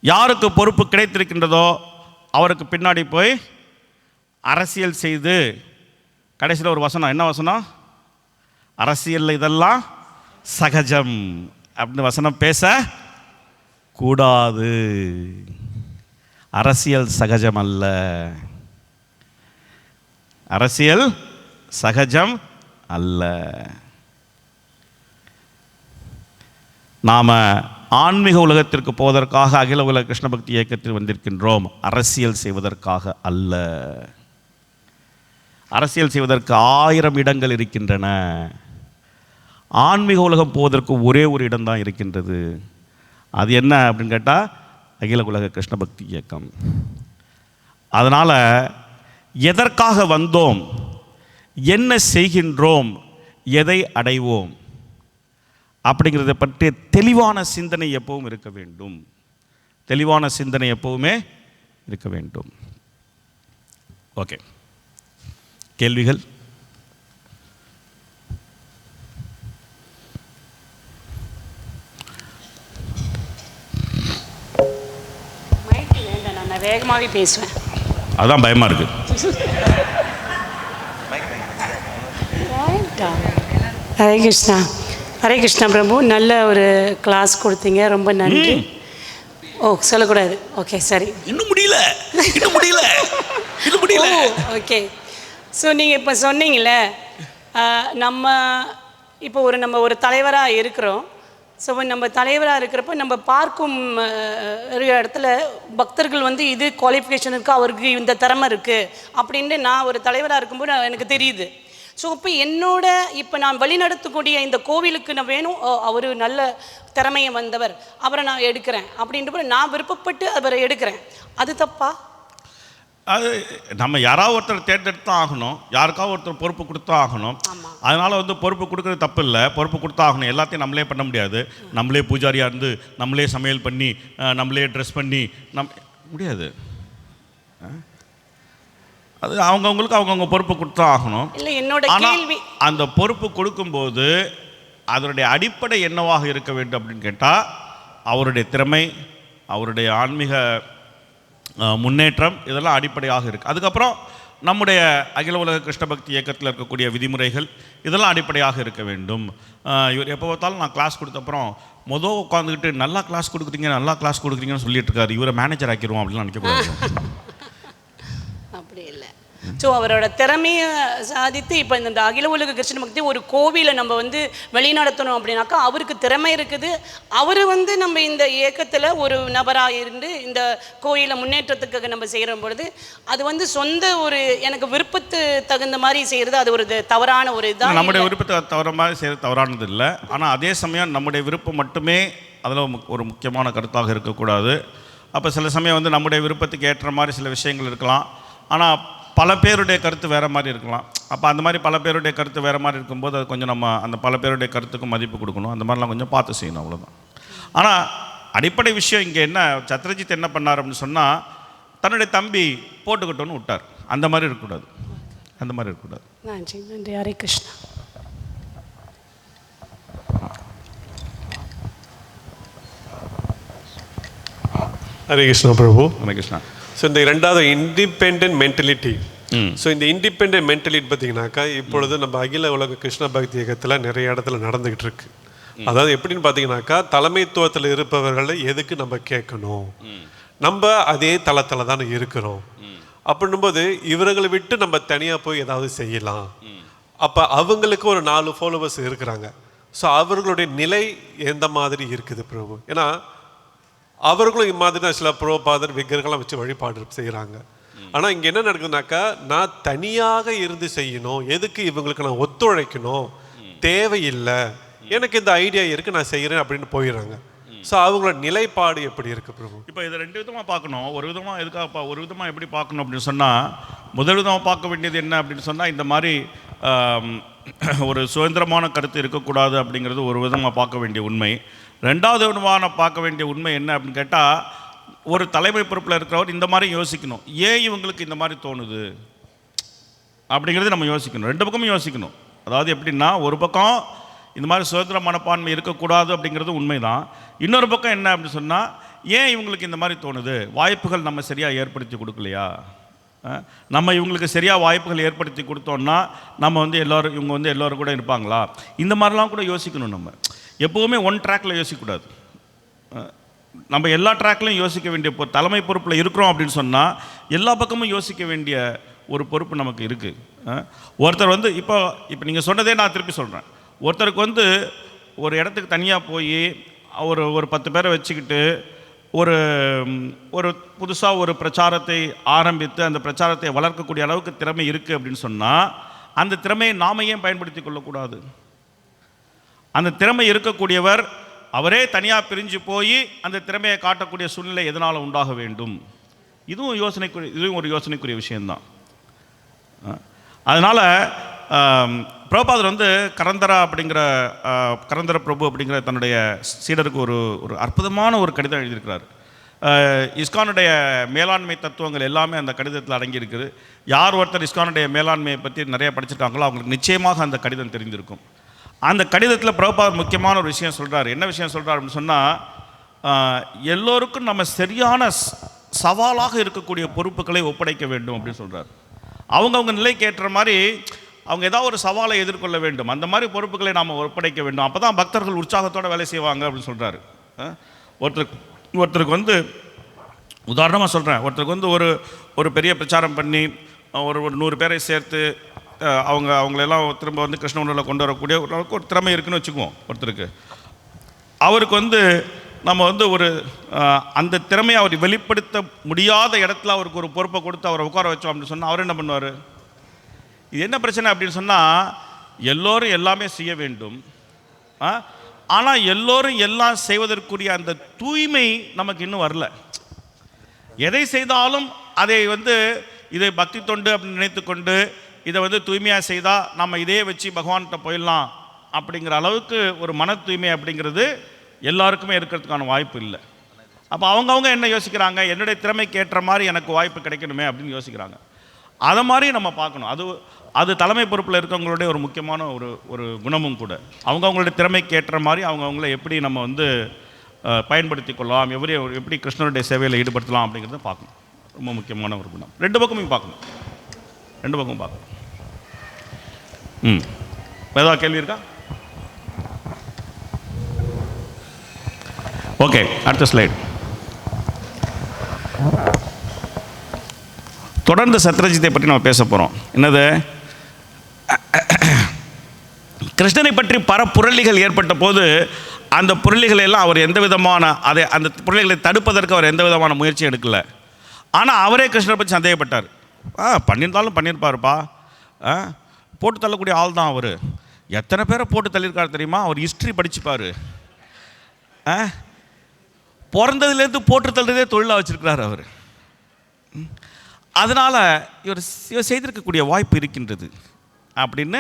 யாருக்கு பொறுப்பு கிடைத்திருக்கின்றதோ அவருக்கு பின்னாடி போய் அரசியல் செய்து, கடைசியில் ஒரு வசனம், என்ன வசனம், அரசியலில் இதெல்லாம் சகஜம் அப்படின்னு வசனம் பேச கூடாது. அரசியல் சகஜம் அல்ல, அரசியல் சகஜம் அல்ல. நாம் ஆன்மீக உலகத்திற்கு போவதற்காக அகில உலக கிருஷ்ண பக்தி இயக்கத்தில் வந்திருக்கின்றோம், அரசியல் செய்வதற்காக அல்ல. அரசியல் செய்வதற்கு 1000 இடங்கள் இருக்கின்றன. ஆன்மீக உலகம் போவதற்கு ஒரே ஒரு இடம்தான் இருக்கின்றது. அது என்ன அப்படின்னு கேட்டால் அகில உலக கிருஷ்ண பக்தி இயக்கம். அதனால் எதற்காக வந்தோம், என்ன செய்கின்றோம், எதை அடைவோம் அப்படிங்கிறத பற்றி தெளிவான சிந்தனை எப்பவும் இருக்க வேண்டும். தெளிவான சிந்தனை எப்பவுமே இருக்க வேண்டும். ஓகே, கேள்விகள்? நான் வேகமாகவே பேசுவேன், அதான் பயமா இருக்கு. ஹரே கிருஷ்ணா. ஹரே கிருஷ்ணா பிரபு, நல்ல ஒரு கிளாஸ் கொடுத்தீங்க, ரொம்ப நன்றி. ஓ, சொல்லக்கூடாது. ஓகே, சரி. இன்னும் முடியல. ஓகே. ஸோ நீங்கள் இப்போ சொன்னீங்களே, நம்ம ஒரு தலைவராக இருக்கிறோம். ஸோ நம்ம தலைவராக இருக்கிறப்ப நம்ம பார்க்கும் இடத்துல பக்தர்கள் இது குவாலிஃபிகேஷன் இருக்குது, அவருக்கு இந்த திறமை இருக்குது அப்படின்னு நான் ஒரு தலைவராக இருக்கும்போது எனக்கு தெரியுது. ஸோ இப்போ நான் வழிநடத்தக்கூடிய இந்த கோவிலுக்கு நான் வேணும், அவர் நல்ல திறமையை வந்தவர், அவரை நான் எடுக்கிறேன் அப்படின்ற நான் விருப்பப்பட்டு அவரை எடுக்கிறேன். அது தப்பா? அது நம்ம யாராவது ஒருத்தர் தேர்ந்தெடுத்து ஆகணும், யாருக்காவது ஒருத்தர் பொறுப்பு கொடுத்தா ஆகணும். அதனால் வந்து பொறுப்பு கொடுக்குறது தப்பு இல்லை, பொறுப்பு கொடுத்தாகணும். எல்லாத்தையும் நம்மளே பண்ண முடியாது. நம்மளே பூஜாரியாக இருந்து நம்மளே சமையல் பண்ணி நம்மளே ட்ரெஸ் பண்ணி முடியாது. அது அவங்கவுங்களுக்கு அவங்கவுங்க பொறுப்பு கொடுத்தா ஆகணும். இல்லை, என்னோட கேள்வி, அந்த பொறுப்பு கொடுக்கும்போது அதனுடைய அடிப்படை என்னவாக இருக்க வேண்டும் அப்படின்னு கேட்டால் அவருடைய திறமை, அவருடைய ஆன்மீக முன்னேற்றம், இதெல்லாம் அடிப்படையாக இருக்குது. அதுக்கப்புறம் நம்முடைய அகில உலக கிருஷ்ண பக்தி இயக்கத்தில் இருக்கக்கூடிய விதிமுறைகள், இதெல்லாம் அடிப்படையாக இருக்க வேண்டும். இவர் எப்போ பார்த்தாலும் நான் கிளாஸ் கொடுத்தப்புறம் உட்காந்துக்கிட்டு நல்லா கிளாஸ் கொடுக்குறீங்கன்னு சொல்லிட்டு இருக்காரு, இவரை மேனேஜர் ஆக்கிடுவோம் அப்படின்னு நினைக்கக்கூடாது. அப்படி இல்லை. ஸோ அவரோட திறமையை சாதித்து இப்போ இந்த அகில உலக கிருஷ்ண பக்தி ஒரு கோவிலை நம்ம வந்து வெளிநடத்தணும் அப்படின்னாக்கா அவருக்கு திறமை இருக்குது. அவர் வந்து நம்ம இந்த இயக்கத்தில் ஒரு நபராக இருந்து இந்த கோயிலை முன்னேற்றத்துக்காக நம்ம செய்கிற பொழுது அது வந்து சொந்த ஒரு எனக்கு விருப்பத்து தகுந்த மாதிரி செய்கிறது அது ஒரு தவறான ஒரு இதான். நம்முடைய விருப்பத்தை தவற மாதிரி செய்கிறது தவறானது இல்லை. ஆனால் அதே சமயம் நம்முடைய விருப்பம் மட்டுமே அதில் ஒரு முக்கியமான கருத்தாக இருக்கக்கூடாது. அப்போ சில சமயம் வந்து நம்முடைய விருப்பத்துக்கு ஏற்ற மாதிரி சில விஷயங்கள் இருக்கலாம். ஆனால் பல பேருடைய கருத்து வேறு மாதிரி இருக்கலாம். அப்போ அந்த மாதிரி பல பேருடைய கருத்து வேறு மாதிரி இருக்கும்போது அது கொஞ்சம் நம்ம அந்த பல பேருடைய கருத்துக்கும் மதிப்பு கொடுக்கணும். அந்த மாதிரிலாம் கொஞ்சம் பார்த்து செய்யணும், அவ்வளோதான். ஆனால் அடிப்படை விஷயம் இங்கே என்ன, சத்ரஜித் என்ன பண்ணார் அப்படின்னு சொன்னால் தன்னுடைய தம்பி போட்டுக்கிட்டோன்னு விட்டார். அந்த மாதிரி இருக்கக்கூடாது, அந்த மாதிரி இருக்கக்கூடாது. நன்றி. ஹரே கிருஷ்ணா. ஹரே கிருஷ்ணா பிரபு. ஹரே கிருஷ்ணா. ஸோ இந்த ரெண்டாவது இண்டிபெண்ட் மென்டலிட்டி. ஸோ இந்த இண்டிபெண்ட் மென்டலிட்டி பார்த்தீங்கன்னாக்கா இப்பொழுது நம்ம அகில உலக கிருஷ்ண பக்தி இயக்கத்தில் நிறைய இடத்துல நடந்துக்கிட்டு இருக்கு. அதாவது எப்படின்னு பார்த்தீங்கன்னாக்கா தலைமைத்துவத்தில் இருப்பவர்களை எதுக்கு நம்ம கேட்கணும், நம்ம அதே தளத்தில் தானே இருக்கிறோம். அப்படின்னும்போது இவர்களை விட்டு நம்ம தனியாக போய் ஏதாவது செய்யலாம். அப்போ அவங்களுக்கு ஒரு 4 ஃபாலோவர்ஸ் இருக்கிறாங்க. ஸோ அவர்களுடைய நிலை எந்த மாதிரி இருக்குது பிரபு? ஏன்னா அவர்களும் இம்மாதிரி தான் சில புரோபாதர் விக்கிரகெல்லாம் வச்சு வழிபாடு செய்கிறாங்க. ஆனால் இங்கே என்ன நடக்குதுனாக்கா நான் தனியாக இருந்து செய்யணும், எதுக்கு இவங்களுக்கு நான் ஒத்துழைக்கணும், தேவையில்லை, எனக்கு இந்த ஐடியா இருக்குது நான் செய்கிறேன் அப்படின்னு போயிடுறாங்க. ஸோ அவங்களோட நிலைப்பாடு எப்படி இருக்குது பிரபு? இப்போ இதை 2 விதமாக பார்க்கணும். ஒரு விதமாக எதுக்காக ஒரு விதமாக எப்படி பார்க்கணும் அப்படின்னு சொன்னால், முதல் விதமாக பார்க்க வேண்டியது என்ன அப்படின்னு சொன்னால் இந்த மாதிரி ஒரு சுதந்திரமான கருத்து இருக்கக்கூடாது அப்படிங்கிறது ஒரு விதமாக பார்க்க வேண்டிய உண்மை. 2வது விதமான பார்க்க வேண்டிய உண்மை என்ன அப்படின்னு கேட்டால் ஒரு தலைமை பொறுப்பில் இருக்கிறவர் இந்த மாதிரி யோசிக்கணும், ஏன் இவங்களுக்கு இந்த மாதிரி தோணுது அப்படிங்கிறது நம்ம யோசிக்கணும். 2 பக்கமும் யோசிக்கணும். அதாவது எப்படின்னா ஒரு பக்கம் இந்த மாதிரி சுதந்திர மனப்பான்மை இருக்கக்கூடாது அப்படிங்கிறது உண்மைதான். இன்னொரு பக்கம் என்ன அப்படின்னு சொன்னால் ஏன் இவங்களுக்கு இந்த மாதிரி தோணுது, வாய்ப்புகள் நம்ம சரியாக ஏற்படுத்தி கொடுக்கலையா, நம்ம இவங்களுக்கு சரியாக வாய்ப்புகள் ஏற்படுத்தி கொடுத்தோன்னா நம்ம வந்து இவங்க வந்து எல்லோரும் கூட இருப்பாங்களா, இந்த மாதிரிலாம் கூட யோசிக்கணும். நம்ம எப்போவுமே ஒன் ட்ராக்கில் யோசிக்கக்கூடாது. நம்ம எல்லா ட்ராக்லையும் யோசிக்க வேண்டிய தலைமை பொறுப்பில் இருக்கிறோம் அப்படின்னு சொன்னால் எல்லா பக்கமும் யோசிக்க வேண்டிய ஒரு பொறுப்பு நமக்கு இருக்குது. ஒருத்தர் வந்து இப்போ நீங்கள் சொன்னதே நான் திருப்பி சொல்கிறேன். ஒருத்தருக்கு வந்து ஒரு இடத்துக்கு தனியாக போய் ஒரு 10 பேரை வச்சுக்கிட்டு ஒரு புதுசாக ஒரு பிரச்சாரத்தை ஆரம்பித்து அந்த பிரச்சாரத்தை வளர்க்கக்கூடிய அளவுக்கு திறமை இருக்குது அப்படின்னு சொன்னால் அந்த திறமையை நாம் ஏன் பயன்படுத்தி கொள்ளக்கூடாது? அந்த திறமை இருக்கக்கூடியவர் அவரே தனியாக பிரிஞ்சு போய் அந்த திறமையை காட்டக்கூடிய சூழ்நிலை எதனால் உண்டாக வேண்டும்? இதுவும் ஒரு யோசனைக்குரிய விஷயந்தான். அதனால் பிரபுபாதர் வந்து கரந்தர பிரபு அப்படிங்கிற தன்னுடைய சீடருக்கு ஒரு அற்புதமான ஒரு கடிதம் எழுதியிருக்கிறார். இஸ்கானுடைய மேலாண்மை தத்துவங்கள் எல்லாமே அந்த கடிதத்தில் அடங்கியிருக்குது. யார் ஒருத்தர் இஸ்கானுடைய மேலாண்மையை பற்றி நிறைய படிச்சிருக்காங்களோ அவங்களுக்கு நிச்சயமாக அந்த கடிதம் தெரிந்திருக்கும். அந்த கடிதத்தில் பிரபுபாதர் முக்கியமான ஒரு விஷயம் சொல்கிறார். என்ன விஷயம் சொல்கிறார் அப்படின்னு சொன்னால் எல்லோருக்கும் நம்ம சரியான சவாலாக இருக்கக்கூடிய பொறுப்புகளை ஒப்படைக்க வேண்டும் அப்படின்னு சொல்கிறார். அவங்கவுங்க நிலைக்கு ஏற்ற மாதிரி அவங்க ஏதாவது ஒரு சவாலை எதிர்கொள்ள வேண்டும், அந்த மாதிரி பொறுப்புகளை நாம் ஒப்படைக்க வேண்டும். அப்போ தான் பக்தர்கள் உற்சாகத்தோடு வேலை செய்வாங்க அப்படின்னு சொல்கிறாரு. ஒருத்தருக்கு வந்து உதாரணமாக சொல்கிறேன், ஒருத்தருக்கு வந்து ஒரு பெரிய பிரச்சாரம் பண்ணி ஒரு 100 பேரை சேர்த்து அவங்களெல்லாம் திரும்ப வந்து கிருஷ்ண உணர்வில் கொண்டு வரக்கூடிய ஒரு திறமை இருக்குன்னு வச்சுக்குவோம். ஒருத்தருக்கு அவருக்கு வந்து நம்ம வந்து அந்த திறமையை அவர் வெளிப்படுத்த முடியாத இடத்துல அவருக்கு ஒரு பொறுப்பை கொடுத்து அவரை உட்கார வச்சோம் அப்படின்னு சொன்னால் அவர் என்ன பண்ணுவார்? இது என்ன பிரச்சனை அப்படின்னு சொன்னால் எல்லோரும் எல்லாமே செய்ய வேண்டும், ஆனால் எல்லோரும் எல்லாம் செய்வதற்குரிய அந்த தூய்மை நமக்கு இன்னும் வரல. எதை செய்தாலும் அதை வந்து இதை பக்தி தொண்டு அப்படின்னு நினைத்து கொண்டு இதை வந்து தூய்மையாக செய்தால் நம்ம இதே வச்சு பகவான்கிட்ட போயிடலாம் அப்படிங்கிற அளவுக்கு ஒரு மன தூய்மை அப்படிங்கிறது எல்லாருக்குமே இருக்கிறதுக்கான வாய்ப்பு இல்லை. அப்போ அவங்கவுங்க என்ன யோசிக்கிறாங்க, என்னுடைய திறமைக்கு ஏற்ற மாதிரி எனக்கு வாய்ப்பு கிடைக்கணுமே அப்படின்னு யோசிக்கிறாங்க. அதை மாதிரி நம்ம பார்க்கணும். அது தலைமை பொறுப்பில் இருக்கவங்களுடைய ஒரு முக்கியமான ஒரு குணமும் கூட. அவங்கவுங்களுடைய திறமைக்கு ஏற்ற மாதிரி அவங்கவுங்கள எப்படி நம்ம வந்து பயன்படுத்தி கொள்ளலாம், எப்படி கிருஷ்ணருடைய சேவையில் ஈடுபடுத்தலாம் அப்படிங்கிறத பார்க்கணும். ரொம்ப முக்கியமான ஒரு குணம். ரெண்டு பக்கமும் பார்க்கணும். ஏதாவது கேள்வி இருக்கா? ஓகே, அடுத்த ஸ்லைட். தொடர்ந்து சத்ரஜித்தை பற்றி நம்ம பேச போகிறோம். என்னது, கிருஷ்ணனை பற்றி பல புரளிகள் ஏற்பட்ட போது அந்த புரளிகளை எல்லாம் அவர் எந்த விதமான அந்த புரளிகளை தடுப்பதற்கு அவர் எந்த விதமான முயற்சி எடுக்கலை. ஆனால் அவரே கிருஷ்ணரை பற்றி சந்தேகப்பட்டார். பண்ணியிருந்தாலும் பண்ணியிருப்பாருப்பா, போட்டு தள்ளக்கூடிய ஆள் தான் அவர். எத்தனை பேரை போட்டு தள்ளியிருக்காரு தெரியுமா? அவர் ஹிஸ்ட்ரி படிச்சுப்பார். பிறந்ததுலேருந்து போட்டு தள்ளுறதே தொழிலாக வச்சுருக்கிறார் அவர். அதனால் இவர் செய்திருக்கக்கூடிய வாய்ப்பு இருக்கின்றது அப்படின்னு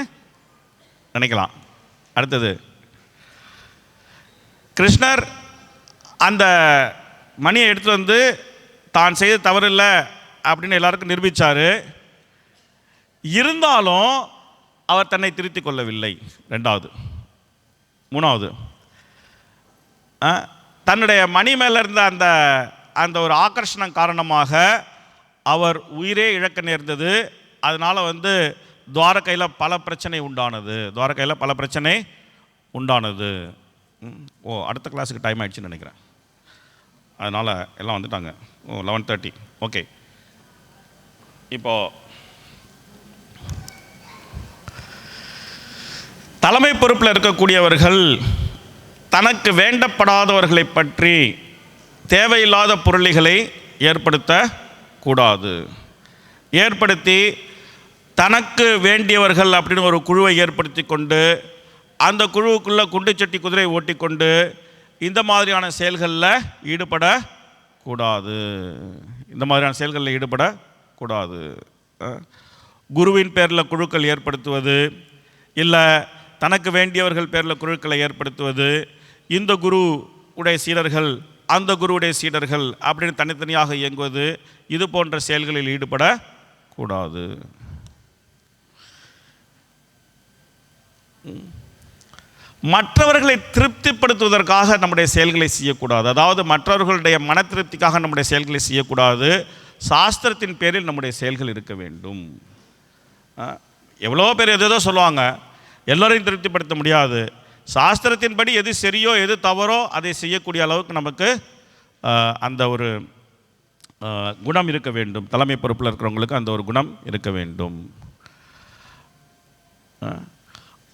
நினைக்கலாம். அடுத்தது, கிருஷ்ணர் அந்த மணியை எடுத்து வந்து தான் செய்த தவறு இல்லை அப்படின்னு எல்லாருக்கும் நிரூபித்தார். இருந்தாலும் அவர் தன்னை திருத்திக் கொள்ளவில்லை. மூணாவது, தன்னுடைய மணி மேலே இருந்த அந்த ஒரு ஆகர்ஷணம் காரணமாக அவர் உயிரே இழக்க நேர்ந்தது. அதனால் வந்து துவாரகையில் பல பிரச்சனை உண்டானது. அடுத்த கிளாஸுக்கு டைம் ஆகிடுச்சுன்னு நினைக்கிறேன். அதனால் எல்லாம் வந்துட்டாங்க. 11:30. ஓகே, இப்போது தலைமை பொறுப்பில் இருக்கக்கூடியவர்கள் தனக்கு வேண்டப்படாதவர்களை பற்றி தேவையில்லாத புரளிகளை ஏற்படுத்தக்கூடாது. ஏற்படுத்தி தனக்கு வேண்டியவர்கள் அப்படின்னு ஒரு குழுவை ஏற்படுத்தி கொண்டு அந்த குழுவுக்குள்ளே குண்டுச்சட்டி குதிரை ஓட்டிக்கொண்டு இந்த மாதிரியான செயல்களில் ஈடுபடக்கூடாது. குருவின் பேரில் குழுக்கள் ஏற்படுத்துவது, இல்லை தனக்கு வேண்டியவர்கள் பேரில் குழுக்களை ஏற்படுத்துவது, இந்த குரு உடைய சீடர்கள் அந்த குருவுடைய சீடர்கள் அப்படின்னு தனித்தனியாக இயங்குவது, இது போன்ற செயல்களில் ஈடுபடக்கூடாது. மற்றவர்களை திருப்திப்படுத்துவதற்காக நம்முடைய செயல்களை செய்யக்கூடாது. அதாவது மற்றவர்களுடைய மன திருப்திக்காக நம்முடைய செயல்களை செய்யக்கூடாது. சாஸ்திரத்தின் பேரில் நம்முடைய செயல்கள் இருக்க வேண்டும். எவ்வளோ பேர் எதோ சொல்லுவாங்க, எல்லோரையும் திருப்திப்படுத்த முடியாது. சாஸ்திரத்தின்படி எது சரியோ எது தவறோ அதை செய்யக்கூடிய அளவுக்கு நமக்கு அந்த ஒரு குணம் இருக்க வேண்டும். தலைமை பொறுப்பில் இருக்கிறவங்களுக்கு அந்த ஒரு குணம் இருக்க வேண்டும்.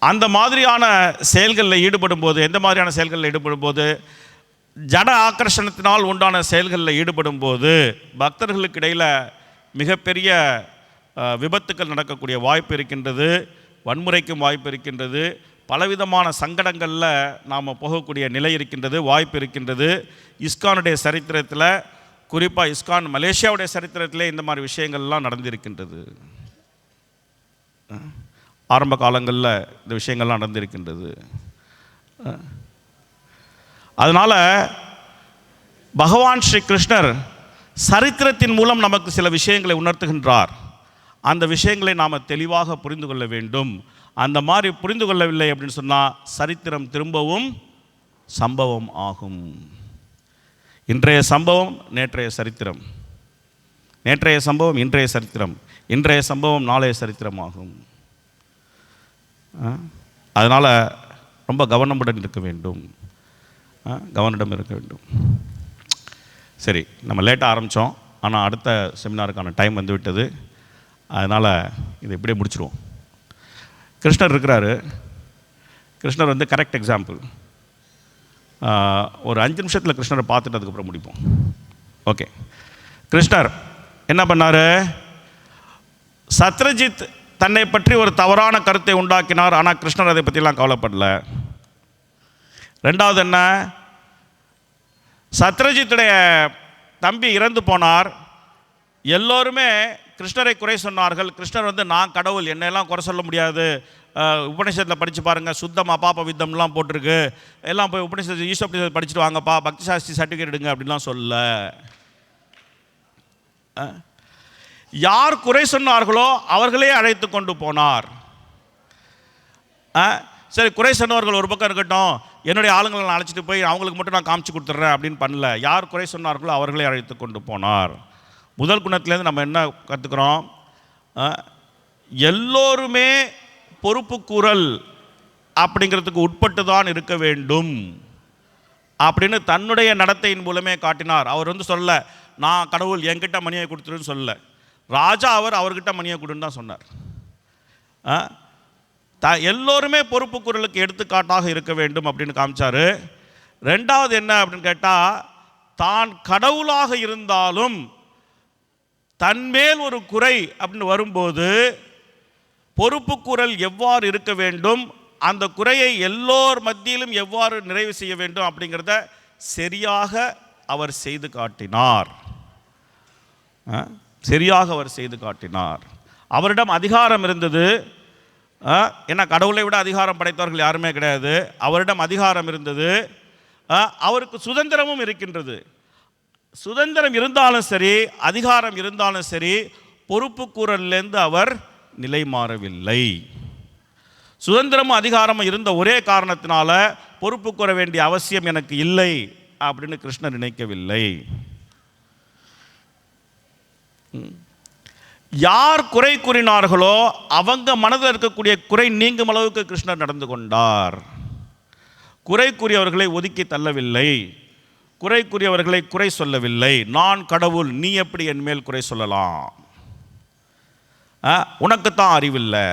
அந்த மாதிரியான செயல்களில் ஈடுபடும் போது, எந்த மாதிரியான செயல்களில் ஈடுபடும் போது, ஜட ஆக்கர்ஷணத்தினால் உண்டான செயல்களில் ஈடுபடும் போது பக்தர்களுக்கு இடையில் மிகப்பெரிய விபத்துக்கள் நடக்கக்கூடிய வாய்ப்பு இருக்கின்றது. வன்முறைக்கும் வாய்ப்பு இருக்கின்றது. பலவிதமான சங்கடங்களில் நாம் போகக்கூடிய நிலை இருக்கின்றது, வாய்ப்பு இருக்கின்றது. இஸ்கானுடைய சரித்திரத்தில், குறிப்பாக இஸ்கான் மலேசியாவுடைய சரித்திரத்திலே இந்த மாதிரி விஷயங்கள்லாம் நடந்திருக்கின்றது. ஆரம்ப காலங்களில் இந்த விஷயங்கள்லாம் நடந்திருக்கின்றது. அதனால் பகவான் ஸ்ரீ கிருஷ்ணர் சரித்திரத்தின் மூலம் நமக்கு சில விஷயங்களை உணர்த்துகின்றார். அந்த விஷயங்களை நாம் தெளிவாக புரிந்து கொள்ள வேண்டும். அந்த மாதிரி புரிந்து கொள்ளவில்லை அப்படின்னு சொன்னால் சரித்திரம் திரும்பவும் சம்பவம் ஆகும். இன்றைய சம்பவம் நேற்றைய சரித்திரம், நேற்றைய சம்பவம் இன்றைய சரித்திரம், இன்றைய சம்பவம் நாளைய சரித்திரம் ஆகும். அதனால் ரொம்ப கவனமுடன் இருக்க வேண்டும். சரி, நம்ம லேட்டாக ஆரம்பித்தோம், ஆனால் அடுத்த செமினாருக்கான டைம் வந்து விட்டது. அதனால் இதை இப்படியே முடிச்சிடுவோம். கிருஷ்ணர் இருக்கிறாரு. கிருஷ்ணர் வந்து கரெக்ட் எக்ஸாம்பிள். ஒரு 5 நிமிஷத்தில் கிருஷ்ணரை பார்த்துட்டு அதுக்கப்புறம் முடிப்போம். ஓகே, கிருஷ்ணர் என்ன பண்ணார்? சத்ரஜித் தன்னை பற்றி ஒரு தவறான கருத்தை உண்டாக்கினார். ஆனால் கிருஷ்ணர் அதை பற்றிலாம் கவலைப்படல. ரெண்டாவது என்ன, சத்ரஜித்துடைய தம்பி இறந்து போனார். எல்லோருமே கிருஷ்ணரை குறை சொன்னார்கள். கிருஷ்ணர் வந்து நான் கடவுள், என்னெல்லாம் குறை சொல்ல முடியாது, உபநிஷத்தில் படித்து பாருங்கள், சுத்தம் அபாப வித்தம்லாம் போட்டிருக்கு, எல்லாம் போய் உபநிஷத்து ஈஸ்வரத்தை படிச்சுட்டு வாங்கப்பா, பக்தி சாஸ்திரி சர்டிஃபிகேட் எடுங்க அப்படின்லாம் சொல்ல. யார் குறை சொன்னார்களோ அவர்களே அழைத்து கொண்டு போனார். சரி, குறை சொன்னவர்கள் ஒரு பக்கம் இருக்கட்டும், என்னுடைய ஆளுங்களை நான் அழைச்சிட்டு போய் அவங்களுக்கு மட்டும் நான் காமிச்சு கொடுத்துட்றேன் அப்படின்னு பண்ணல. யார் குறை சொன்னார்களோ அவர்களே அழைத்து கொண்டு போனார். முதல் குணத்துலேருந்து நம்ம என்ன கற்றுக்கிறோம்? எல்லோருமே பொறுப்புக்கூறல் அப்படிங்கிறதுக்கு உட்பட்டு தான் இருக்க வேண்டும் அப்படின்னு தன்னுடைய நடத்தையின் மூலமே காட்டினார். அவர் வந்து சொல்ல, நான் கடவுள் என்கிட்ட மணியை கொடுத்துருன்னு சொல்ல, ராஜா அவர்கிட்ட மணியை கொடுன்னு தான் சொன்னார். எல்லோருமே பொறுப்புக்கூறலுக்கு எடுத்துக்காட்டாக இருக்க வேண்டும் அப்படின்னு காமிச்சார். ரெண்டாவது என்ன அப்படின்னு கேட்டால், தான் கடவுளாக இருந்தாலும் தன்மேல் ஒரு குறை அப்படின்னு வரும்போது பொறுப்புக்கூறல் எவ்வாறு இருக்க வேண்டும், அந்த குறையை எல்லோர் மத்தியிலும் எவ்வாறு நிறைவு செய்ய வேண்டும் அப்படிங்கிறத சரியாக அவர் செய்து காட்டினார். சரியாக அவர் செய்து காட்டினார். அவரிடம் அதிகாரம் இருந்தது. ஏன்னா கடவுளை விட அதிகாரம் படைத்தவர்கள் யாருமே கிடையாது. அவரிடம் அதிகாரம் இருந்தது. அவருக்கு சுதந்திரமும் இருக்கின்றது. சுதந்திரம் இருந்தாலும் சரி, அதிகாரம் இருந்தாலும் சரி, பொறுப்புக்கூறலிருந்து அவர் நிலை மாறவில்லை. சுதந்திரமும் அதிகாரமும் இருந்த ஒரே காரணத்தினால பொறுப்பு கூற வேண்டிய அவசியம் எனக்கு இல்லை அப்படின்னு கிருஷ்ணர் நினைக்கவில்லை. யார் குறை கூறினார்களோ அவங்க மனதில் இருக்கக்கூடிய குறை நீங்கும் அளவுக்கு கிருஷ்ணர் நடந்து கொண்டார். குறை கூறியவர்களை ஒதுக்கி தள்ளவில்லை, குறை கூறியவர்களை குறை சொல்லவில்லை. நான் கடவுள், நீ எப்படி என் மேல் குறை சொல்லலாம், உனக்குத்தான் அறிவில்லை,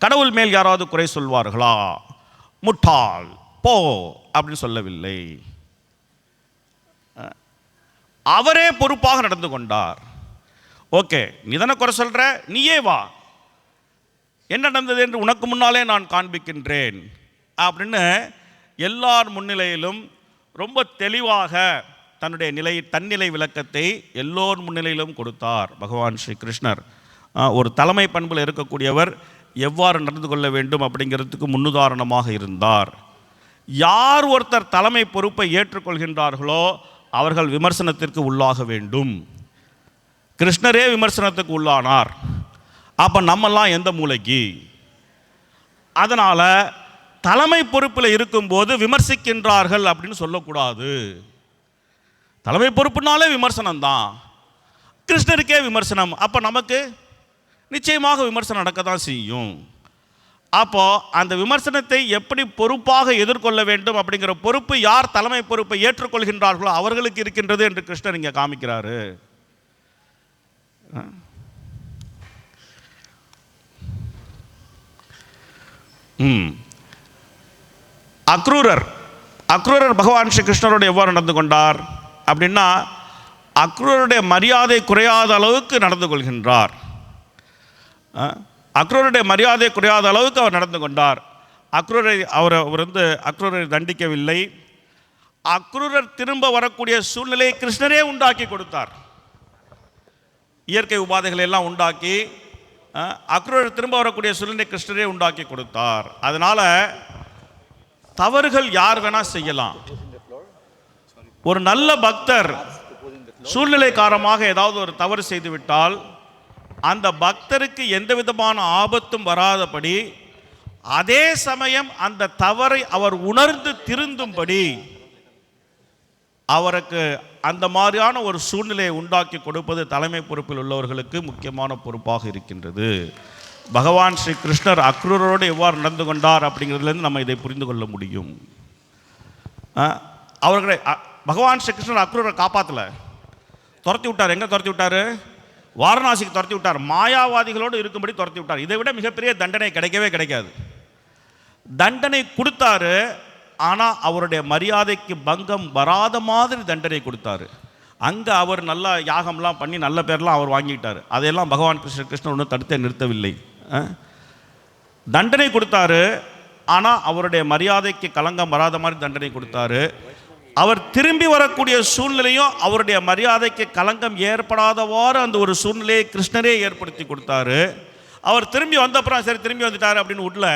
கடவுள் மேல் யாராவது குறை சொல்வார்களா, முட்டாள் போ அப்படின்னு சொல்லவில்லை. அவரே பொறுப்பாக நடந்து கொண்டார். ஓகே, நீ தானே குறை சொல்ற, நீயே வா, என்ன நடந்தது என்று உனக்கு முன்னாலே நான் காண்பிக்கின்றேன் அப்படின்னு எல்லார் முன்னிலையிலும் ரொம்ப தெளிவாக தன்னுடைய தன்னிலை விளக்கத்தை எல்லோர் முன்னிலையிலும் கொடுத்தார் பகவான் ஸ்ரீ கிருஷ்ணர். ஒரு தலைமை பண்பில் இருக்கக்கூடியவர் எவ்வாறு நடந்து கொள்ள வேண்டும் அப்படிங்கிறதுக்கு முன்னுதாரணமாக இருந்தார். யார் ஒருத்தர் தலைமை பொறுப்பை ஏற்றுக்கொள்கின்றார்களோ அவர்கள் விமர்சனத்திற்கு உள்ளாக வேண்டும். கிருஷ்ணரே விமர்சனத்துக்கு உள்ளானார். அப்போ நம்மெல்லாம் எந்த மூலைக்கு? அதனால் தலைமை பொறுப்பில் இருக்கும்போது விமர்சிக்கின்றார்கள் அப்படின்னு சொல்லக்கூடாது. தலைமை பொறுப்புனாலே விமர்சனம் தான், கிருஷ்ணருக்கே விமர்சனம், அப்போ நமக்கு நிச்சயமாக விமர்சனம் நடக்க தான் செய்யும். அப்போது அந்த விமர்சனத்தை எப்படி பொறுப்பாக எதிர்கொள்ள வேண்டும் அப்படிங்கிற பொறுப்பு யார் தலைமை பொறுப்பை ஏற்றுக்கொள்கின்றார்களோ அவர்களுக்கு இருக்கின்றது என்று கிருஷ்ணர் இங்கே காமிக்கிறாரு. அக்ரூரர் பகவான் ஸ்ரீ கிருஷ்ணரோடு எவ்வாறு நடந்து கொண்டார் அப்படின்னா, அக்ரூருடைய மரியாதை குறையாத அளவுக்கு நடந்து கொள்கின்றார். அக்ரூருடைய மரியாதை குறையாத அளவுக்கு அவர் நடந்து கொண்டார். அக்ரூரை தண்டிக்கவில்லை. அக்ரூரர் திரும்ப வரக்கூடிய சூழ்நிலையை கிருஷ்ணரே உண்டாக்கி கொடுத்தார். இயற்கை உபாதைகளை எல்லாம் உண்டாக்கி அக்ரூரர் திரும்ப வரக்கூடிய சூழ்நிலை கிருஷ்ணரே உண்டாக்கி கொடுத்தார். அதனால தவறுகள் யார் வேணா செய்யலாம். ஒரு நல்ல பக்தர் சூழ்நிலை காரணமாக ஏதாவது ஒரு தவறு செய்துவிட்டால் அந்த பக்தருக்கு எந்த விதமான ஆபத்தும் வராதபடி, அதே சமயம் அந்த தவறை அவர் உணர்ந்து திருந்தும்படி அவருக்கு அந்த மாதிரியான ஒரு சூழ்நிலையை உண்டாக்கி கொடுப்பது தலைமை பொறுப்பில் உள்ளவர்களுக்கு முக்கியமான பொறுப்பாக இருக்கின்றது. பகவான் ஸ்ரீ கிருஷ்ணர் அக்ரூரோடு எவ்வாறு நடந்து கொண்டார் அப்படிங்கிறதுலேருந்து நம்ம இதை புரிந்து கொள்ள முடியும். அவர்களை பகவான் ஸ்ரீ கிருஷ்ணர் அக்ரூரை காப்பாற்றலை, துரத்தி விட்டார். எங்கே துரத்தி விட்டார்? வாரணாசிக்கு துரத்தி விட்டார். மாயாவாதிகளோடு இருக்கும்படி துரத்தி விட்டார். இதை விட மிகப்பெரிய தண்டனை கிடைக்கவே கிடைக்காது. தண்டனை கொடுத்தாரு, ஆனால் அவருடைய மரியாதைக்கு பங்கம் வராத மாதிரி தண்டனை கொடுத்தாரு. அங்கே அவர் நல்ல யாகம்லாம் பண்ணி நல்ல பேர்லாம் அவர் வாங்கிட்டார். அதையெல்லாம் பகவான் கிருஷ்ணர் ஒன்றும் தடுத்தே நிறுத்தவில்லை. தண்டனை கொடுத்தாரு, ஆனால் அவருடைய மரியாதைக்கு களங்கம் வராத மாதிரி தண்டனை கொடுத்தாரு. அவர் திரும்பி வரக்கூடிய சூழ்நிலையும் அவருடைய மரியாதைக்கு களங்கம் ஏற்படாதவாறு அந்த ஒரு சூழ்நிலையை கிருஷ்ணரே ஏற்படுத்தி கொடுத்தாரு. அவர் திரும்பி வந்தப்புறம் சரி திரும்பி வந்துட்டார் அப்படின்னு உள்ள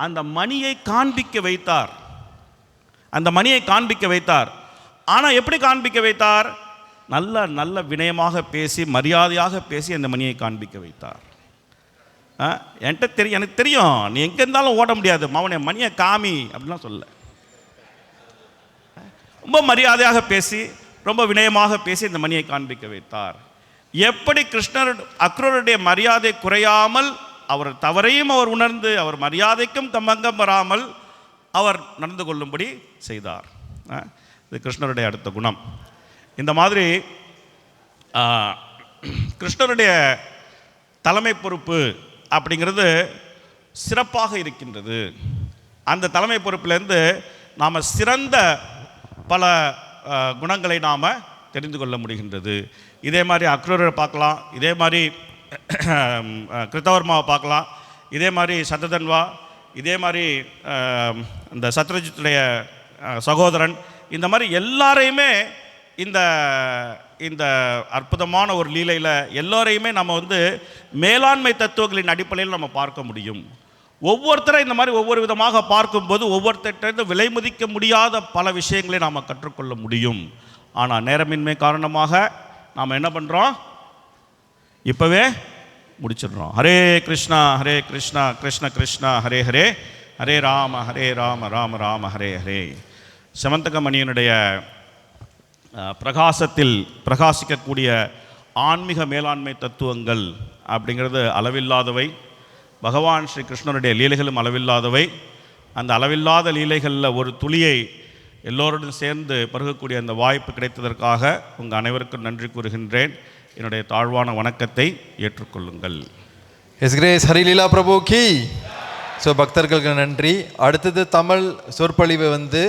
அந்த மணியை காண்பிக்க வைத்தார். அந்த மணியை காண்பிக்க வைத்தார். ஆனால் எப்படி காண்பிக்க வைத்தார்? நல்ல நல்ல வினயமாக பேசி மரியாதையாக பேசி அந்த மணியை காண்பிக்க வைத்தார். என்கிட்ட தெரியும், எனக்கு தெரியும், நீ எங்கே இருந்தாலும் ஓட முடியாது, மவனே மணியை காமி அப்படின்லாம் சொல்ல. ரொம்ப மரியாதையாக பேசி ரொம்ப வினயமாக பேசி இந்த மணியை காண்பிக்க வைத்தார். எப்படி கிருஷ்ணர் அக்ரூருடைய மரியாதை குறையாமல் அவர் தவறையும் அவர் உணர்ந்து அவர் மரியாதைக்கும் கம்பங்கம் வராமல் அவர் நடந்து கொள்ளும்படி செய்தார். இது கிருஷ்ணருடைய அடுத்த குணம். இந்த மாதிரி கிருஷ்ணருடைய தலைமை பொறுப்பு அப்படிங்கிறது சிறப்பாக இருக்கின்றது. அந்த தலைமை பொறுப்பிலேருந்து நாம் சிறந்த பல குணங்களை நாம் தெரிந்து கொள்ள முடிகின்றது. இதே மாதிரி அக்ரூரை பார்க்கலாம், இதே மாதிரி கிருத்தவர்மாவை பார்க்கலாம், இதே மாதிரி சத்ததன்வா, இதே மாதிரி இந்த சத்ரஜித்துடைய சகோதரன், இந்த மாதிரி எல்லாரையுமே இந்த இந்த அற்புதமான ஒரு லீலையில் எல்லோரையுமே நம்ம வந்து மேலாண்மை தத்துவங்களின் அடிப்படையில் நம்ம பார்க்க முடியும். ஒவ்வொருத்தரை இந்த மாதிரி ஒவ்வொரு விதமாக பார்க்கும்போது ஒவ்வொருத்தர்கிட்ட விலை மதிக்க முடியாத பல விஷயங்களை நாம் கற்றுக்கொள்ள முடியும். ஆனால் நேரமின்மை காரணமாக நாம் என்ன பண்ணுறோம்? இப்போவே முடிச்சிடுறோம். ஹரே கிருஷ்ணா கிருஷ்ண கிருஷ்ணா ஹரே ஹரே, ஹரே ராம ராம ராம ஹரே ஹரே. செமந்தகமணியனுடைய பிரகாசத்தில் பிரகாசிக்கக்கூடிய ஆன்மீக மேலாண்மை தத்துவங்கள் அப்படிங்கிறது அளவில்லாதவை. பகவான் ஸ்ரீ கிருஷ்ணனுடைய லீலைகளும் அளவில்லாதவை. அந்த அளவில்லாத லீலைகளில் ஒரு துளியை எல்லோருடன் சேர்ந்து பருகக்கூடிய அந்த வாய்ப்பு கிடைத்ததற்காக உங்கள் அனைவருக்கும் நன்றி கூறுகின்றேன். என்னுடைய தாழ்வான வணக்கத்தை ஏற்றுக்கொள்ளுங்கள். எஸ் கிரேஸ் ஹரிலீலா பிரபு கி. ஸோ பக்தர்களுக்கு நன்றி. அடுத்தது தமிழ் சொற்பொழிவு வந்து